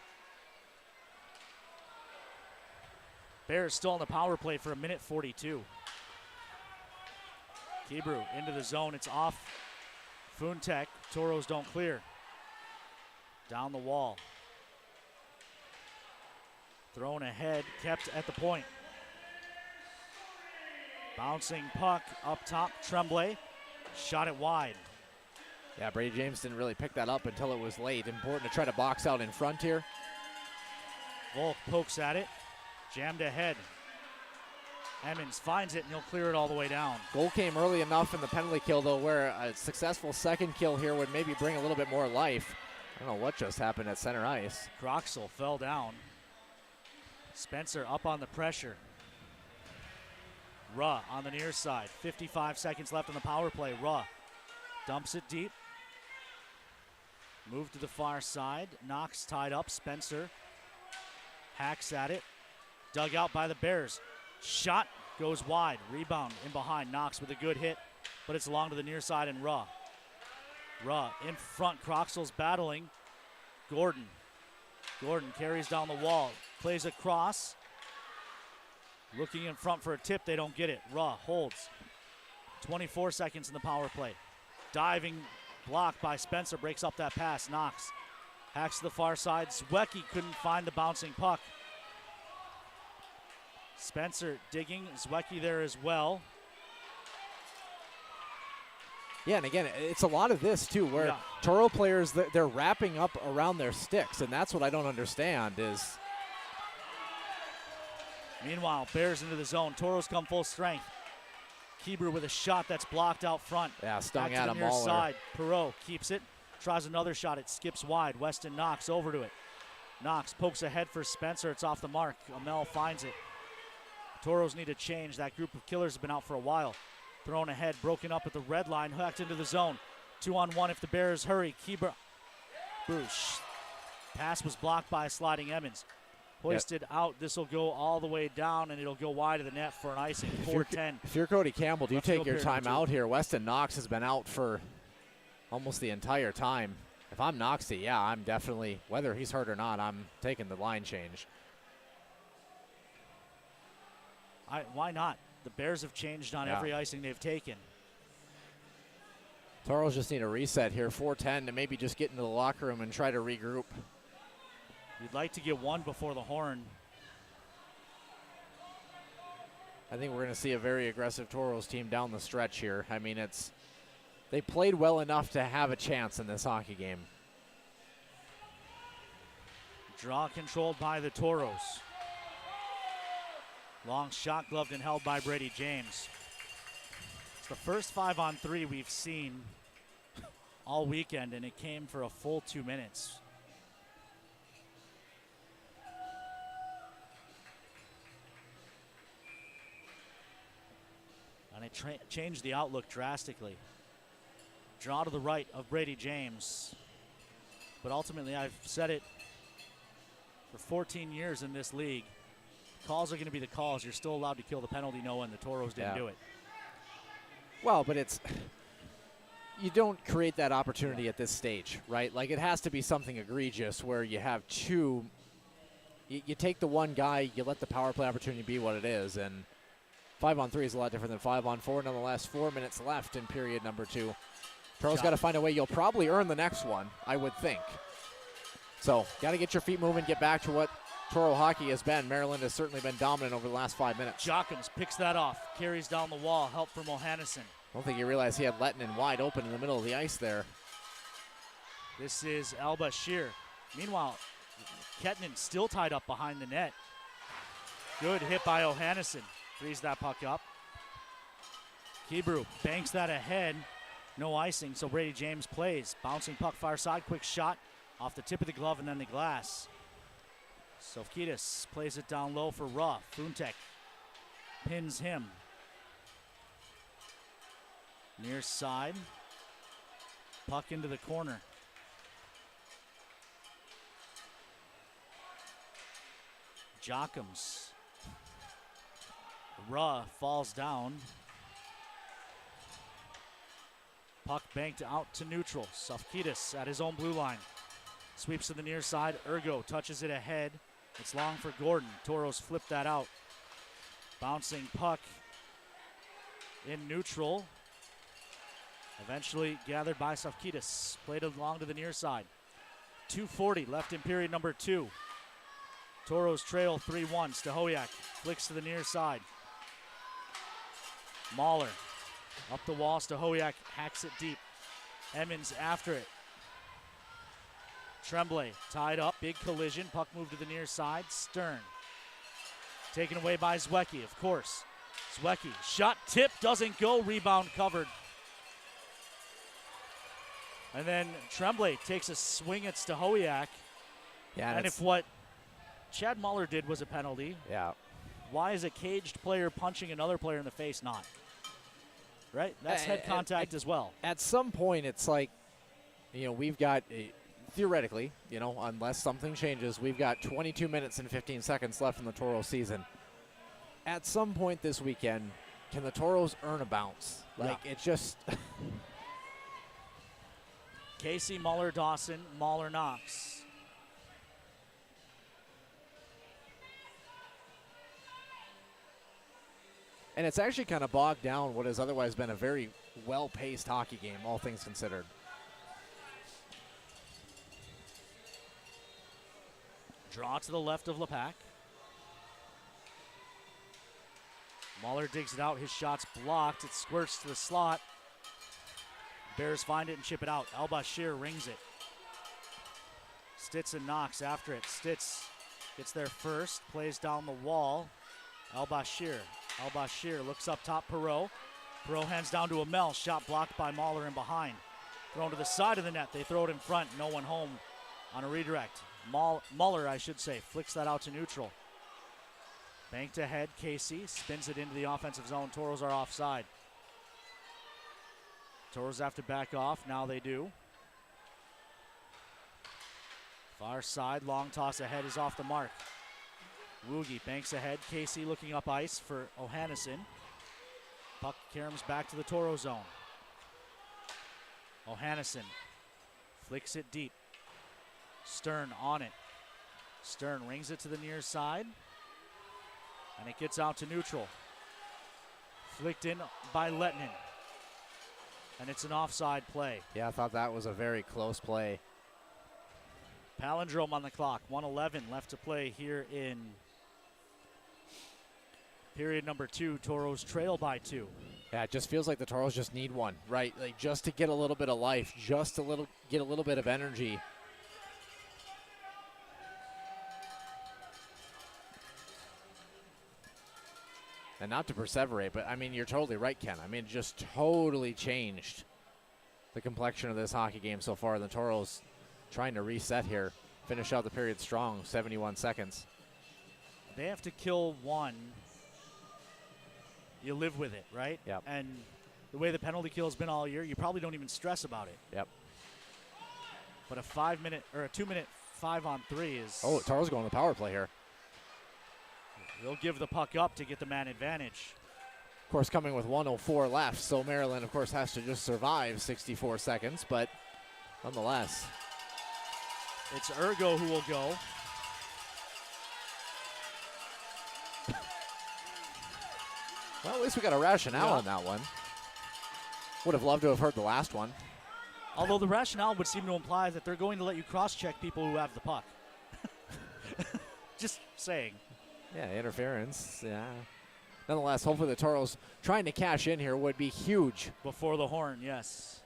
Bears still on the power play for 1:42. Kebrew into the zone. It's off Funtek. Toros don't clear. Down the wall. Thrown ahead, kept at the point. Bouncing puck up top, Tremblay. Shot it wide. Yeah, Brady James didn't really pick that up until it was late. Important to try to box out in front here. Volk pokes at it. Jammed ahead. Emmons finds it and he'll clear it all the way down. Goal came early enough in the penalty kill, though, where a successful second kill here would maybe bring a little bit more life. I don't know what just happened at center ice. Croxall fell down. Spencer up on the pressure. Ruh on the near side. 55 seconds left on the power play. Ruh dumps it deep. Move to the far side. Knox tied up. Spencer hacks at it. Dug out by the Bears. Shot goes wide. Rebound in behind. Knox with a good hit, but it's along to the near side and Ruh. Ruh in front. Croxall's battling. Gordon carries down the wall. Plays across. Looking in front for a tip. They don't get it. Ruh holds. 24 seconds in the power play. Diving block by Spencer. Breaks up that pass. Knox hacks to the far side. Zwiecki couldn't find the bouncing puck. Spencer digging. Zwiecki there as well. Yeah, and again, it's a lot of this, too, where Toro players, they're wrapping up around their sticks, and that's what I don't understand is... Meanwhile, Bears into the zone. Toros come full strength. Kebrew with a shot that's blocked out front. Yeah, stung Back at to him the near all. side. Perreault keeps it. Tries another shot. It skips wide. Weston Knox over to it. Knox pokes ahead for Spencer. It's off the mark. Amell finds it. Toros need to change. That group of killers has been out for a while. Thrown ahead, broken up at the red line, hacked into the zone. 2-on-1 if the Bears hurry. Kebrew. Pass was blocked by a sliding Emmons. Hoisted out. This will go all the way down, and it'll go wide of the net for an icing. 4-10. If you're Cody Campbell, do you take your time two. out here? Weston Knox has been out for almost the entire time. If I'm Knoxy, yeah, I'm definitely, whether he's hurt or not, I'm taking the line change. Why not? The Bears have changed on every icing they've taken. Toros just need a reset here, 4:10, to maybe just get into the locker room and try to regroup. You'd like to get one before the horn. I think we're going to see a very aggressive Toros team down the stretch here. I mean, they played well enough to have a chance in this hockey game. Draw controlled by the Toros. Long shot gloved and held by Brady James. It's the first 5-on-3 we've seen all weekend, and it came for a full 2 minutes. And it changed the outlook drastically. Draw to the right of Brady James. But ultimately, I've said it for 14 years in this league, calls are going to be the calls. You're still allowed to kill the penalty, Noah, and the Toros didn't do it. Well, but you don't create that opportunity at this stage, right? Like, it has to be something egregious where you have two, you take the one guy, you let the power play opportunity be what it is, and 5-on-3 is a lot different than 5-on-4. Nonetheless, 4 minutes left in period number 2. Toros got to find a way. You'll probably earn the next one, I would think. So, got to get your feet moving, get back to what Toro hockey has been. Maryland has certainly been dominant over the last 5 minutes. Jockums picks that off, carries down the wall, help from Ohannesson. I don't think he realized he had Lettinen wide open in the middle of the ice there. This is Al-Bashir. Meanwhile, Kettinen still tied up behind the net. Good hit by Ohannesson. Frees that puck up. Kebrew banks that ahead. No icing, so Brady James plays. Bouncing puck far side, quick shot off the tip of the glove and then the glass. Sofkidis plays it down low for Ruff. Funtek pins him. Near side. Puck into the corner. Jockums. Ruff falls down. Puck banked out to neutral. Sofkidis at his own blue line. Sweeps to the near side. Ergo touches it ahead. It's long for Gordon. Toros flip that out. Bouncing puck in neutral. Eventually gathered by Sofkidis. Played along to the near side. 2:40 left in period number 2. Toros trail 3-1. Stahoyak flicks to the near side. Mahler up the wall. Stahoyak hacks it deep. Emmons after it. Tremblay tied up, big collision, puck moved to the near side. Stern taken away by Zwiecki, of course. Zwiecki, shot tip, doesn't go, rebound covered. And then Tremblay takes a swing at Stahoyak. Yeah, and if what Chad Muller did was a penalty, why is a caged player punching another player in the face not? Right? That's head contact as well. At some point, it's like, we've got theoretically, unless something changes, we've got 22 minutes and 15 seconds left in the Toros season. At some point this weekend, can the Toros earn a bounce? It just... Casey, Muller, Dawson, Mahler, Knox. And it's actually kind of bogged down what has otherwise been a very well-paced hockey game, all things considered. Draw to the left of Lepak. Mahler digs it out. His shot's blocked. It squirts to the slot. Bears find it and chip it out. Al-Bashir rings it. Stitz and Knox after it. Stitz gets there first. Plays down the wall. Al-Bashir. Al-Bashir looks up top. Perreault. Perreault hands down to Amel. Shot blocked by Mahler in behind. Thrown to the side of the net. They throw it in front. No one home on a redirect. Muller, I should say, flicks that out to neutral. Banked ahead, Casey spins it into the offensive zone. Toros are offside. Toros have to back off. Now they do. Far side, long toss ahead is off the mark. Woogie banks ahead. Casey looking up ice for Ohannesson. Puck caroms back to the Toro zone. Ohannesson flicks it deep. Stern on it. Stern rings it to the near side. And it gets out to neutral. Flicked in by Lettinen. And it's an offside play. Yeah, I thought that was a very close play. Palindrome on the clock. 1:11 left to play here in period number 2. Toros trail by 2. Yeah, it just feels like the Toros just need one, right? Like just to get a little bit of life, just to get a little bit of energy. And not to perseverate, but I mean, you're totally right, Ken. I mean, it just totally changed the complexion of this hockey game so far. The Toros trying to reset here, finish out the period strong, 71 seconds. They have to kill one. You live with it, right? Yep. And the way the penalty kill has been all year, you probably don't even stress about it. Yep. But a 5-minute or a 2-minute 5-on-3 is. Oh, Toros going to the power play here. They'll give the puck up to get the man advantage. Of course, coming with 1:04 left, so Maryland, of course, has to just survive 64 seconds, but nonetheless. It's Ergo who will go. Well, at least we got a rationale on that one. Would have loved to have heard the last one. Although the rationale would seem to imply that they're going to let you cross-check people who have the puck. Just saying. Yeah, interference, yeah. Nonetheless, hopefully the Toros trying to cash in here would be huge. Before the horn, yes.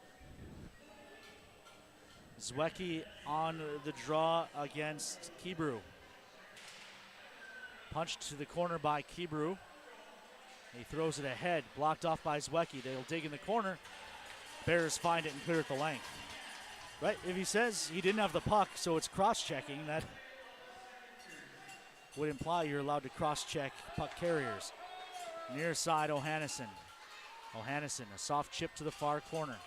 Zwiecki on the draw against Kebrew. Punched to the corner by Kebrew. He throws it ahead, blocked off by Zwiecki. They'll dig in the corner. Bears find it and clear it the length. Right, if he says he didn't have the puck, so it's cross-checking, that would imply you're allowed to cross-check puck carriers. Near side, Ohannesson. Ohannesson, a soft chip to the far corner.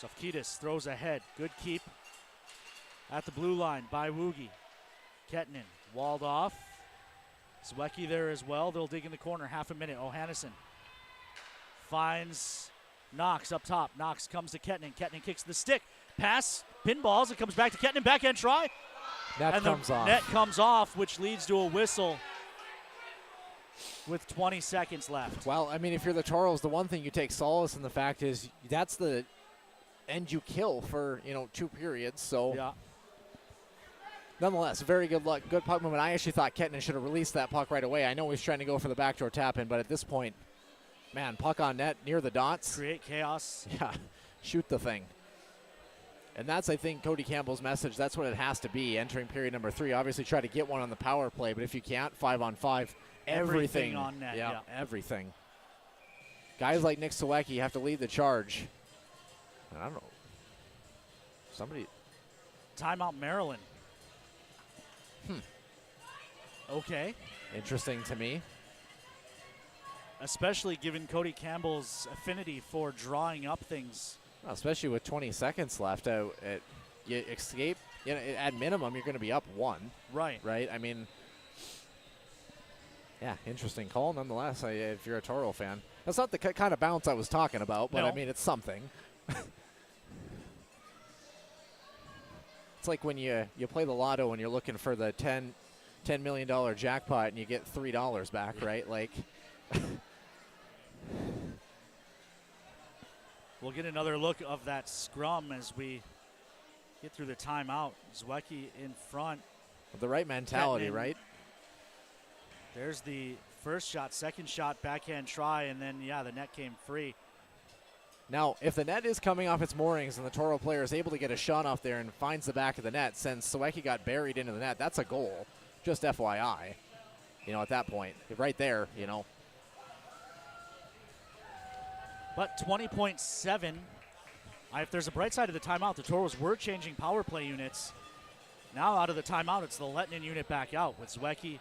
Sofkidis throws ahead. Good keep at the blue line by Woogie. Kettinen walled off. Zwiecki there as well. They'll dig in the corner. Half a minute. Ohannesson finds Knox up top. Knox comes to Kettinen. Kettinen kicks the stick. Pass. Pinballs. It comes back to Kettinen. Backhand try. Net comes off. Net comes off, which leads to a whistle with 20 seconds left. Well, I mean, if you're the Toros, the one thing you take solace in the fact is that's the end you kill for, 2 periods. So, yeah. Nonetheless, very good luck, good puck movement. I actually thought Kettinen should have released that puck right away. I know he's trying to go for the backdoor tap in, but at this point, man, puck on net near the dots. Create chaos. Yeah, shoot the thing. And that's, I think, Cody Campbell's message. That's what it has to be entering period number 3. Obviously, try to get one on the power play, but if you can't, 5-on-5, everything on net. Yeah, everything. Guys like Nick Zwiecki have to lead the charge. I don't know. Somebody. Timeout Maryland. Okay. Interesting to me. Especially given Cody Campbell's affinity for drawing up things. Well, especially with 20 seconds left. You escape. At minimum, you're going to be up 1. Right. Right? I mean, yeah, interesting call nonetheless, if you're a Toro fan. That's not the kind of bounce I was talking about, but no. I mean, it's something. It's like when you play the lotto and you're looking for the $10 million jackpot and you get $3 back, right? Like, we'll get another look of that scrum as we get through the timeout. Zwiecki in front. With the right mentality, Kettinen. right? There's the first shot, second shot, backhand try, and then, yeah, the net came free. Now, if the net is coming off its moorings and the Toro player is able to get a shot off there and finds the back of the net, since Zwiecki got buried into the net, that's a goal. Just FYI. At that point, right there, But 20.7. If there's a bright side of the timeout, the Toros were changing power play units. Now out of the timeout, it's the Lettinen unit back out with Zwiecki,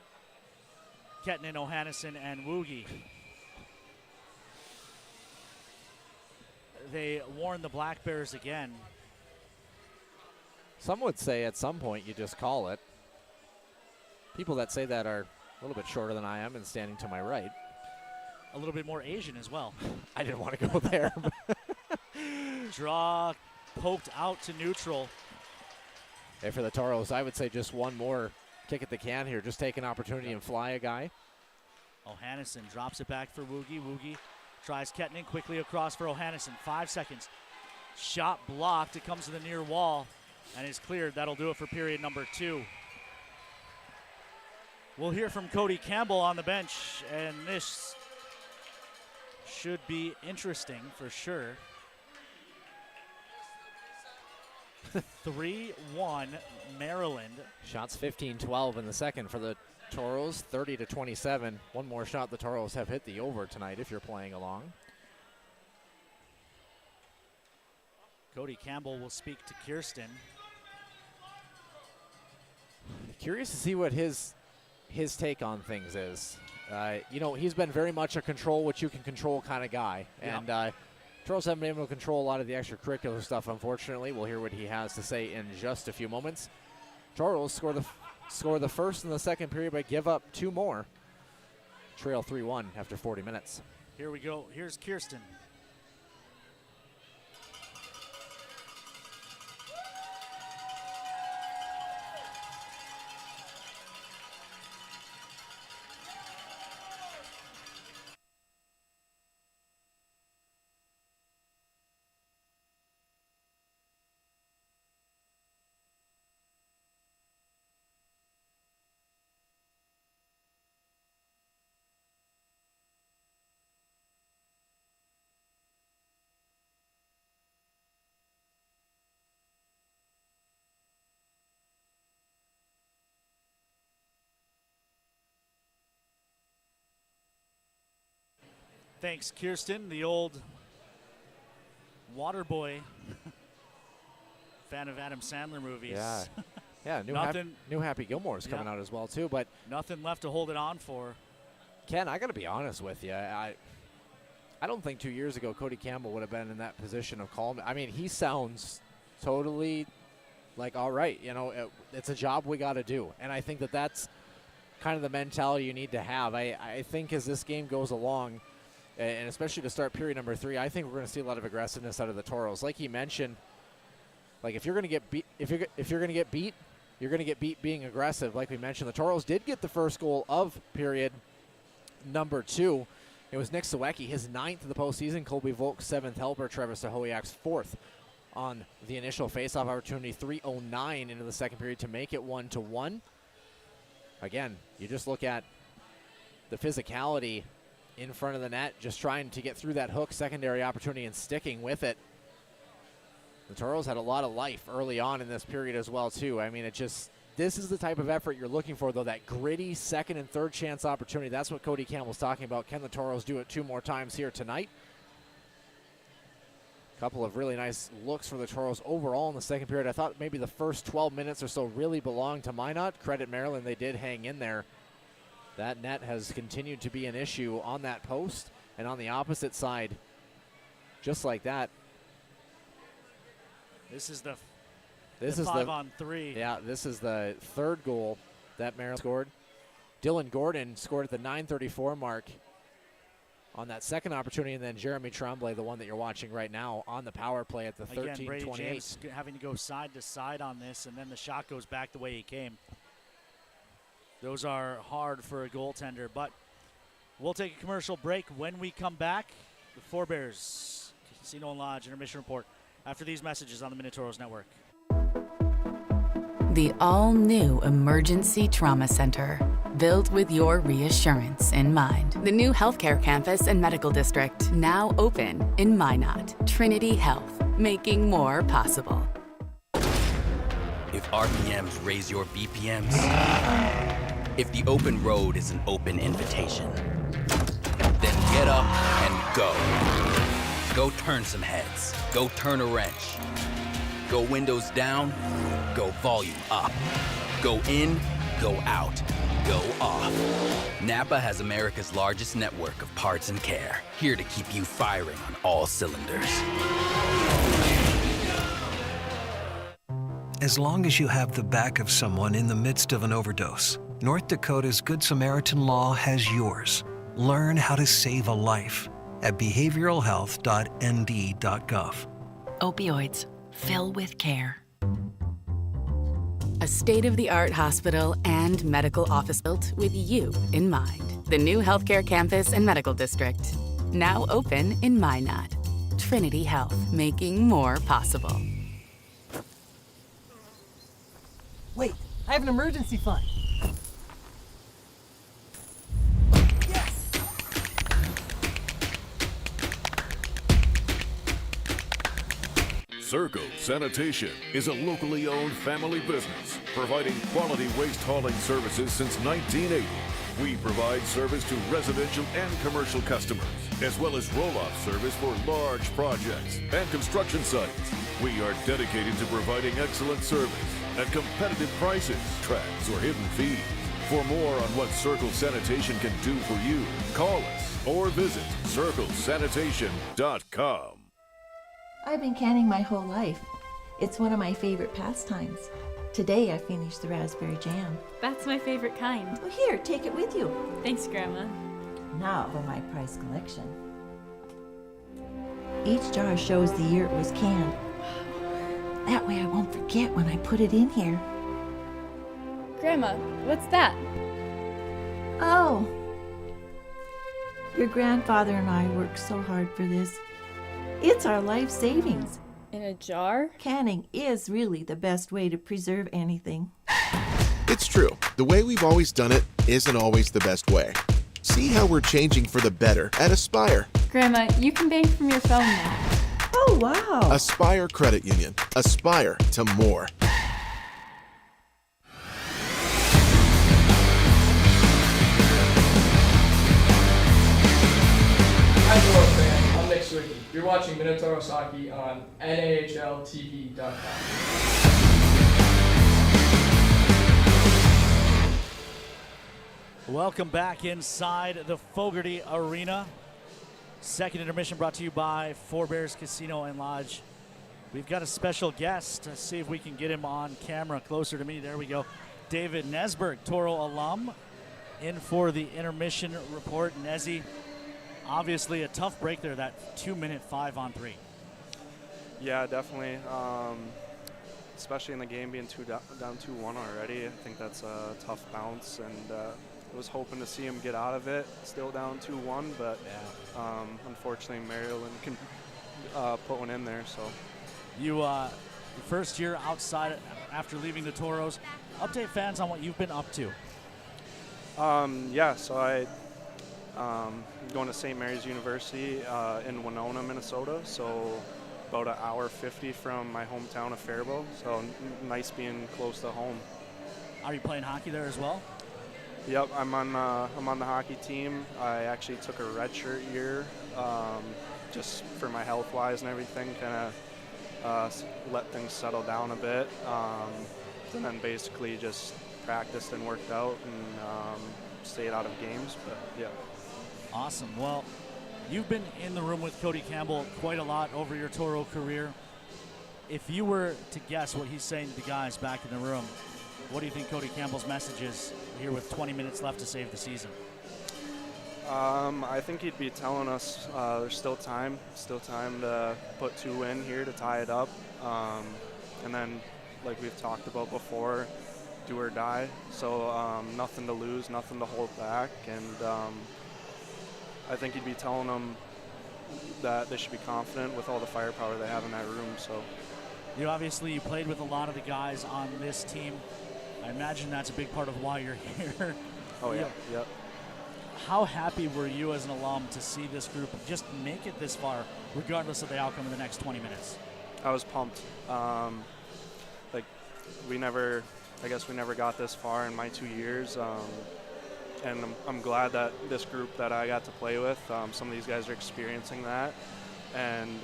Kettinen, Ohannesson, and Woogie. They warn the Black Bears again. Some would say at some point you just call it. People that say that are a little bit shorter than I am and standing to my right. A little bit more Asian as well. I didn't want to go there. Draw poked out to neutral. Hey, for the Toros, I would say just one more kick at the can here. Just take an opportunity and fly a guy. Ohannesson drops it back for Woogie. Woogie Tries Kettinen quickly across for Ohannesson. 5 seconds. Shot blocked. It comes to the near wall and is cleared. That'll do it for period number 2. We'll hear from Cody Campbell on the bench, and this should be interesting for sure. 3-1 Maryland. Shots 15-12 in the second for the Toros, 30-27. One more shot the Toros have hit the over tonight if you're playing along. Cody Campbell will speak to Kirsten. Curious to see what his take on things is. You know, he's been very much a control what you can control kind of guy. And Toros haven't been able to control a lot of the extracurricular stuff, unfortunately. We'll hear what he has to say in just a few moments. Toros score the first and the second period, but give up 2 more. Trail 3-1 after 40 minutes. Here we go. Here's Kirsten. Thanks, Kirsten, the old water boy. Fan of Adam Sandler movies. Yeah, yeah. New Happy Gilmore is coming out as well too. But nothing left to hold it on for. Ken, I got to be honest with you. I don't think 2 years ago Cody Campbell would have been in that position of calm. I mean, he sounds totally like, all right, you know, it's a job we got to do. And I think that's kind of the mentality you need to have. I think as this game goes along, and especially to start period number 3, I think we're going to see a lot of aggressiveness out of the Toros. Like he mentioned, like if you're going to get beat, if you're going to get beat, you're going to get beat being aggressive. Like we mentioned, the Toros did get the first goal of period number 2. It was Nick Sawecki, his 9th of the postseason. Colby Volk's 7th helper. Trevor Sahoyak's 4th on the initial faceoff opportunity. 3:09 into the second period to make it 1-1. Again, you just look at the physicality in front of the net, just trying to get through that hook secondary opportunity and sticking with it. The Toros had a lot of life early on in this period as well, too. I mean, this is the type of effort you're looking for, though, that gritty second and third chance opportunity. That's what Cody Campbell's talking about. Can the Toros do it 2 more times here tonight? A couple of really nice looks for the Toros overall in the second period. I thought maybe the first 12 minutes or so really belonged to Minot. Credit Maryland, they did hang in there. That net has continued to be an issue on that post, and on the opposite side, just like that. This is the 5-on-3. Yeah, this is the 3rd goal that Maryland scored. Dylan Gordon scored at the 9:34 mark on that second opportunity, and then Jeremy Tremblay, the one that you're watching right now, on the power play at the 13:28. Again, Brady James having to go side to side on this, and then the shot goes back the way he came. Those are hard for a goaltender, but we'll take a commercial break. When we come back, the Forebears Casino and Lodge intermission report after these messages on the Minotauros Network. The all-new Emergency Trauma Center, built with your reassurance in mind. The new healthcare campus and medical district, now open in Minot. Trinity Health, making more possible. If RPMs raise your BPMs, if the open road is an open invitation, then get up and go. Go turn some heads. Go turn a wrench. Go windows down. Go volume up. Go in. Go out. Go off. Napa has America's largest network of parts and care, here to keep you firing on all cylinders. As long as you have the back of someone in the midst of an overdose, North Dakota's Good Samaritan Law has yours. Learn how to save a life at behavioralhealth.nd.gov. Opioids. Fill with care. A state-of-the-art hospital and medical office built with you in mind. The new healthcare campus and medical district. Now open in Minot. Trinity Health, making more possible. Wait, I have an emergency fund. Circle Sanitation is a locally owned family business providing quality waste hauling services since 1980. We provide service to residential and commercial customers, as well as roll-off service for large projects and construction sites. We are dedicated to providing excellent service at competitive prices, tracks, or hidden fees. For more on what Circle Sanitation can do for you, call us or visit circlesanitation.com. I've been canning my whole life. It's one of my favorite pastimes. Today I finished the raspberry jam. That's my favorite kind. Well, here, take it with you. Thanks, Grandma. Now for my prize collection. Each jar shows the year it was canned. That way I won't forget when I put it in here. Grandma, what's that? Oh. Your grandfather and I worked so hard for this. It's our life savings. In a jar? Canning is really the best way to preserve anything. It's true. The way we've always done it isn't always the best way. See how we're changing for the better at Aspire. Grandma, you can bank from your phone now. Oh, wow. Aspire Credit Union. Aspire to more. You're watching Minotauros hockey on NAHLTV.com. Welcome back inside the Fogarty Arena. Second intermission brought to you by Four Bears Casino and Lodge. We've got a special guest. To see if we can get him on camera closer to me. There we go. David Nesberg, Toro alum, in for the intermission report. Nezzy, obviously a tough break there, that 2-minute 5-on-3. Yeah, definitely. Especially in the game being down 2-1 already. I think that's a tough bounce, and I was hoping to see him get out of it, still down 2-1, but unfortunately Maryland can put one in there. So, your first year outside after leaving the Toros. Update fans on what you've been up to. Yeah, so I going to St. Mary's University in Winona, Minnesota. So about an hour 50 from my hometown of Faribault. So nice being close to home. Are you playing hockey there as well? Yep, I'm on the hockey team. I actually took a redshirt year, just for my health-wise and everything, kind of let things settle down a bit, and then basically just practiced and worked out and stayed out of games. But yeah. Awesome. Well, you've been in the room with Cody Campbell quite a lot over your Toro career. If you were to guess what he's saying to the guys back in the room, what do you think Cody Campbell's message is here with 20 minutes left to save the season? I think he'd be telling us there's still time to put 2 in here to tie it up. And then, like we've talked about before, do or die. So nothing to lose, nothing to hold back. And I think he'd be telling them that they should be confident with all the firepower they have in that room. So, you played with a lot of the guys on this team. I imagine that's a big part of why you're here. Oh, yeah. Yep. How happy were you as an alum to see this group just make it this far, regardless of the outcome of the next 20 minutes? I was pumped. We never got this far in my 2 years. And I'm glad that this group that I got to play with, some of these guys are experiencing that. And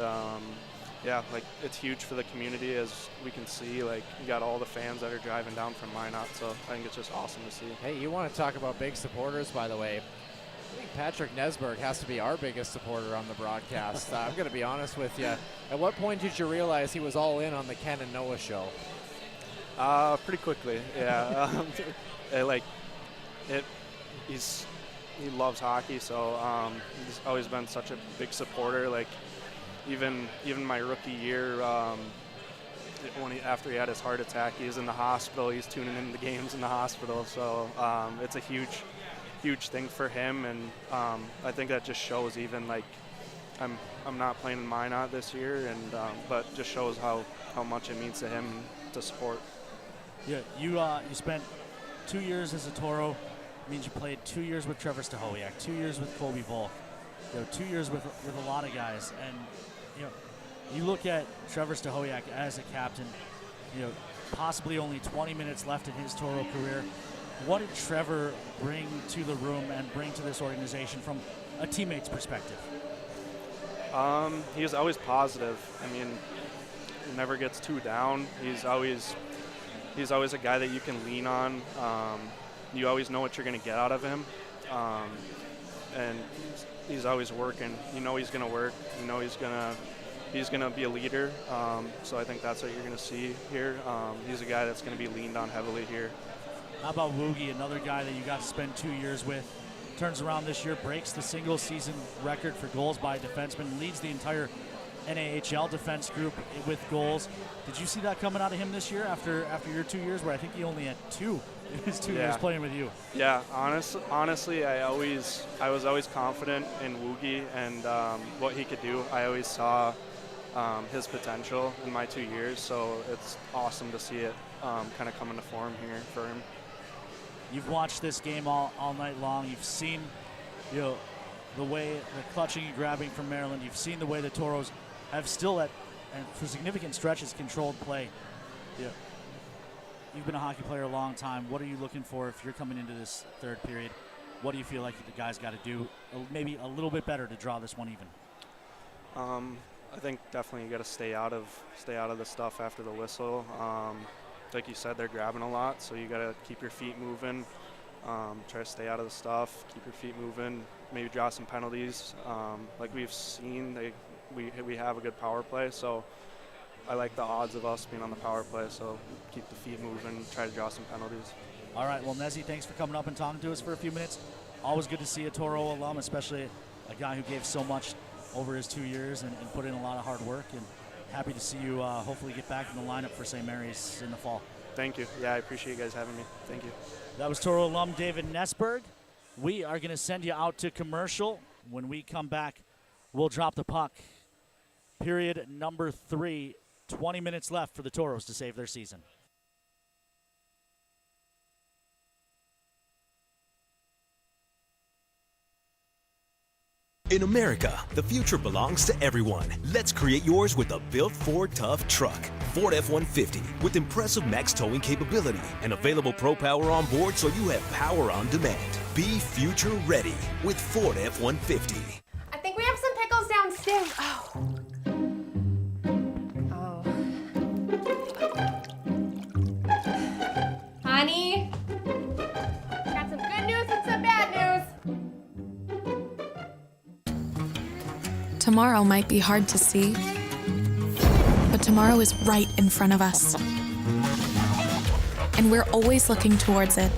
it's huge for the community, as we can see. You got all the fans that are driving down from Minot, so I think it's just awesome to see. Hey, you want to talk about big supporters, by the way. I think Patrick Nesberg has to be our biggest supporter on the broadcast. I'm going to be honest with you. At what point did you realize he was all in on the Ken and Noah show? Pretty quickly, yeah. He loves hockey, so he's always been such a big supporter. Even my rookie year, after he had his heart attack, he was in the hospital. He's tuning in the games in the hospital, so it's a huge thing for him, and I think that just shows even like I'm not playing in Minot this year, and but just shows how much it means to him to support. Yeah, you spent 2 years as a Toro. Means you played 2 years with Trevor Stahowiak, 2 years with Colby Volk, 2 years with a lot of guys, and you look at Trevor Stahowiak as a captain. Possibly only 20 minutes left in his Toro career. What did Trevor bring to the room and bring to this organization from a teammate's perspective? He was always positive. I mean, he never gets too down. He's always a guy that you can lean on. You always know what you're going to get out of him, and he's always working. He's going to work. He's going to be a leader. So I think that's what you're going to see here. He's a guy that's going to be leaned on heavily here. How about Woogie, another guy that you got to spend 2 years with? Turns around this year, breaks the single-season record for goals by a defenseman, leads the entire NAHL defense group with goals. Did you see that coming out of him this year after your 2 years, where I think he only had 2 in his 2 years playing with you? Yeah, honestly, I was always confident in Woogie and what he could do. I always saw his potential in my 2 years, so it's awesome to see it kind of coming to form here for him. You've watched this game all night long. You've seen, the way the clutching and grabbing from Maryland. You've seen the way the Toros have still and for significant stretches controlled play. You've been a hockey player a long time. What are you looking for if you're coming into this third period? What do you feel like the guys got to do maybe a little bit better to draw this one even? I think definitely you got to stay out of the stuff after the whistle. Like you said, they're grabbing a lot, so you got to keep your feet moving. Try to stay out of the stuff, keep your feet moving, maybe draw some penalties. Like we've seen, we have a good power play, so I like the odds of us being on the power play, so keep the feet moving, try to draw some penalties. All right, well, Nezzy, thanks for coming up and talking to us for a few minutes. Always good to see a Toro alum, especially a guy who gave so much over his 2 years and put in a lot of hard work, and happy to see you hopefully get back in the lineup for St. Mary's in the fall. Thank you. Yeah, I appreciate you guys having me. Thank you. That was Toro alum David Nesberg. We are going to send you out to commercial. When we come back, we'll drop the puck. Period number 3, 20 minutes left for the Toros to save their season. In America, the future belongs to everyone. Let's create yours with a built Ford Tough truck. Ford F-150 with impressive max towing capability and available Pro Power on board, so you have power on demand. Be future ready with Ford F-150. I think we have some pickles downstairs. Honey, got some good news and some bad news. Tomorrow might be hard to see, but tomorrow is right in front of us. And we're always looking towards it.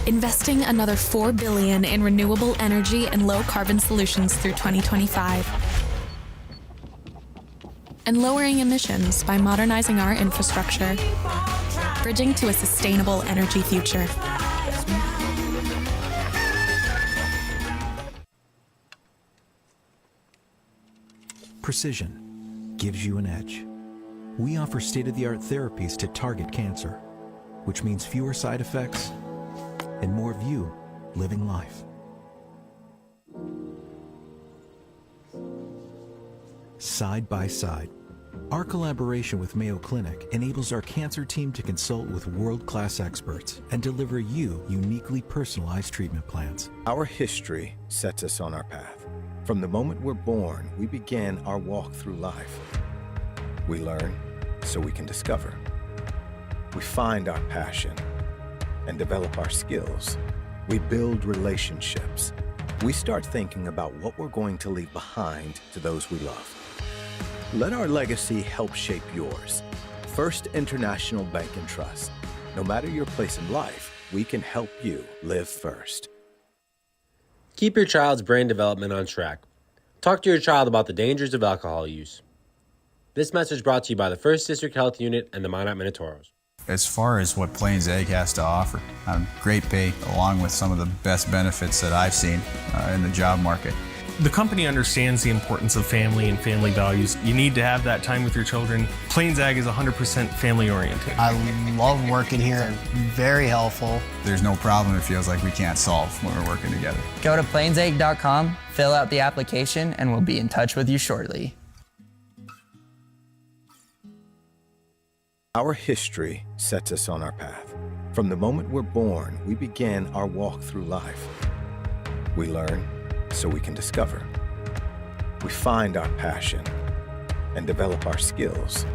Investing another $4 billion in renewable energy and low-carbon solutions through 2025. And lowering emissions by modernizing our infrastructure, bridging to a sustainable energy future. Precision gives you an edge. We offer state-of-the-art therapies to target cancer, which means fewer side effects and more of you living life. Side by side, our collaboration with Mayo Clinic enables our cancer team to consult with world-class experts and deliver you uniquely personalized treatment plans. Our history sets us on our path. From the moment we're born, we begin our walk through life. We learn so we can discover. We find our passion and develop our skills. We build relationships. We start thinking about what we're going to leave behind to those we love. Let our legacy help shape yours. First International Bank and Trust. No matter your place in life, we can help you live first. Keep your child's brain development on track. Talk to your child about the dangers of alcohol use. This message brought to you by the 1st District Health Unit and the Minot Minotauros. as far as what Plains Ag has to offer. Great pay, along with some of the best benefits that I've seen in the job market. The company understands the importance of family and family values. You need to have that time with your children. Plains Ag is 100% family oriented. I love working here. Very helpful. There's no problem it feels like we can't solve when we're working together. Go to plainsag.com, fill out the application, and we'll be in touch with you shortly. Our history sets us on our path. From the moment we're born, we begin our walk through life. We learn so we can discover. We find our passion and develop our skills.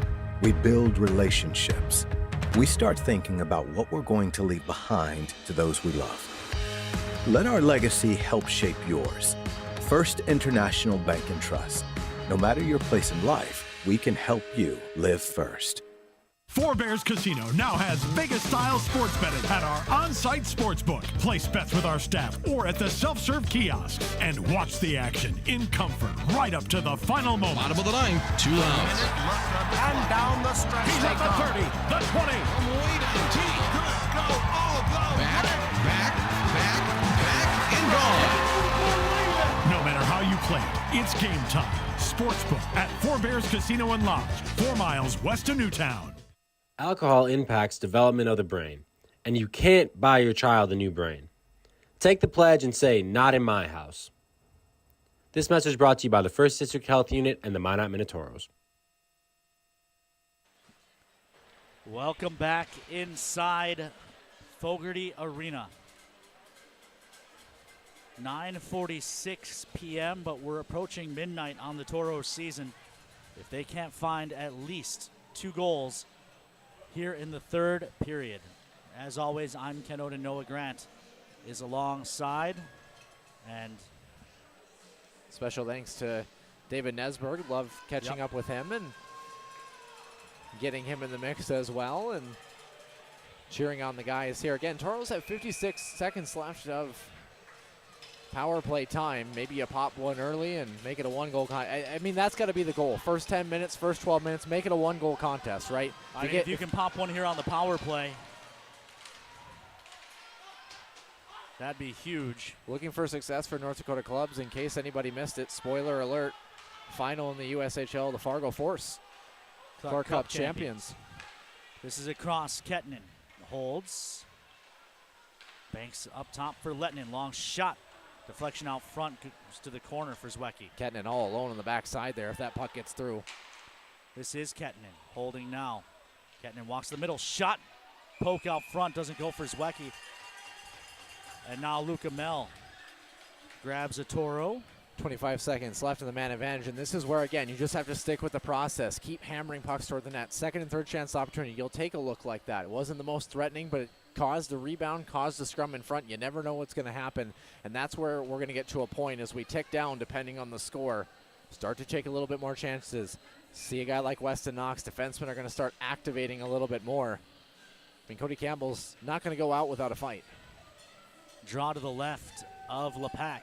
We build relationships. We start thinking about what we're going to leave behind to those we love. Let our legacy help shape yours. First International Bank and Trust. No matter your place in life, we can help you live first. Four Bears Casino now has Vegas-style sports betting at our on-site sportsbook. Place bets with our staff or at the self-serve kiosks and watch the action in comfort right up to the final moment. Bottom of the ninth, 2 outs. And down the stretch. He's at the 30, the 20. From way down, T. Good, go, all go. Back, and gone. No matter how you play it, it's game time. Sportsbook at Four Bears Casino and Lodge, 4 miles west of Newtown. Alcohol impacts development of the brain, and you can't buy your child a new brain. Take the pledge and say, "Not in my house." This message brought to you by the First District Health Unit and the Minot Minotauros. Welcome back inside Fogarty Arena. 9:46 p.m., but we're approaching midnight on the Toros season. If they can't find at least 2 goals here in the third period. As always, I'm Ken Oden. Noah Grant is alongside. And special thanks to David Nesberg. Love catching up with him and getting him in the mix as well and cheering on the guys here. Again, Toros have 56 seconds left of power play time. Maybe you pop one early and make it a 1-goal contest. I mean, that's got to be the goal. First 10 minutes, first 12 minutes, make it a 1-goal contest, right? If you can pop one here on the power play, that'd be huge. Looking for success for North Dakota clubs. In case anybody missed it, spoiler alert, final in the USHL, the Fargo Force, Clark Cup champions. This is across. Kettinen holds. Banks up top for Lettinen. Long shot. Deflection out front goes to the corner for Zwiecki. Kettinen all alone on the backside there if that puck gets through. This is Kettinen holding now. Kettinen walks to the middle. Shot. Poke out front. Doesn't go for Zwiecki. And now Luca Mel grabs a Toro. 25 seconds left in the man advantage, and this is where, again, you just have to stick with the process. Keep hammering pucks toward the net. Second and third chance opportunity. You'll take a look like that. It wasn't the most threatening, but it caused a rebound, caused a scrum in front. You never know what's going to happen, and that's where we're going to get to a point as we tick down, depending on the score. Start to take a little bit more chances. See a guy like Weston Knox. Defensemen are going to start activating a little bit more. I mean, Cody Campbell's not going to go out without a fight. Draw to the left of Lepak.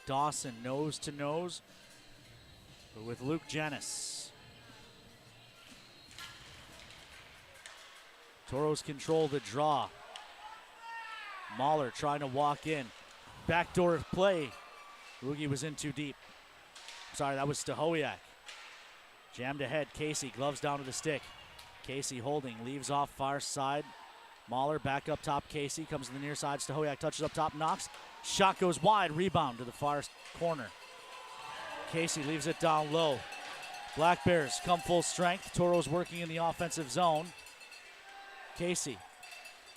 Dawson nose to nose with Luke Janis. Toros control the draw. Mahler trying to walk in. Backdoor play. Rugi was in too deep. Sorry, that was Stahowiak. Jammed ahead. Casey, gloves down to the stick. Casey holding, leaves off far side. Mahler back up top. Casey comes to the near side. Stahowiak touches up top. Knox. Shot goes wide. Rebound to the far corner. Casey leaves it down low. Black Bears come full strength. Toros working in the offensive zone. Casey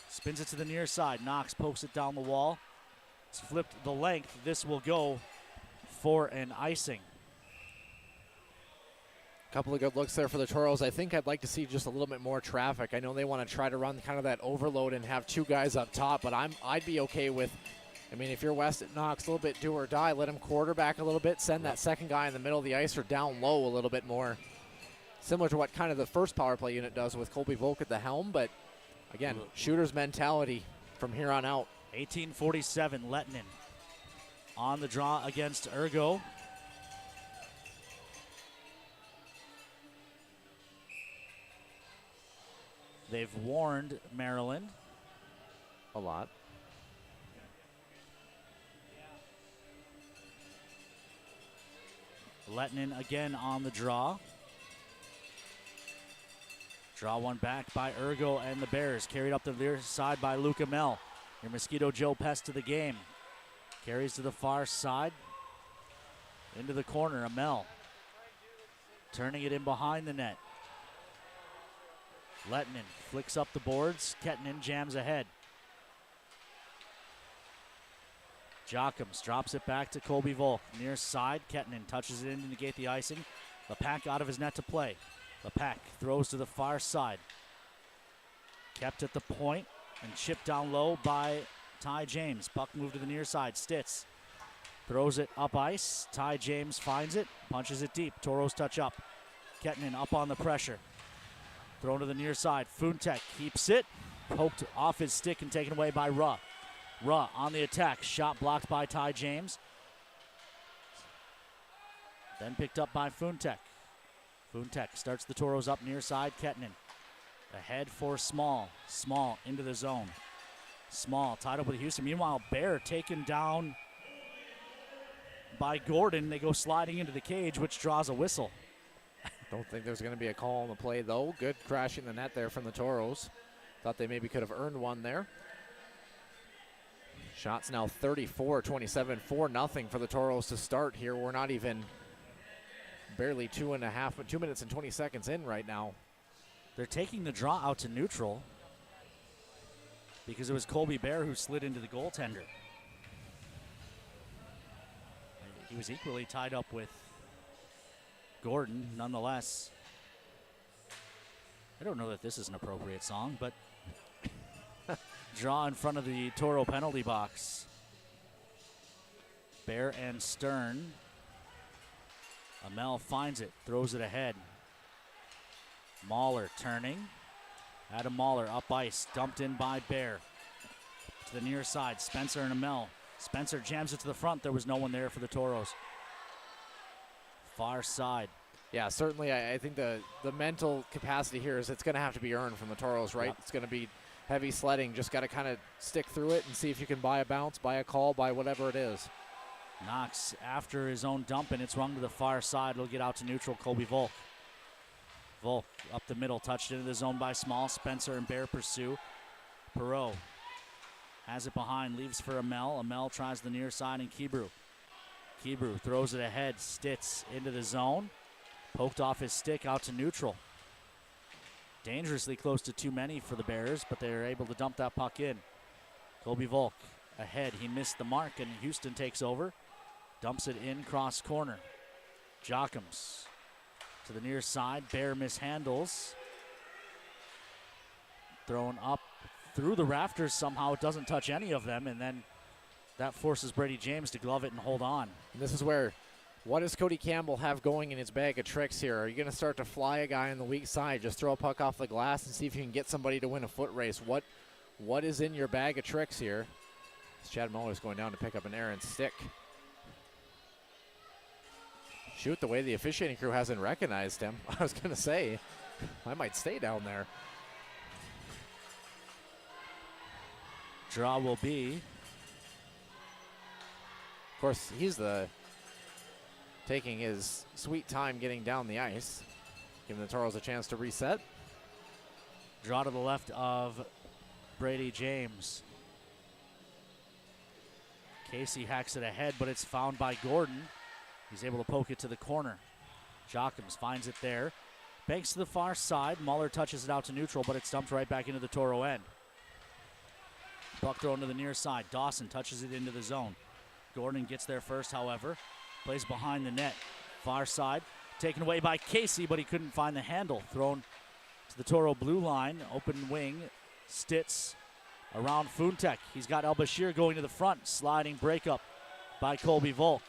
spins it to the near side. Knox pokes it down the wall. It's flipped the length. This will go for an icing. Couple of good looks there for the Toros. I think I'd like to see just a little bit more traffic. I know they want to try to run kind of that overload and have 2 guys up top, but I'd be okay with, I mean, if you're Weston Knox, a little bit do or die, let him quarterback a little bit, send that second guy in the middle of the ice or down low a little bit more. Similar to what kind of the first power play unit does with Colby Volk at the helm, but again, shooter's mentality from here on out. 18:47, Lettinen on the draw against Ergo. They've warned Maryland a lot. Lettinen again on the draw. Draw one back by Ergo and the Bears. Carried up the near side by Luke Amell. Your Mosquito Joe Pest to the game. Carries to the far side. Into the corner, Amell. Turning it in behind the net. Lettinen flicks up the boards. Kettinen jams ahead. Jockums drops it back to Colby Volk. Near side, Kettinen touches it in to negate the icing. Lepak out of his net to play. Lepak throws to the far side. Kept at the point and chipped down low by Ty James. Puck moved to the near side. Stitz throws it up ice. Ty James finds it, punches it deep. Toros touch up. Kettinen up on the pressure. Thrown to the near side. Funtek keeps it. Poked off his stick and taken away by Ruh. Ruh on the attack. Shot blocked by Ty James. Then picked up by Funtek. Funtek starts the Toros up near side. Kettinen ahead for Small. Small into the zone. Small tied up with Houston. Meanwhile, Bear taken down by Gordon. They go sliding into the cage, which draws a whistle. Don't think there's going to be a call on the play, though. Good crashing the net there from the Toros. Thought they maybe could have earned one there. Shots now 34-27, 4-0 for the Toros to start here. We're not even barely 2 minutes and 20 seconds in right now. They're taking the draw out to neutral because it was Colby Bear who slid into the goaltender. He was equally tied up with Gordon, nonetheless. I don't know that this is an appropriate song, but draw in front of the Toro penalty box. Bear and Stern. Amell finds it, throws it ahead. Mahler turning. Adam Mahler up ice, dumped in by Bear. To the near side, Spencer and Amell. Spencer jams it to the front. There was no one there for the Toros. Far side. Yeah, certainly I think the mental capacity here is it's going to have to be earned from the Toros, right? Yep. It's going to be heavy sledding. Just got to kind of stick through it and see if you can buy a bounce, buy a call, buy whatever it is. Knox after his own dump, and it's rung to the far side. It'll get out to neutral. Colby Volk. Volk up the middle, touched into the zone by Small. Spencer and Bear pursue. Perreault has it behind, leaves for Amell. Amell tries the near side, and Kebrew. Kebrew throws it ahead. Stitz into the zone. Poked off his stick out to neutral. Dangerously close to too many for the Bears, but they're able to dump that puck in. Colby Volk ahead. He missed the mark, and Houston takes over. Dumps it in cross corner. Jockums to the near side. Bear mishandles. Thrown up through the rafters somehow. It doesn't touch any of them, and then that forces Brady James to glove it and hold on. And this is where, what does Cody Campbell have going in his bag of tricks here? Are you going to start to fly a guy on the weak side? Just throw a puck off the glass and see if you can get somebody to win a foot race. What is in your bag of tricks here? Chad Muller's going down to pick up an errant stick. Shoot, the way the officiating crew hasn't recognized him. I was going to say, I might stay down there. Draw will be. Of course, he's taking his sweet time getting down the ice, giving the Toros a chance to reset. Draw to the left of Brady James. Casey hacks it ahead, but it's found by Gordon. He's able to poke it to the corner. Jockums finds it there. Banks to the far side. Muller touches it out to neutral, but it's dumped right back into the Toro end. Puck thrown to the near side. Dawson touches it into the zone. Gordon gets there first, however. Plays behind the net. Far side. Taken away by Casey, but he couldn't find the handle. Thrown to the Toro blue line. Open wing. Stitz around Funtek. He's got El Bashir going to the front. Sliding breakup by Colby Volk.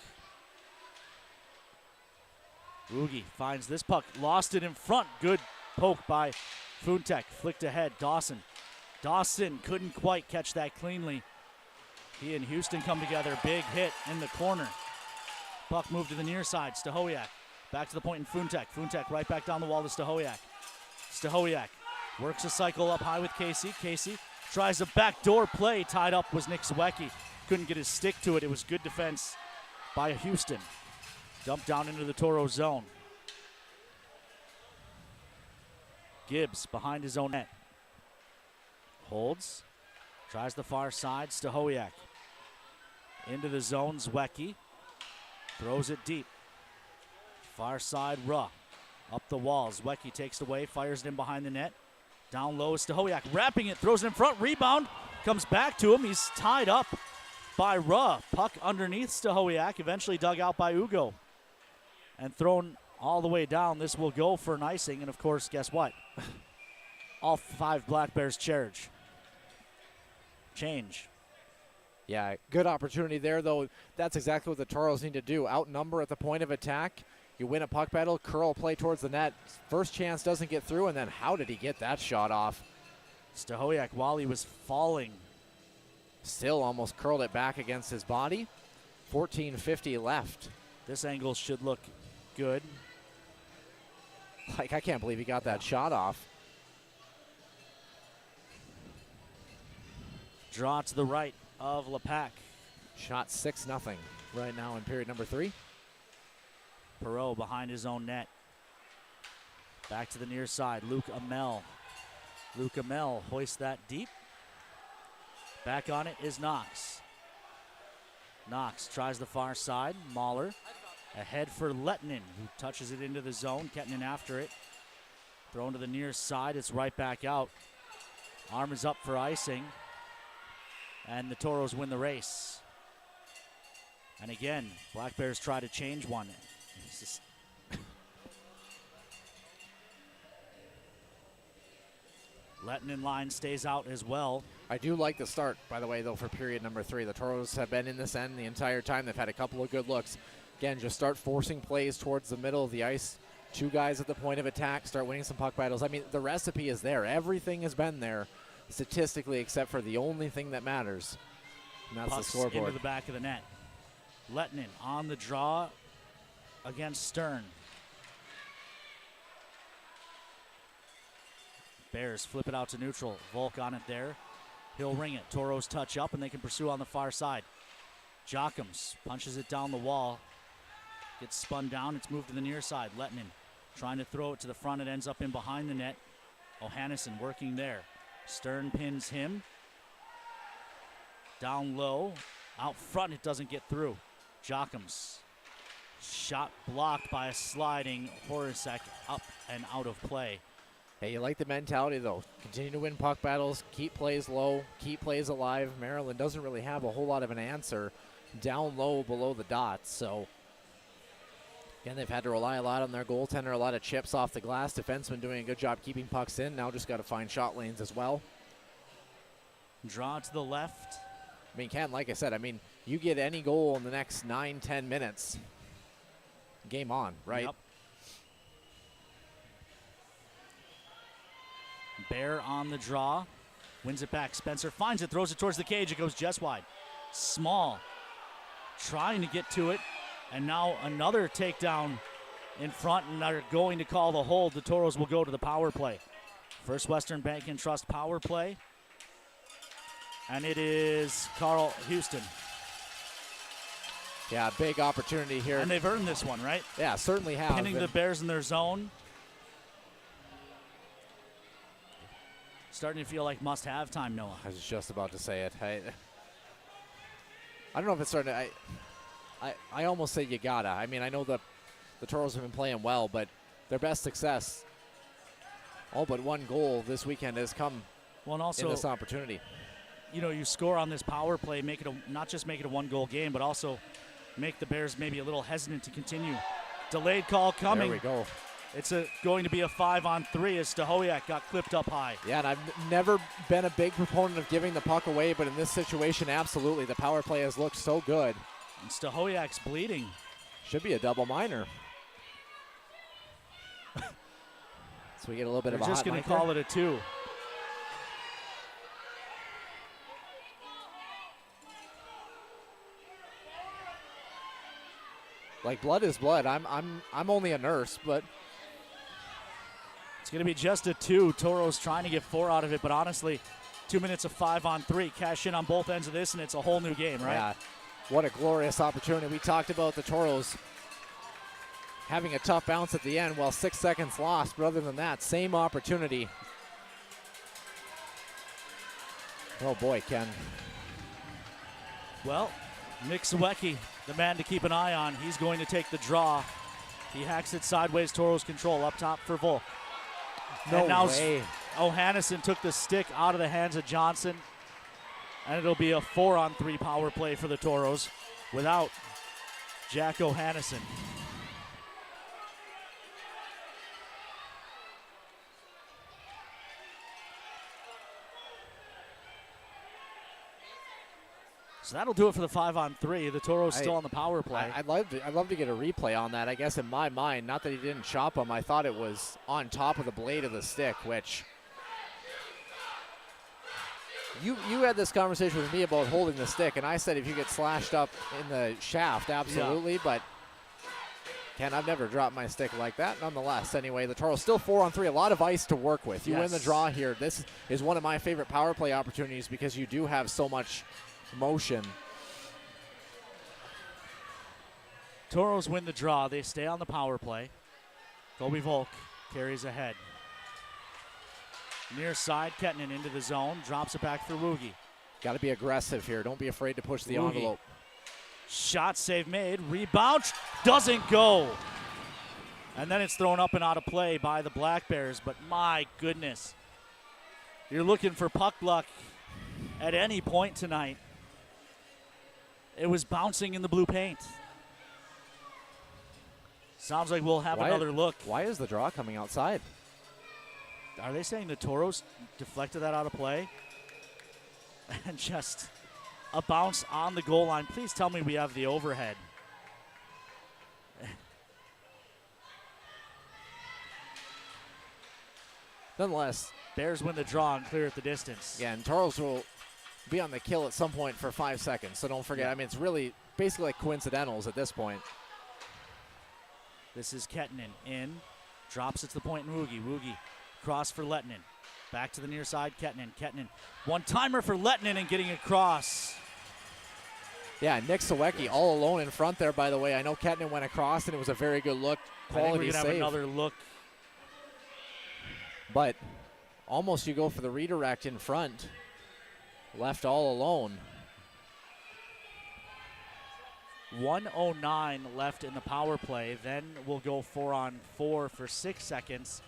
Ruge finds this puck. Lost it in front. Good poke by Funtek. Flicked ahead. Dawson. Dawson couldn't quite catch that cleanly. He and Houston come together. Big hit in the corner. Puck moved to the near side. Stahoyak back to the point in Funtek. Funtek right back down the wall to Stahoyak. Stahoyak Works a cycle up high with Casey. Casey tries a backdoor play. Tied up was Nick Zwiecki. Couldn't get his stick to it. It was good defense by Houston. Dumped down into the Toro zone. Gibbs behind his own net. Holds. Tries the far side. Stahowiak. Into the zone. Zwiecki. Throws it deep. Far side, Ruh. Up the wall. Zwiecki takes it away. Fires it in behind the net. Down low is Stahowiak. Wrapping it. Throws it in front. Rebound. Comes back to him. He's tied up by Ruh. Puck underneath Stahowiak. Eventually dug out by Ugo. And thrown all the way down. This will go for an icing. And, of course, guess what? All 5 Black Bears change. Yeah, good opportunity there, though. That's exactly what the Toros need to do. Outnumber at the point of attack. You win a puck battle, curl play towards the net. First chance doesn't get through, and then how did he get that shot off? Stahowiak, while he was falling, still almost curled it back against his body. 14:50 left. This angle should look good. Like, I can't believe he got that shot off. Draw to the right of Lepak. Shot 6-0 right now in period number 3. Perreault behind his own net. Back to the near side. Luke Amell. Luke Amell hoists that deep. Back on it is Knox. Knox tries the far side. Mahler ahead for Lettinen, who touches it into the zone. Kettinen after it. Thrown to the near side. It's right back out. Arm is up for icing. And the Toros win the race. And again, Black Bears try to change one. Lettinen line stays out as well. I do like the start, by the way, though, for period number 3. The Toros have been in this end the entire time. They've had a couple of good looks. Again, just start forcing plays towards the middle of the ice. 2 guys at the point of attack, start winning some puck battles. I mean, the recipe is there. Everything has been there statistically, except for the only thing that matters, and that's Pucks the scoreboard. into the back of the net. Lettinen on the draw against Stern. Bears flip it out to neutral. Volk on it there. He'll ring it. Toros touch up, and they can pursue on the far side. Jochums punches it down the wall. Gets spun down. It's moved to the near side. Lettinen trying to throw it to the front. It ends up in behind the net. O'Hannison working there. Stern pins him. Down low. Out front, it doesn't get through. Jochums. Shot blocked by a sliding Horacek, up and out of play. Hey, you like the mentality, though. Continue to win puck battles, keep plays low, keep plays alive. Maryland doesn't really have a whole lot of an answer down low below the dots. So, again, they've had to rely a lot on their goaltender, a lot of chips off the glass. Defenseman doing a good job keeping pucks in. Now just got to find shot lanes as well. Draw to the left. I mean, Ken, like I said, I mean, you get any goal in the next 9-10 minutes, game on, right? Yep. Bear on the draw. Wins it back. Spencer finds it, throws it towards the cage. It goes just wide. Small. Trying to get to it. And now another takedown in front, and they're going to call the hold. The Toros will go to the power play. First Western Bank and Trust power play. And it is Carl Houston. Yeah, big opportunity here. And they've earned this one, right? Yeah, certainly have. Pinning the Bears in their zone. Starting to feel like must-have time, Noah. I was just about to say it. I don't know if it's starting to... I almost say you gotta. I mean, I know the Toros have been playing well, but their best success, all but one goal this weekend, has come and also, in this opportunity. You know, you score on this power play, make it not just make it a one-goal game, but also make the Bears maybe a little hesitant to continue. Delayed call coming. There we go. It's going to be a 5-on-3 as Stahowiak got clipped up high. Yeah, and I've never been a big proponent of giving the puck away, but in this situation, absolutely. The power play has looked so good. And Stahowiak's bleeding. Should be a double minor. So we get a little bit of a hot just going mic to call there. it a 2. Like, blood is blood. I'm only a nurse, but It's going to be just a 2. Toros trying to get 4 out of it, but honestly, 2 minutes of 5-on-3. Cash in on both ends of this, and it's a whole new game, right? Yeah. What a glorious opportunity. We talked about the Toros having a tough bounce at the end, well, 6 seconds lost, but other than that, same opportunity. Oh boy, Ken. Well, Nick Sawecki, the man to keep an eye on. He's going to take the draw. He hacks it sideways. Toros control up top for Volk. No and now way. O'Hannison took the stick out of the hands of Johnson. And it'll be a 4-on-3 power play for the Toros without Jack O'Hannison. So that'll do it for the 5-on-3. The Toros still on the power play. I'd love to get a replay on that. I guess in my mind, not that he didn't chop him, I thought it was on top of the blade of the stick, which you had this conversation with me about holding the stick, and I said if you get slashed up in the shaft, absolutely, but Ken, I've never dropped my stick like that. Nonetheless, anyway, the Toros still 4-on-3, a lot of ice to work with. You win the draw here. This is one of my favorite power play opportunities because you do have so much motion. Toros win the draw. They stay on the power play. Kobe Volk carries ahead. Near side, Kettinen into the zone. Drops it back for Woogie. Got to be aggressive here. Don't be afraid to push the envelope. Shot save made. Rebound doesn't go. And then it's thrown up and out of play by the Black Bears. But my goodness. You're looking for puck luck at any point tonight. It was bouncing in the blue paint. Sounds like we'll have another look. Why is the draw coming outside? Are they saying the Toros deflected that out of play? And just a bounce on the goal line. Please tell me we have the overhead. Nonetheless, Bears win the draw and clear at the distance. Yeah, and Toros will be on the kill at some point for 5 seconds. So don't forget, I mean, it's really basically like coincidentals at this point. This is Kettinen in. Drops it to the point in Woogie. Woogie cross for Lettinen. Back to the near side, Kettinen. Kettinen. One-timer for Lettinen and getting across. Yeah, Nick Sawecki all alone in front there, by the way. I know Kettinen went across, and it was a very good look. Quality I think we're going to have another look. But almost you go for the redirect in front. Left all alone. 1:09 left in the power play. Then we'll go 4-on-4 for 6 seconds.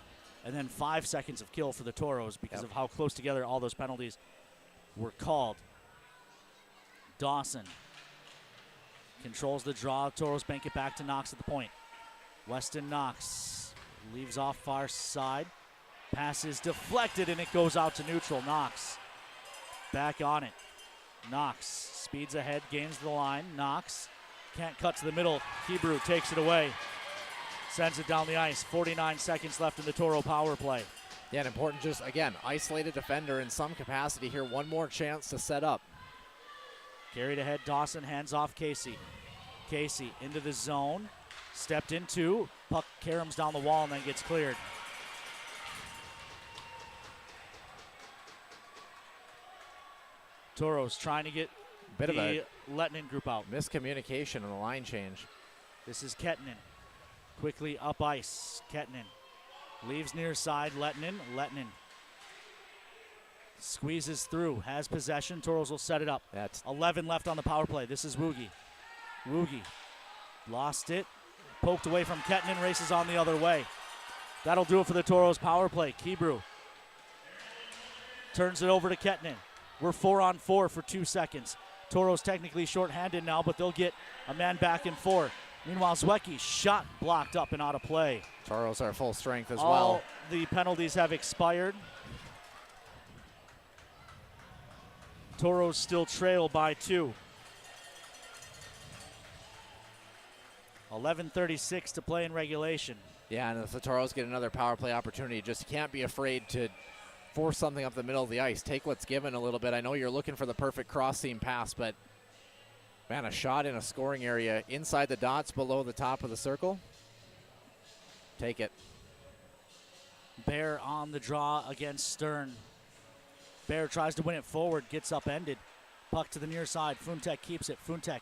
And then 5 seconds of kill for the Toros because of how close together all those penalties were called. Dawson controls the draw. Toros bank it back to Knox at the point. Weston Knox leaves off far side. Pass is deflected and it goes out to neutral. Knox back on it. Knox speeds ahead, gains the line. Knox can't cut to the middle. Hebrew takes it away. Sends it down the ice. 49 seconds left in the Toro power play. Yeah, and important just, again, isolated defender in some capacity here. One more chance to set up. Carried ahead, Dawson hands off Casey. Casey into the zone. Stepped into. Puck caroms down the wall and then gets cleared. Toros trying to get Bit of a Lettinen group out. Miscommunication on the line change. This is Kettinen. Quickly up ice. Kettinen leaves near side. Lettinen. Lettinen squeezes through. Has possession. Toros will set it up. That's 11 left on the power play. This is Woogie. Woogie lost it. Poked away from Kettinen. Races on the other way. That'll do it for the Toros power play. Kebrew turns it over to Kettinen. We're 4-on-4 for 2 seconds. Toros technically shorthanded now, but they'll get a man back and forth. Meanwhile, Zwecki's shot blocked up and out of play. Toros are full strength as All well. the penalties have expired. Toros still trail by 2. 11:36 to play in regulation. Yeah, and if the Toros get another power play opportunity, just can't be afraid to force something up the middle of the ice. Take what's given a little bit. I know you're looking for the perfect cross-seam pass, but man, a shot in a scoring area inside the dots below the top of the circle. Take it. Bear on the draw against Stern. Bear tries to win it forward, gets upended. Puck to the near side. Funtek keeps it. Funtek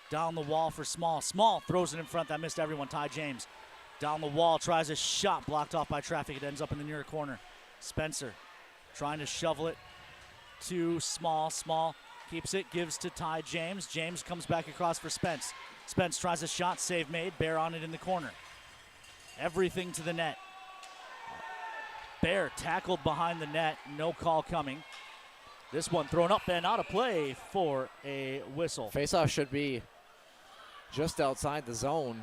down the wall for Small. Small throws it in front. That missed everyone. Ty James down the wall, tries a shot, blocked off by traffic. It ends up in the near corner. Spencer trying to shovel it to Small. Small keeps it, gives to Ty James. James comes back across for Spence. Spence tries a shot, save made. Bear on it in the corner. Everything to the net. Bear tackled behind the net, no call coming. This one thrown up and out of play for a whistle. Faceoff should be just outside the zone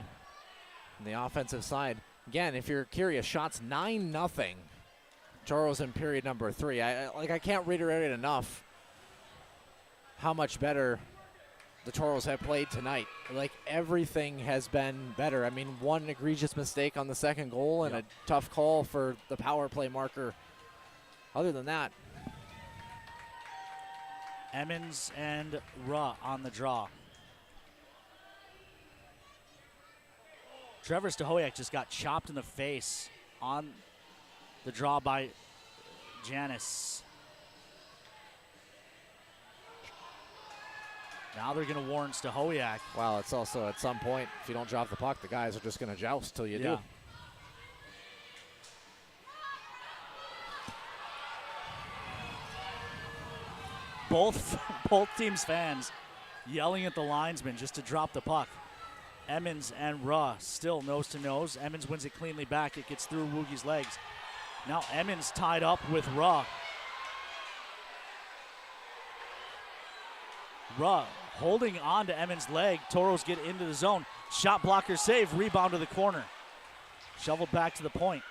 on the offensive side. Again, if you're curious, shots 9-0. Toros in period number 3. I can't reiterate it enough how much better the Toros have played tonight. Like, everything has been better. I mean, one egregious mistake on the second goal and a tough call for the power play marker. Other than that, Emmons and Ruh on the draw. Trevor Stahoyak just got chopped in the face on the draw by Janis. Now they're going to warn Stahoyak. wow, it's also at some point, if you don't drop the puck, the guys are just going to joust till you do. Both teams' fans yelling at the linesman just to drop the puck. Emmons and Ruh still nose to nose. Emmons wins it cleanly back. It gets through Woogie's legs. Now Emmons tied up with Ruh. Ruh holding on to Emmons' leg. Toros get into the zone. Shot blocker save. Rebound to the corner. Shoveled back to the point.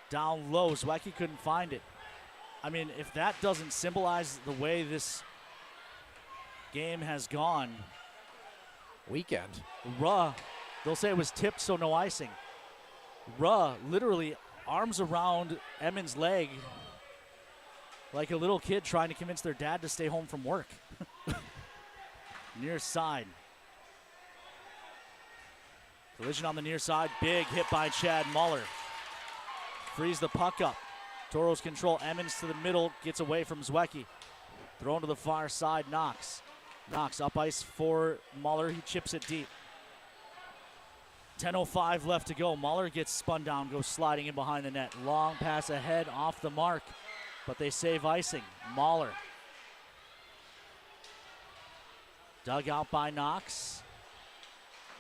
Down low. Zwiecki couldn't find it. I mean, if that doesn't symbolize the way this game has gone. Weekend. Ruh, they'll say it was tipped, so no icing. Ruh literally arms around Emmons' leg like a little kid trying to convince their dad to stay home from work. Near side. Collision on the near side. Big hit by Chad Muller. Frees the puck up. Toros control. Emmons to the middle. Gets away from Zwiecki. Thrown to the far side. Knox. Knox up ice for Muller. He chips it deep. 10:05 left to go. Muller gets spun down. Goes sliding in behind the net. Long pass ahead. Off the mark. But they save icing. Muller. Dug out by Knox.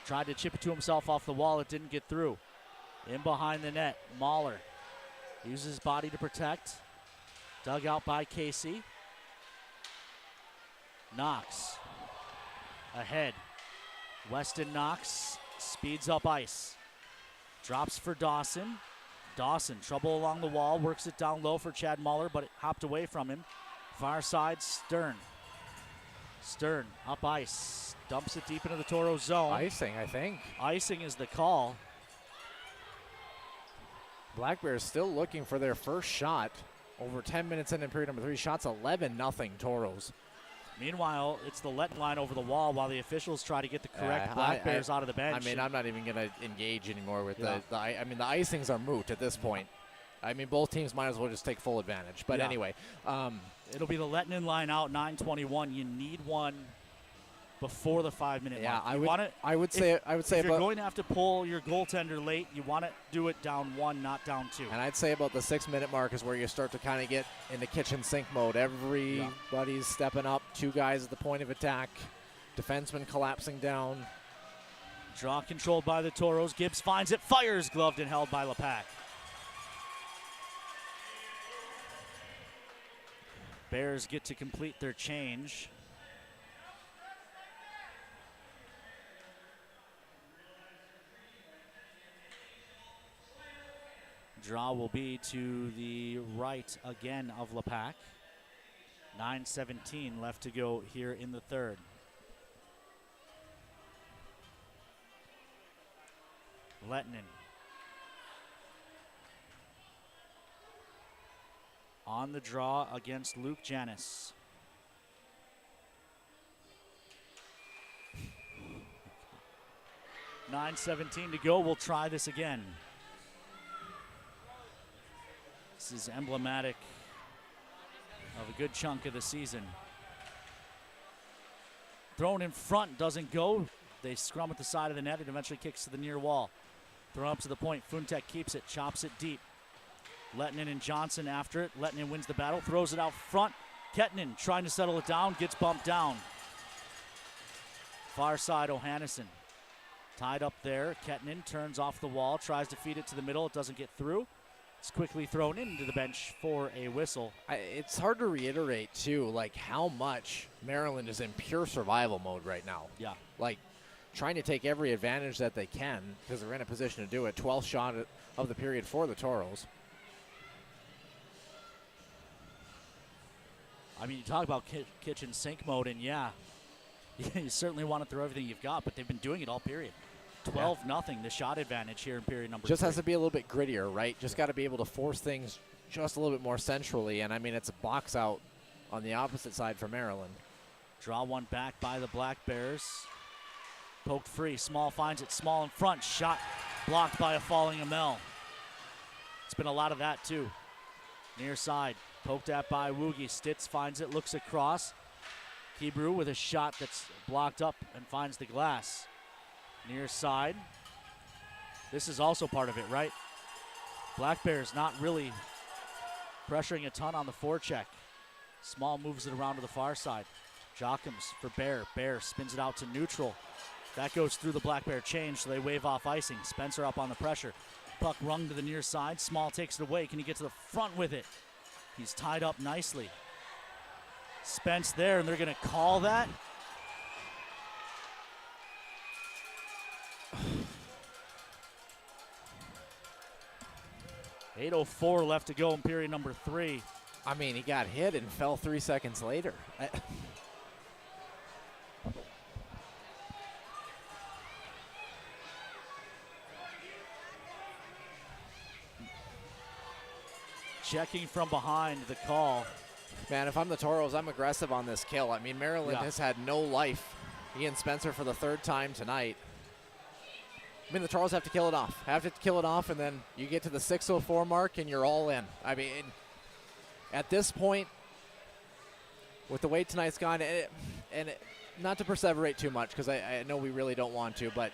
Tried to chip it to himself off the wall. It didn't get through. In behind the net. Mahler uses his body to protect. Dug out by Casey. Knox ahead. Weston Knox speeds up ice. Drops for Dawson. Dawson, trouble along the wall. Works it down low for Chad Muller, but it hopped away from him. Far side, Stern. Stern up ice. Dumps it deep into the Toro zone. Icing, I think. Icing is the call. Black Bears still looking for their first shot. Over 10 minutes in period number 3. Shots 11-0 Toros. Meanwhile, it's the Letton line over the wall while the officials try to get the correct Black Bears out of the bench. I mean, I'm not even going to engage anymore with the icings are moot at this point. I mean, both teams might as well just take full advantage. But anyway. It'll be the Letton line out, 9:21. You need one before the 5-minute mark. I would say if you're going to have to pull your goaltender late, you want to do it down 1, not down 2. And I'd say about the 6-minute mark is where you start to kind of get into kitchen sink mode. Everybody's stepping up. 2 guys at the point of attack. Defenseman collapsing down. Draw controlled by the Toros. Gibbs finds it, fires, gloved and held by Lepak. Bears get to complete their change. Draw will be to the right again of Lepak. 9:17 left to go here in the third. Lettinen. On the draw against Luke Janis. $9:17 to go. We'll try this again. This is emblematic of a good chunk of the season. Thrown in front, doesn't go. They scrum at the side of the net. It eventually kicks to the near wall. Thrown up to the point. Funtek keeps it, chops it deep. Lettinen and Johnson after it. Lettinen wins the battle, throws it out front. Kettinen trying to settle it down, gets bumped down. Far side, Ohannesson. Tied up there. Kettinen turns off the wall, tries to feed it to the middle. It doesn't get through. It's quickly thrown into the bench for a whistle. It's hard to reiterate, too, like how much Maryland is in pure survival mode right now. Yeah. Like trying to take every advantage that they can because they're in a position to do it. 12th shot of the period for the Toros. I mean, you talk about kitchen sink mode, and yeah, you certainly want to throw everything you've got, but they've been doing it all period. 12-0, the shot advantage here in period number 3. Just has to be a little bit grittier, right? Just got to be able to force things just a little bit more centrally, and I mean, it's a box out on the opposite side for Maryland. Draw one back by the Black Bears. Poked free, Small finds it, Small in front, shot blocked by a falling Amel. It's been a lot of that too. Near side, poked at by Woogie. Stitz finds it, looks across. Kebrew with a shot that's blocked up and finds the glass. Near side. This is also part of it, right? Black Bears not really pressuring a ton on the forecheck. Small moves it around to the far side. Jockums for Bear. Bear spins it out to neutral. That goes through the Black Bear change, so they wave off icing. Spencer up on the pressure. Puck rung to the near side. Small takes it away. Can he get to the front with it? He's tied up nicely. Spence there, and they're going to call that. .804 left to go in period number 3. I mean, he got hit and fell 3 seconds later. Checking from behind the call. Man, if I'm the Toros, I'm aggressive on this kill. I mean, Maryland has had no life. Ian Spencer for the 3rd time tonight. I mean, the Toros have to kill it off. And then you get to the 6:04 mark, and you're all in. I mean, at this point, with the way tonight's gone, not to perseverate too much, because I know we really don't want to, but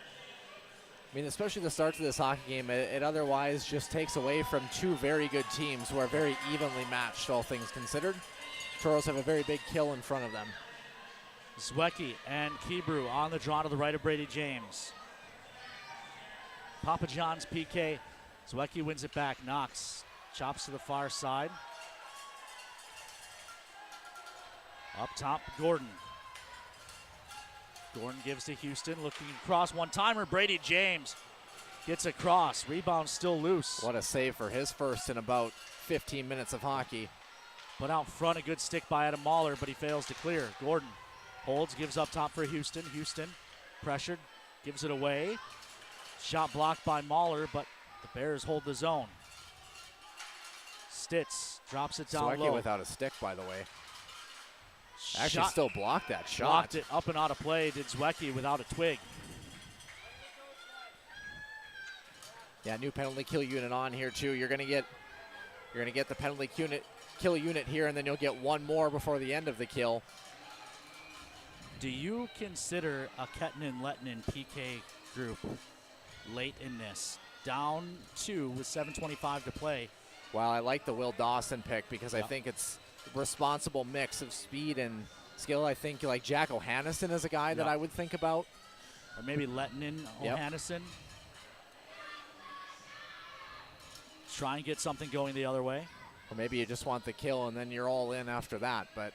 I mean, especially the starts of this hockey game, it otherwise just takes away from two very good teams who are very evenly matched, all things considered. Toros have a very big kill in front of them. Zwiecki and Kebrew on the draw to the right of Brady James. Papa John's PK. Zwiecki wins it back. Knox chops to the far side. Up top, Gordon. Gordon gives to Houston, looking across, one-timer. Brady James gets across. Rebound still loose. What a save for his first in about 15 minutes of hockey. Put out front, a good stick by Adam Mahler, but he fails to clear. Gordon holds, gives up top for Houston. Houston pressured, gives it away. Shot blocked by Mahler, but the Bears hold the zone. Stitz drops it down low. Without a stick, by the way. Actually still blocked that shot. Blocked it up and out of play, did Zwiecki without a twig. Yeah, new penalty kill unit on here too. You're gonna get the penalty kill unit here, and then you'll get one more before the end of the kill. Do you consider a Kettinen Lettinen PK group late in this? Down 2 with 7:25 to play. Well, I like the Will Dawson pick because I think it's a responsible mix of speed and skill. I think like Jack Ohannesson is a guy that I would think about. Or maybe Lettinen, Ohannesson. Try and get something going the other way. Or maybe you just want the kill and then you're all in after that. But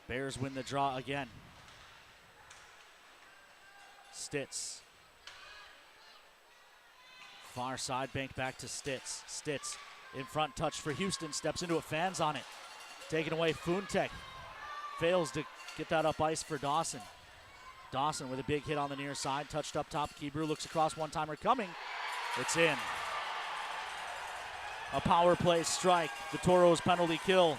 Bears win the draw again. Stitz. Far side, bank back to Stitz. Stitz in front, touch for Houston, steps into it, fans on it. Taken away, Funtek fails to get that up ice for Dawson. Dawson with a big hit on the near side, touched up top. Kebrew looks across, one-timer coming. It's in. A power play strike, the Toros penalty kill,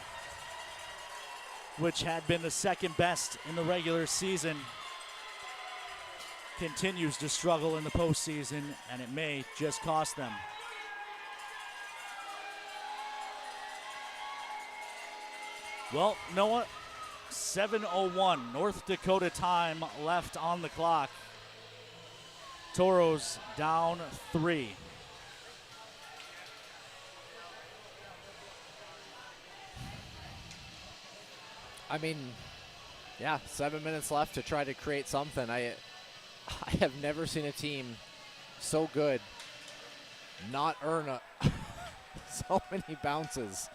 which had been the second best in the regular season, continues to struggle in the postseason, and it may just cost them. Well, Noah, 7:01 North Dakota time left on the clock. Toros down 3. I mean, yeah, 7 minutes left to try to create something. I have never seen a team so good not earn so many bounces.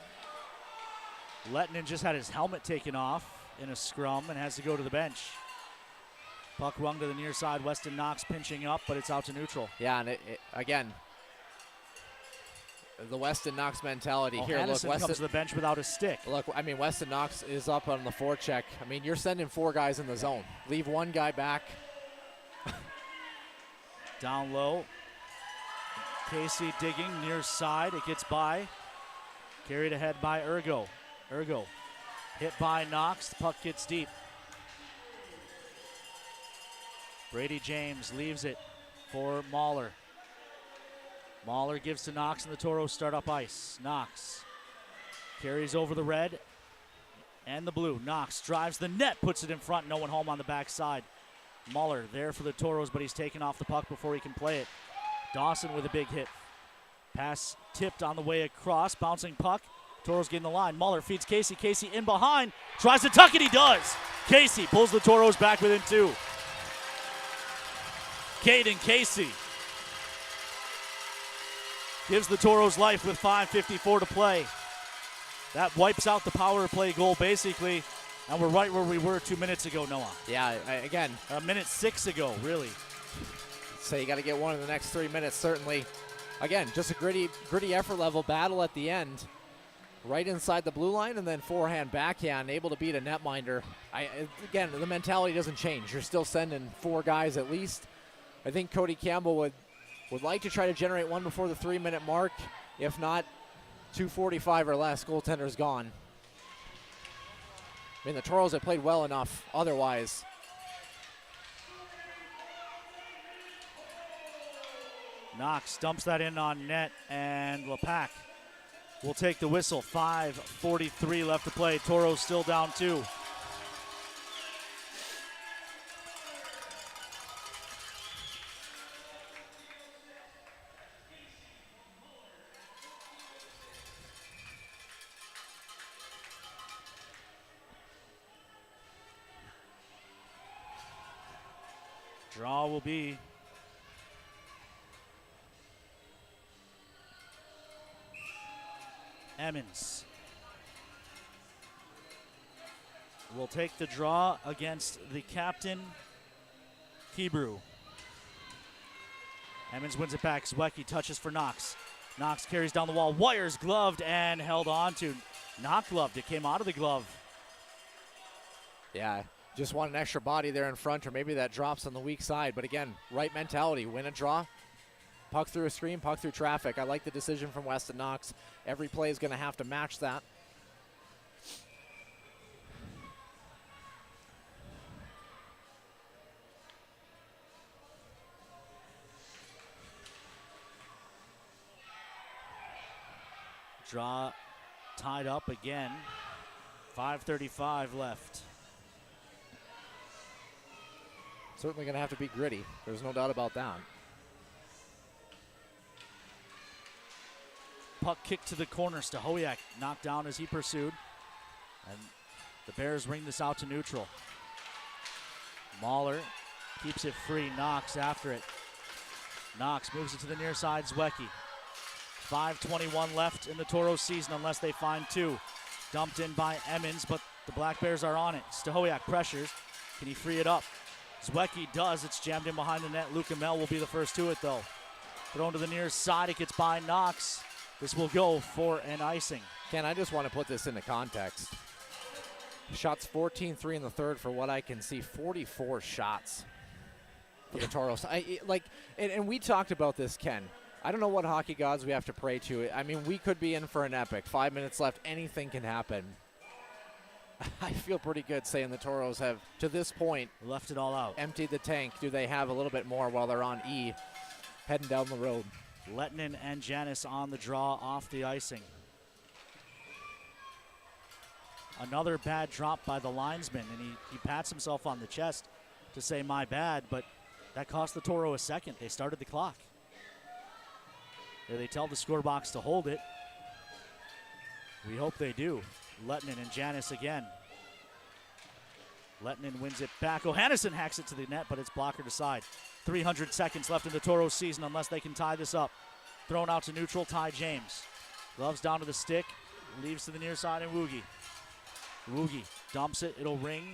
Lettinen just had his helmet taken off in a scrum and has to go to the bench. Puck rung to the near side. Weston Knox pinching up, but it's out to neutral. Yeah, and again, the Weston Knox mentality here. Look, Weston comes to the bench without a stick. Look, I mean, Weston Knox is up on the forecheck. I mean, you're sending 4 guys in the zone. Leave 1 guy back. Down low. Casey digging near side. It gets by. Carried ahead by Ergo. Ergo hit by Knox. The puck gets deep. Brady James leaves it for Mahler. Mahler gives to Knox, and the Toros start up ice. Knox carries over the red and the blue. Knox drives the net, puts it in front. No one home on the backside. Mahler there for the Toros, but he's taken off the puck before he can play it. Dawson with a big hit. Pass tipped on the way across. Bouncing puck. Toros getting the line. Mahler feeds Casey. Casey in behind. Tries to tuck it. He does. Casey pulls the Toros back within 2. Caden Casey gives the Toros life with 5:54 to play. That wipes out the power play goal basically, and we're right where we were 2 minutes ago, Noah. Yeah, again. A minute 6 ago, really. So you got to get one in the next 3 minutes, certainly. Again, just a gritty effort level battle at the end. Right inside the blue line, and then forehand, backhand, able to beat a netminder. Again, the mentality doesn't change. You're still sending 4 guys at least. I think Cody Campbell would like to try to generate one before the 3-minute mark. If not, 2:45 or less, goaltender's gone. I mean, the Toros have played well enough otherwise. Knox dumps that in on net, and Lepak will take the whistle. 5:43 left to play. Toros still down 2. Draw will be Emmons. Will take the draw against the captain, Hebrew. Emmons wins it back. Zwiecki touches for Knox. Knox carries down the wall. Wires gloved and held on to. Not gloved. It came out of the glove. Yeah. Just want an extra body there in front, or maybe that drops on the weak side. But again, right mentality, win a draw, puck through a screen, puck through traffic. I like the decision from Weston Knox. Every play is going to have to match that. Draw tied up again. 5:35 left. Certainly going to have to be gritty. There's no doubt about that. Puck kicked to the corner. Stahowiak knocked down as he pursued. And the Bears ring this out to neutral. Mahler keeps it free. Knox after it. Knox moves it to the near side. Zwiecki. 5:21 left in the Toros season unless they find 2. Dumped in by Emmons, but the Black Bears are on it. Stahowiak pressures. Can he free it up? Zwiecki does. It's jammed in behind the net. Luke Amell will be the first to it, though. Thrown to the near side. It gets by Knox. This will go for an icing. Ken, I just want to put this into context. Shots 14-3 in the third for what I can see. 44 shots for the Toros. And we talked about this, Ken. I don't know what hockey gods we have to pray to. I mean, we could be in for an epic. 5 minutes left. Anything can happen. I feel pretty good saying the Toros have, to this point, left it all out. Emptied the tank. Do they have a little bit more while they're on E, heading down the road? Lettinen and Janis on the draw off the icing. Another bad drop by the linesman, and he pats himself on the chest to say, my bad, but that cost the Toro a second. They started the clock. They tell the score box to hold it. We hope they do. Lettinen and Janis again. Lettinen wins it back. Ohannesson hacks it to the net, but it's blockered aside. 300 seconds left in the Toros season unless they can tie this up. Thrown out to neutral, Ty James. Gloves down to the stick, leaves to the near side, and Woogie. Woogie dumps it, it'll ring.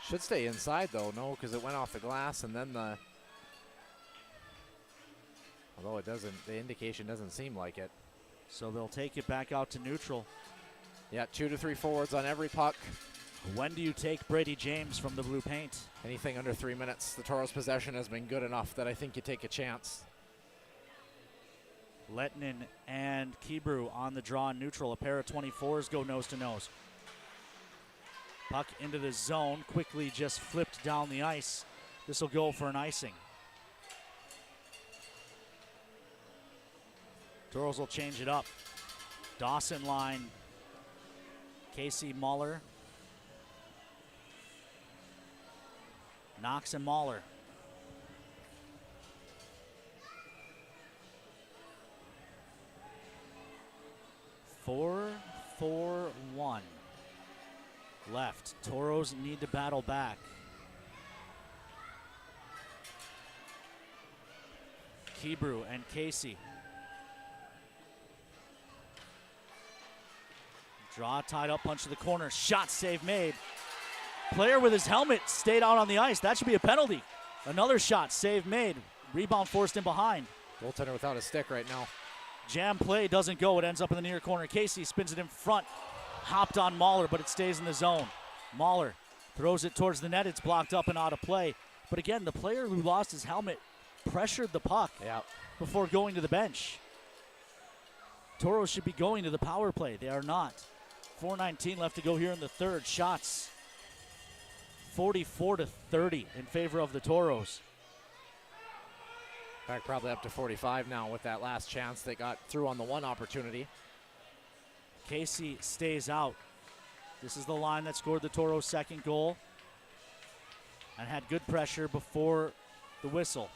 Should stay inside though, no, because it went off the glass and then although it doesn't, the indication doesn't seem like it. So they'll take it back out to neutral. Yeah, 2 to 3 forwards on every puck. When do you take Brady James from the blue paint? Anything under 3 minutes. The Toros' possession has been good enough that I think you take a chance. Lettinen and Kebrew on the draw in neutral. A pair of 24s go nose to nose. Puck into the zone, quickly just flipped down the ice. This will go for an icing. Toros will change it up. Dawson line, Casey Muller. Knox and Mahler. Four, 4-1 left. Toros need to battle back. Kebrew and Casey. Draw tied up, punch to the corner. Shot save made. Player with his helmet stayed out on the ice. That should be a penalty. Another shot, save made. Rebound forced in behind. Goaltender without a stick right now. Jam play doesn't go. It ends up in the near corner. Casey spins it in front. Hopped on Mahler, but it stays in the zone. Mahler throws it towards the net. It's blocked up and out of play. But again, the player who lost his helmet pressured the puck before going to the bench. Toros should be going to the power play. They are not. 4:19 left to go here in the third. Shots 44-30 in favor of the Toros. In fact, probably up to 45 now with that last chance they got through on the one opportunity. Casey stays out. This is the line that scored the Toros' second goal and had good pressure before the whistle.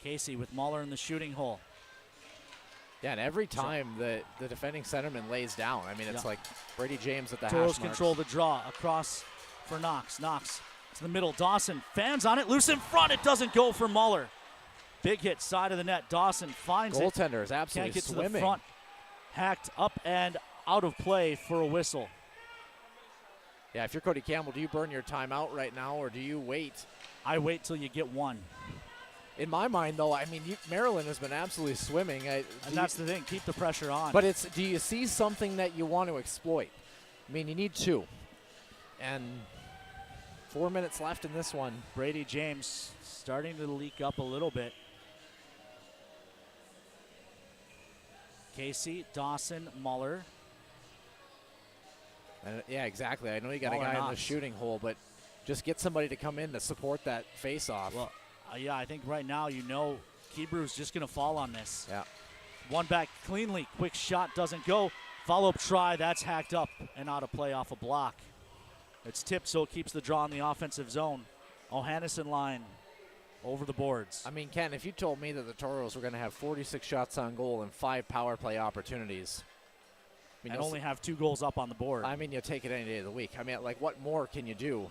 Casey with Mahler in the shooting hole. Yeah, and every time the defending centerman lays down, I mean, it's like Brady James at the hash Toros marks. control the draw across for Knox. Knox to the middle. Dawson fans on it. Loose in front. It doesn't go for Muller. Big hit side of the net. Dawson finds it. Goaltender is absolutely Can't get swimming. to the front. Hacked up and out of play for a whistle. Yeah, if you're Cody Campbell, do you burn your timeout right now or do you wait? I wait till you get one. In my mind, though, I mean, Maryland has been absolutely swimming. And that's the thing. Keep the pressure on. But do you see something that you want to exploit? I mean, you need 2. And 4 minutes left in this one. Brady James starting to leak up a little bit. Casey, Dawson, Muller. Yeah, exactly. I know you got Muller a guy in the Knox. shooting hole, but just get somebody to come in to support that face-off. Well, yeah, I think right now you know Kebrew's just going to fall on this. Yeah. One back cleanly. Quick shot doesn't go. Follow-up try. That's hacked up and out of play off a block. It's tipped, so it keeps the draw in the offensive zone. Ohannesson line over the boards. I mean, Ken, if you told me that the Toros were going to have 46 shots on goal and 5 power play opportunities, I mean, and only have 2 goals up on the board. I mean, you'll take it any day of the week. I mean, like, what more can you do?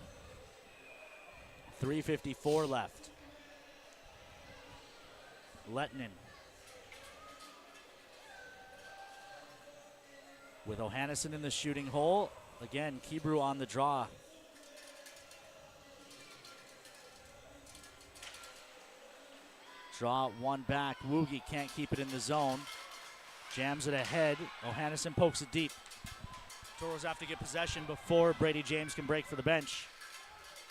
3:54 left. Lettinen with Ohannesson in the shooting hole. Again, Kebrew on the draw. Draw one back. Woogie can't keep it in the zone. Jams it ahead. Ohannesson pokes it deep. Toros have to get possession before Brady James can break for the bench.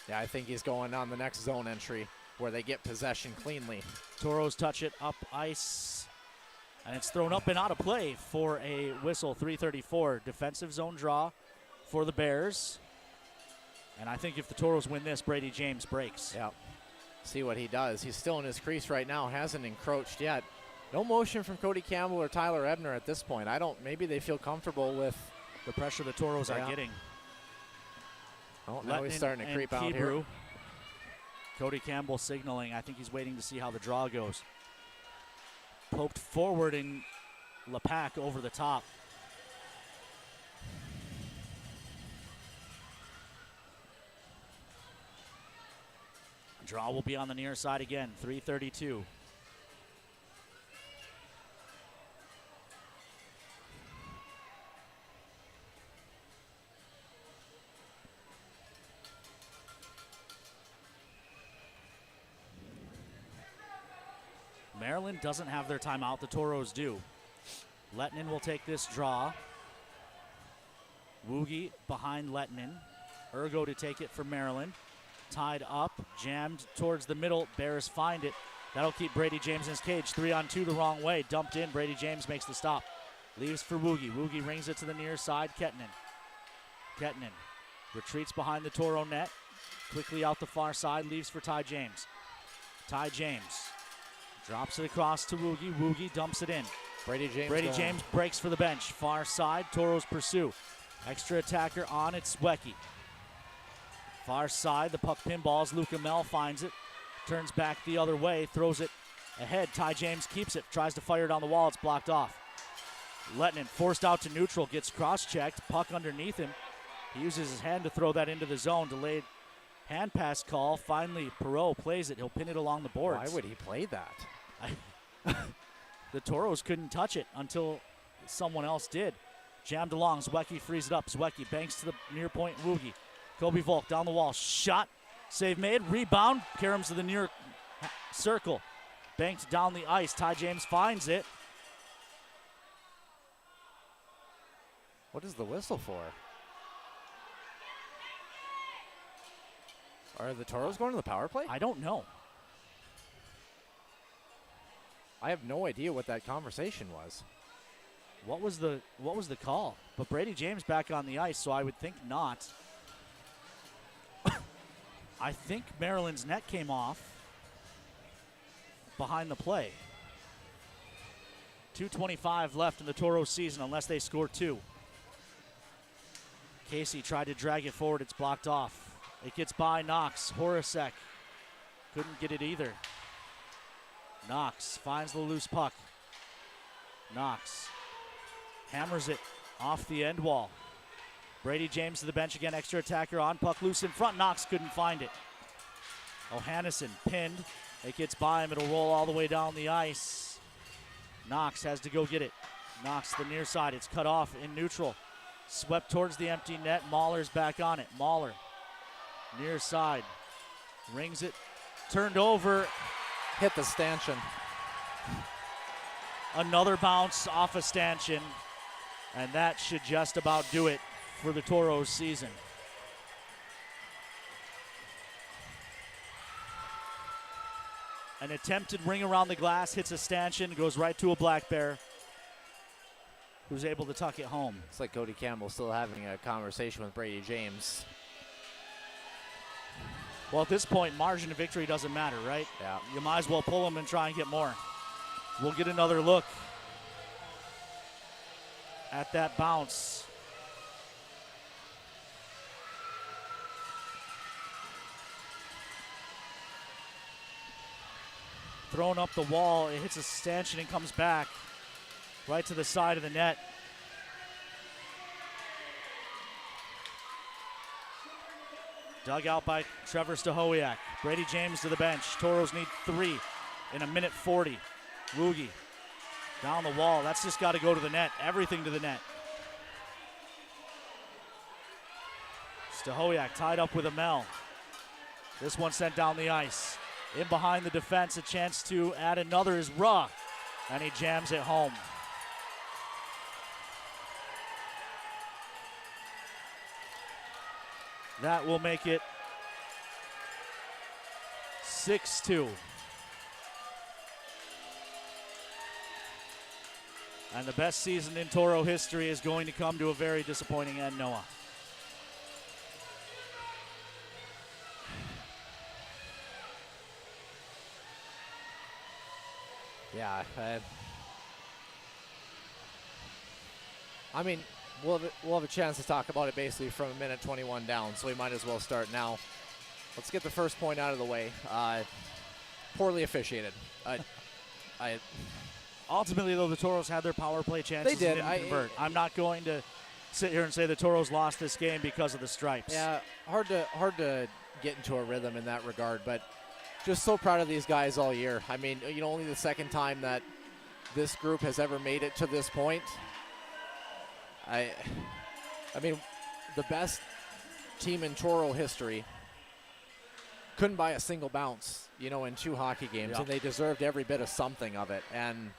Yeah, I think he's going on the next zone entry where they get possession cleanly. Toros touch it up ice. And it's thrown up and out of play for a whistle. 3:34. Defensive zone draw for the Bears. And I think if the Toros win this, Brady James breaks. Yeah. See what he does. He's still in his crease right now. Hasn't encroached yet. No motion from Cody Campbell or Tyler Ebner at this point. Maybe they feel comfortable with the pressure the Toros are getting. Oh, now he's starting to creep out here. Cody Campbell signaling. I think he's waiting to see how the draw goes. Poked forward in Lepak over the top. Draw will be on the near side again, 3:32. Maryland doesn't have their timeout, the Toros do. Lettinen will take this draw. Woogie behind Lettinen. Ergo to take it for Maryland. Tied up, jammed towards the middle. Bears find it. That'll keep Brady James in his cage. 3-on-2 the wrong way. Dumped in. Brady James makes the stop. Leaves for Woogie. Woogie rings it to the near side. Kettinen retreats behind the Toro net. Quickly out the far side. Leaves for Ty James. Ty James drops it across to Woogie. Woogie dumps it in. Brady James breaks for the bench. Far side. Toros pursue. Extra attacker on. It's Wecky. Far side, the puck pinballs. Luca Mel finds it. Turns back the other way. Throws it ahead. Ty James keeps it. Tries to fire it on the wall. It's blocked off. Lettinen forced out to neutral. Gets cross-checked. Puck underneath him. He uses his hand to throw that into the zone. Delayed hand pass call. Finally, Perreault plays it. He'll pin it along the boards. Why would he play that? The Toros couldn't touch it until someone else did. Jammed along. Zwiecki frees it up. Zwiecki banks to the near point. Woogie. Kobe Volk down the wall. Shot. Save made. Rebound. Karams to the near circle. Banked down the ice. Ty James finds it. What is the whistle for? Are the Toros going to the power play? I don't know. I have no idea what that conversation was. What was the call? But Brady James back on the ice, so I would think not. I think Maryland's net came off behind the play. 2:25 left in the Toros season unless they score two. Casey tried to drag it forward. It's blocked off. It gets by Knox. Horacek couldn't get it either. Knox finds the loose puck. Knox hammers it off the end wall. Brady James to the bench again. Extra attacker on. Puck loose in front. Knox couldn't find it. O'Hannison pinned. It gets by him. It'll roll all the way down the ice. Knox has to go get it. Knox the near side. It's cut off in neutral. Swept towards the empty net. Mahler's back on it. Mahler near side. Rings it. Turned over. Hit the stanchion. Another bounce off a stanchion. And that should just about do it for the Toros season. An attempted ring around the glass, hits a stanchion, goes right to a Black Bear, who's able to tuck it home. It's like Cody Campbell still having a conversation with Brady James. Well, at this point, margin of victory doesn't matter, right? Yeah. You might as well pull him and try and get more. We'll get another look at that bounce. Thrown up the wall, it hits a stanchion and comes back right to the side of the net. Dug out by Trevor Stahowiak. Brady James to the bench. Toros need 3 in 1:40. Woogie down the wall. That's just got to go to the net. Everything to the net. Stahowiak tied up with Amel. This one sent down the ice. In behind the defense, a chance to add another is Ruh, and he jams it home. That will make it 6-2. And the best season in Toro history is going to come to a very disappointing end, Noah. Yeah. I mean, we'll have a chance to talk about it basically from a minute 21 down, so we might as well start now. Let's get the first point out of the way. Poorly officiated. Ultimately, though, the Toros had their power play chances. They did. And didn't convert. I'm not going to sit here and say the Toros lost this game because of the stripes. Yeah, hard to get into a rhythm in that regard, but just so proud of these guys all year. I mean, only the second time that this group has ever made it to this point. I mean, the best team in Toro history couldn't buy a single bounce, in 2 hockey games, and they deserved every bit of something of it. And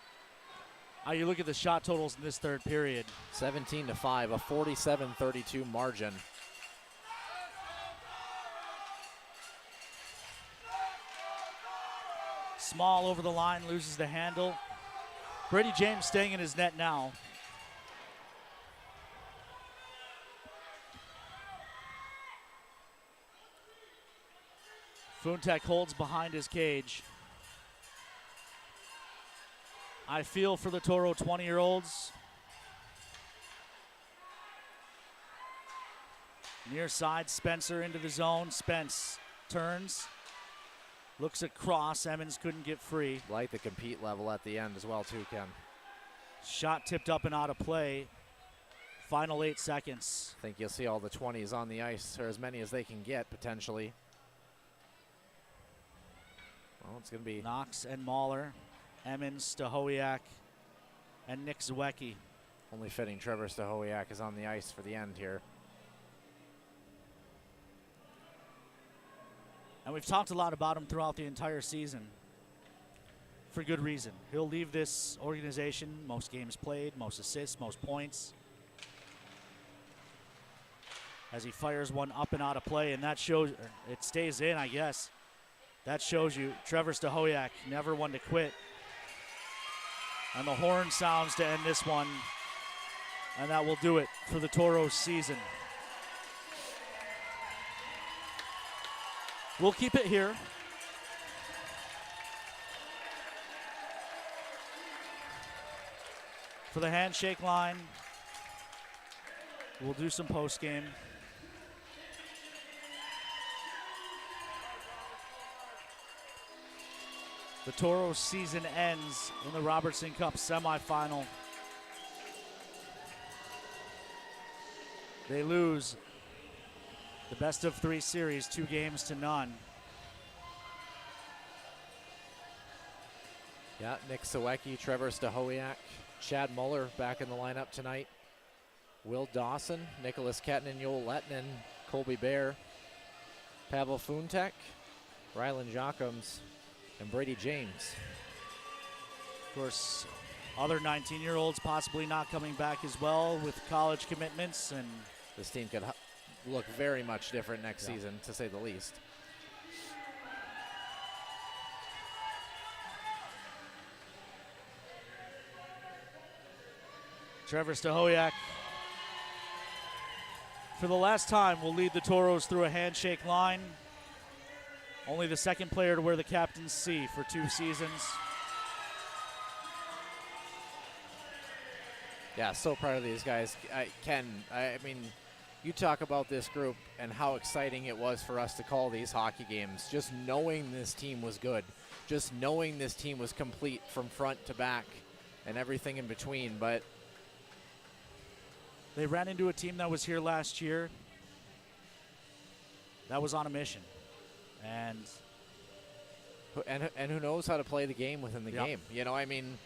you look at the shot totals in this third period. 17-5, a 47-32 margin. Small over the line, loses the handle. Brady James staying in his net now. Funtek holds behind his cage. I feel for the Toro 20-year-olds. Near side, Spencer into the zone. Spence turns. Looks across. Emmons couldn't get free. Like the compete level at the end as well, too, Ken. Shot tipped up and out of play. Final 8 seconds. I think you'll see all the 20s on the ice, or as many as they can get, potentially. Well, it's going to be Knox and Mahler, Emmons, Stahowiak, and Nick Zawecki. Only fitting Trevor Stahowiak is on the ice for the end here. And we've talked a lot about him throughout the entire season. For good reason. He'll leave this organization, most games played, most assists, most points. As he fires one up and out of play, and that shows, it stays in, I guess. That shows you Trevor Stahowiak, never one to quit. And the horn sounds to end this one. And that will do it for the Toros season. We'll keep it here. For the handshake line, we'll do some post game. The Toros season ends in the Robertson Cup semifinal. They lose the best of 3 series, 2-0. Yeah, Nick Zawecki, Trevor Stahowiak, Chad Muller back in the lineup tonight. Will Dawson, Nicholas Kettinen, Joel Lettinen, Colby Bear, Pavel Funtek, Rylan Jacobs, and Brady James. Of course, other 19-year-olds possibly not coming back as well with college commitments. And this team could look very much different next season, to say the least. Trevor Stahowiak, for the last time, will lead the Toros through a handshake line. Only the second player to wear the captain's C for 2 seasons. Yeah, so proud of these guys. Ken, I mean, you talk about this group and how exciting it was for us to call these hockey games. Just knowing this team was good. Just knowing this team was complete from front to back and everything in between. But they ran into a team that was here last year that was on a mission. And who knows how to play the game within the game. I mean,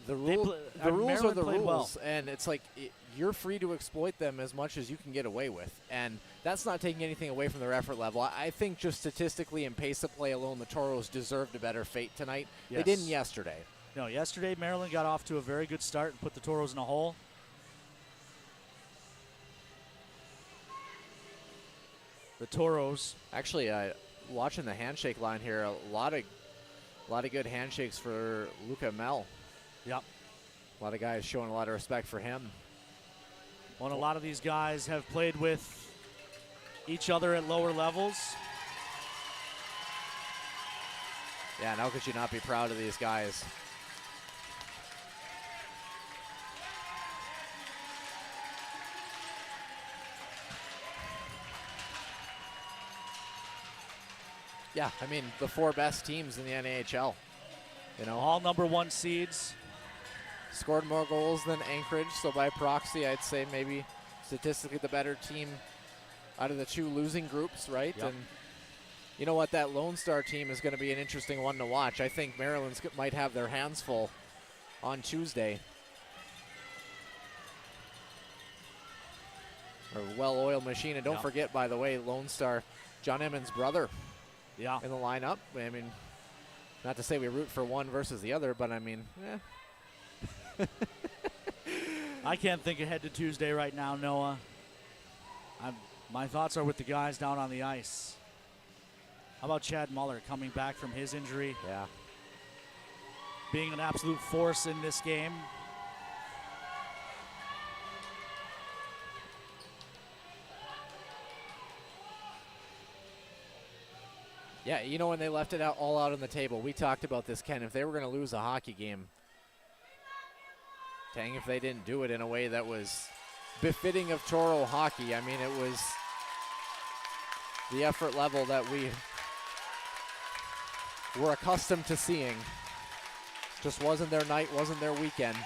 the rules are the rules, well. And it's like you're free to exploit them as much as you can get away with. And that's not taking anything away from their effort level. I think just statistically and pace of play alone, the Toros deserved a better fate tonight. Yes. They didn't yesterday. No, yesterday Maryland got off to a very good start and put the Toros in a hole. The Toros. Actually, watching the handshake line here, a lot of good handshakes for Luca Mel. Yep. A lot of guys showing a lot of respect for him. Well, and a lot of these guys have played with each other at lower levels. Yeah, now could you not be proud of these guys? Yeah, I mean, the 4 best teams in the NAHL. You know, all #1 seeds. Scored more goals than Anchorage, so by proxy, I'd say maybe statistically the better team out of the 2 losing groups, right? Yep. And you know what, that Lone Star team is going to be an interesting one to watch. I think Maryland's might have their hands full on Tuesday. A well-oiled machine, and don't forget, by the way, Lone Star, John Emmons' brother. Yeah. In the lineup. I mean, not to say we root for one versus the other, but I mean, I can't think ahead to Tuesday right now, Noah. My thoughts are with the guys down on the ice. How about Chad Muller coming back from his injury? Yeah. Being an absolute force in this game. Yeah, you know, when they left it all out on the table, we talked about this, Ken. If they were going to lose a hockey game, dang if they didn't do it in a way that was befitting of Toro hockey. I mean, it was the effort level that we were accustomed to seeing. Just wasn't their night, wasn't their weekend.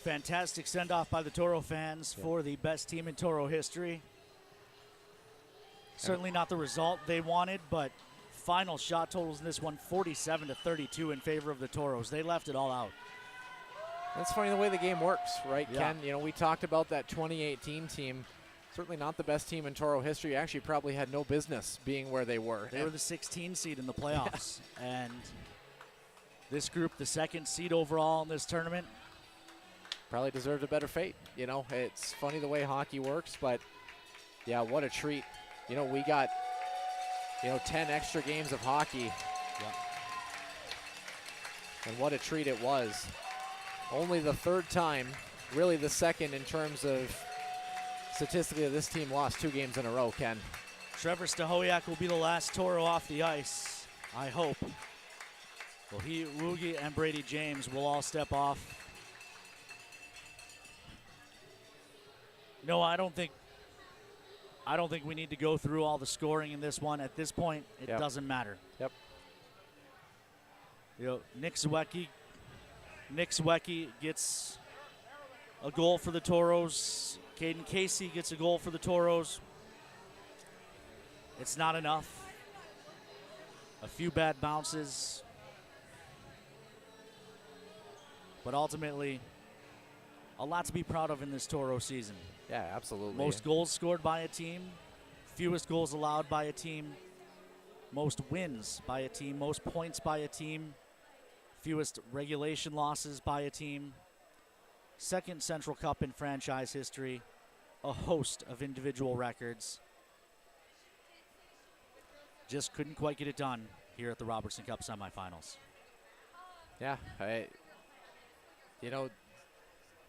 Fantastic send-off by the Toro fans for the best team in Toro history. Certainly not the result they wanted, but final shot totals in this one, 47-32 in favor of the Toros. They left it all out. That's funny the way the game works, right, Yeah. Ken? You know, we talked about that 2018 team. Certainly not the best team in Toro history. Actually probably had no business being where they were. They were the 16 seed in the playoffs. And this group, the 2nd seed overall in this tournament, probably deserved a better fate. You know, it's funny the way hockey works, but yeah, what a treat. You know, we got, 10 extra games of hockey. Yeah. And what a treat it was. Only the 3rd time, really the 2nd in terms of statistically this team lost 2 games in a row, Ken. Trevor Stahoyak will be the last Toro off the ice, I hope. Well, Woogie and Brady James will all step off. No, I don't think we need to go through all the scoring in this one. At this point, it doesn't matter. Yep. Nick Zwiecki gets a goal for the Toros. Caden Casey gets a goal for the Toros. It's not enough. A few bad bounces. But ultimately, a lot to be proud of in this Toro season. Yeah, absolutely. Most goals scored by a team, fewest goals allowed by a team, most wins by a team, most points by a team, fewest regulation losses by a team, 2nd Central Cup in franchise history, a host of individual records. Just couldn't quite get it done here at the Robertson Cup semifinals. Yeah,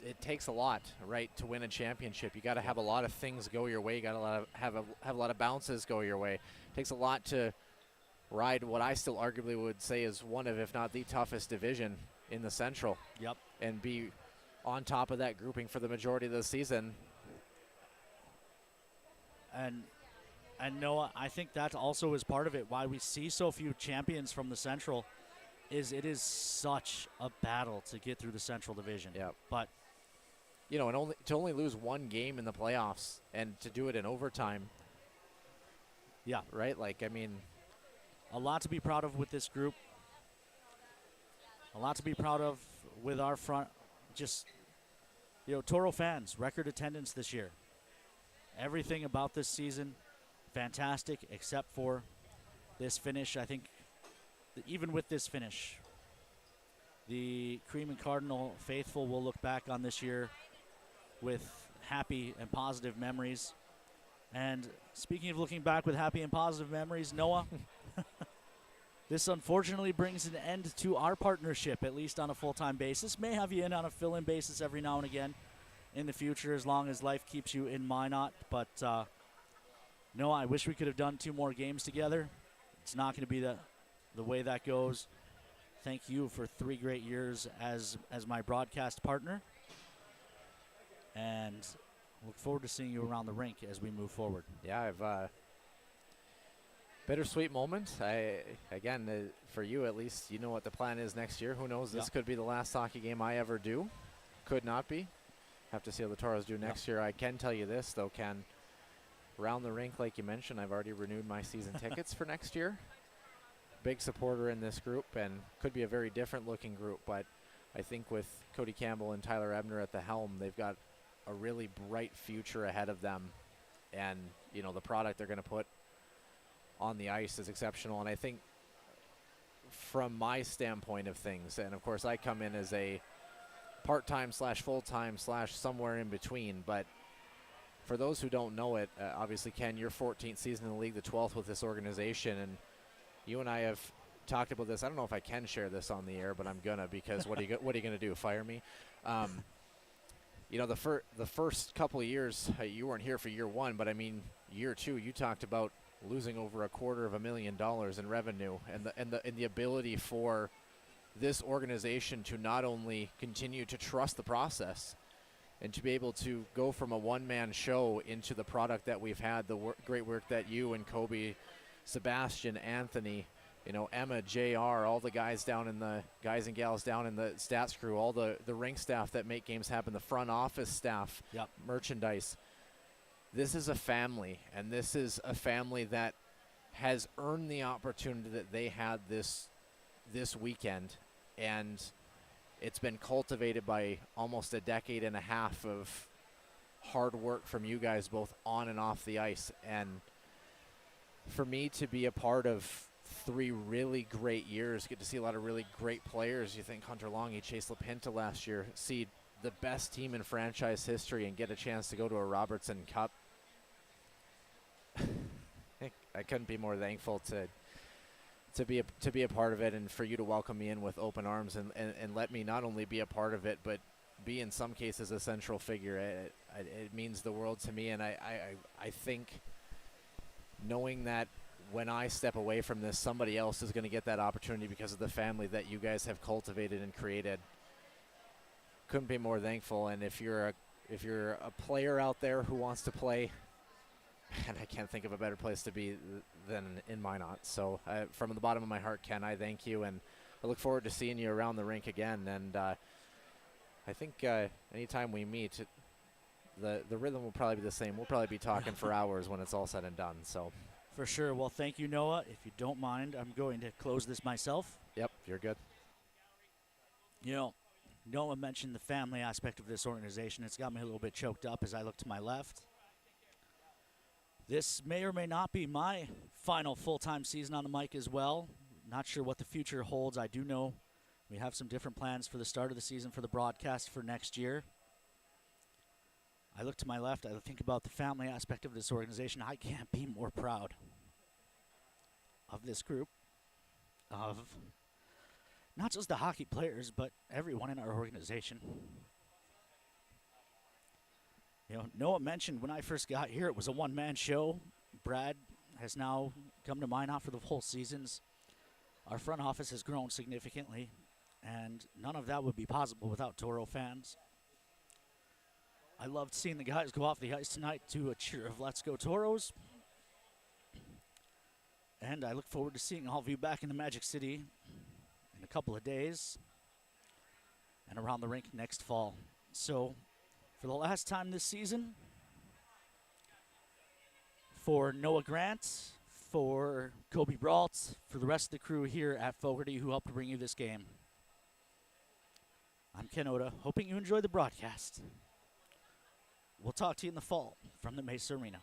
it takes a lot, right, to win a championship. You got to have a lot of things go your way. You got to have a lot of bounces go your way. It takes a lot to ride what I still arguably would say is one of, if not the toughest division in the Central. Yep. And be on top of that grouping for the majority of the season. And Noah, I think that also is part of it. Why we see so few champions from the Central is it is such a battle to get through the Central Division. Yeah. But and to only lose 1 game in the playoffs and to do it in overtime. Yeah. Right? Like, I mean, a lot to be proud of with this group. A lot to be proud of with our front. Just, Toro fans, record attendance this year. everything about this season, fantastic, except for this finish. I think that even with this finish, the Cream and Cardinal faithful will look back on this year with happy and positive memories. And speaking of looking back with happy and positive memories, Noah, this unfortunately brings an end to our partnership, at least on a full-time basis. May have you in on a fill-in basis every now and again in the future, as long as life keeps you in Minot. But Noah, I wish we could have done 2 more games together. It's not going to be the way that goes. Thank you for 3 great years as my broadcast partner. And look forward to seeing you around the rink as we move forward. Yeah, I've bittersweet moment. For you at least, you know what the plan is next year. Who knows? This could be the last hockey game I ever do. Could not be. Have to see how the Toros do next year. I can tell you this, though, Ken. Around the rink, like you mentioned, I've already renewed my season tickets for next year. Big supporter in this group, and could be a very different looking group, but I think with Cody Campbell and Tyler Ebner at the helm, they've got a really bright future ahead of them. And, you know, the product they're going to put on the ice is exceptional. And I think from my standpoint of things, and of course I come in as a part-time / full-time / somewhere in between, but for those who don't know it, obviously, Ken, your 14th season in the league, the 12th with this organization, and you and I have talked about this. I don't know if I can share this on the air, but I'm gonna, because what are you gonna do? Fire me? You know, the first couple of years, you weren't here for year 1, but I mean, year 2, you talked about losing over $250,000 in revenue, and the ability for this organization to not only continue to trust the process and to be able to go from a one-man show into the product that we've had, the great work that you and Kobe, Sebastian, Anthony, you know, Emma, JR, all the guys and gals down in the stats crew, all the rink staff that make games happen, the front office staff, merchandise. This is a family, and this is a family that has earned the opportunity that they had this weekend, and it's been cultivated by almost a decade and a half of hard work from you guys, both on and off the ice. And for me to be a part of 3 really great years, get to see a lot of really great players. You think Hunter Longy, Chase LaPinta last year, see the best team in franchise history and get a chance to go to a Robertson Cup. I couldn't be more thankful to be a part of it, and for you to welcome me in with open arms and let me not only be a part of it, but be in some cases a central figure. It means the world to me, and I think knowing that when I step away from this, somebody else is going to get that opportunity because of the family that you guys have cultivated and created. Couldn't be more thankful. And if you're a player out there who wants to play, and I can't think of a better place to be than in Minot. So from the bottom of my heart, Ken, I thank you, and I look forward to seeing you around the rink again. And I think anytime we meet, the rhythm will probably be the same. We'll probably be talking for hours when it's all said and done. So. For sure. Well, thank you, Noah. If you don't mind, I'm going to close this myself. Yep, you're good. You know, Noah mentioned the family aspect of this organization. It's got me a little bit choked up as I look to my left. This may or may not be my final full-time season on the mic as well. Not sure what the future holds. I do know we have some different plans for the start of the season for the broadcast for next year. I look to my left, I think about the family aspect of this organization. I can't be more proud of this group, of not just the hockey players, but everyone in our organization. You know, Noah mentioned when I first got here, it was a one-man show. Brad has now come to Minot for the whole seasons. Our front office has grown significantly, and none of that would be possible without Toro fans. I loved seeing the guys go off the ice tonight to a cheer of Let's Go Toros. And I look forward to seeing all of you back in the Magic City in a couple of days and around the rink next fall. So, for the last time this season, for Noah Grant, for Kobe Brault, for the rest of the crew here at Fogarty who helped bring you this game, I'm Ken Oda, hoping you enjoy the broadcast. We'll talk to you in the fall from the Mesa Arena.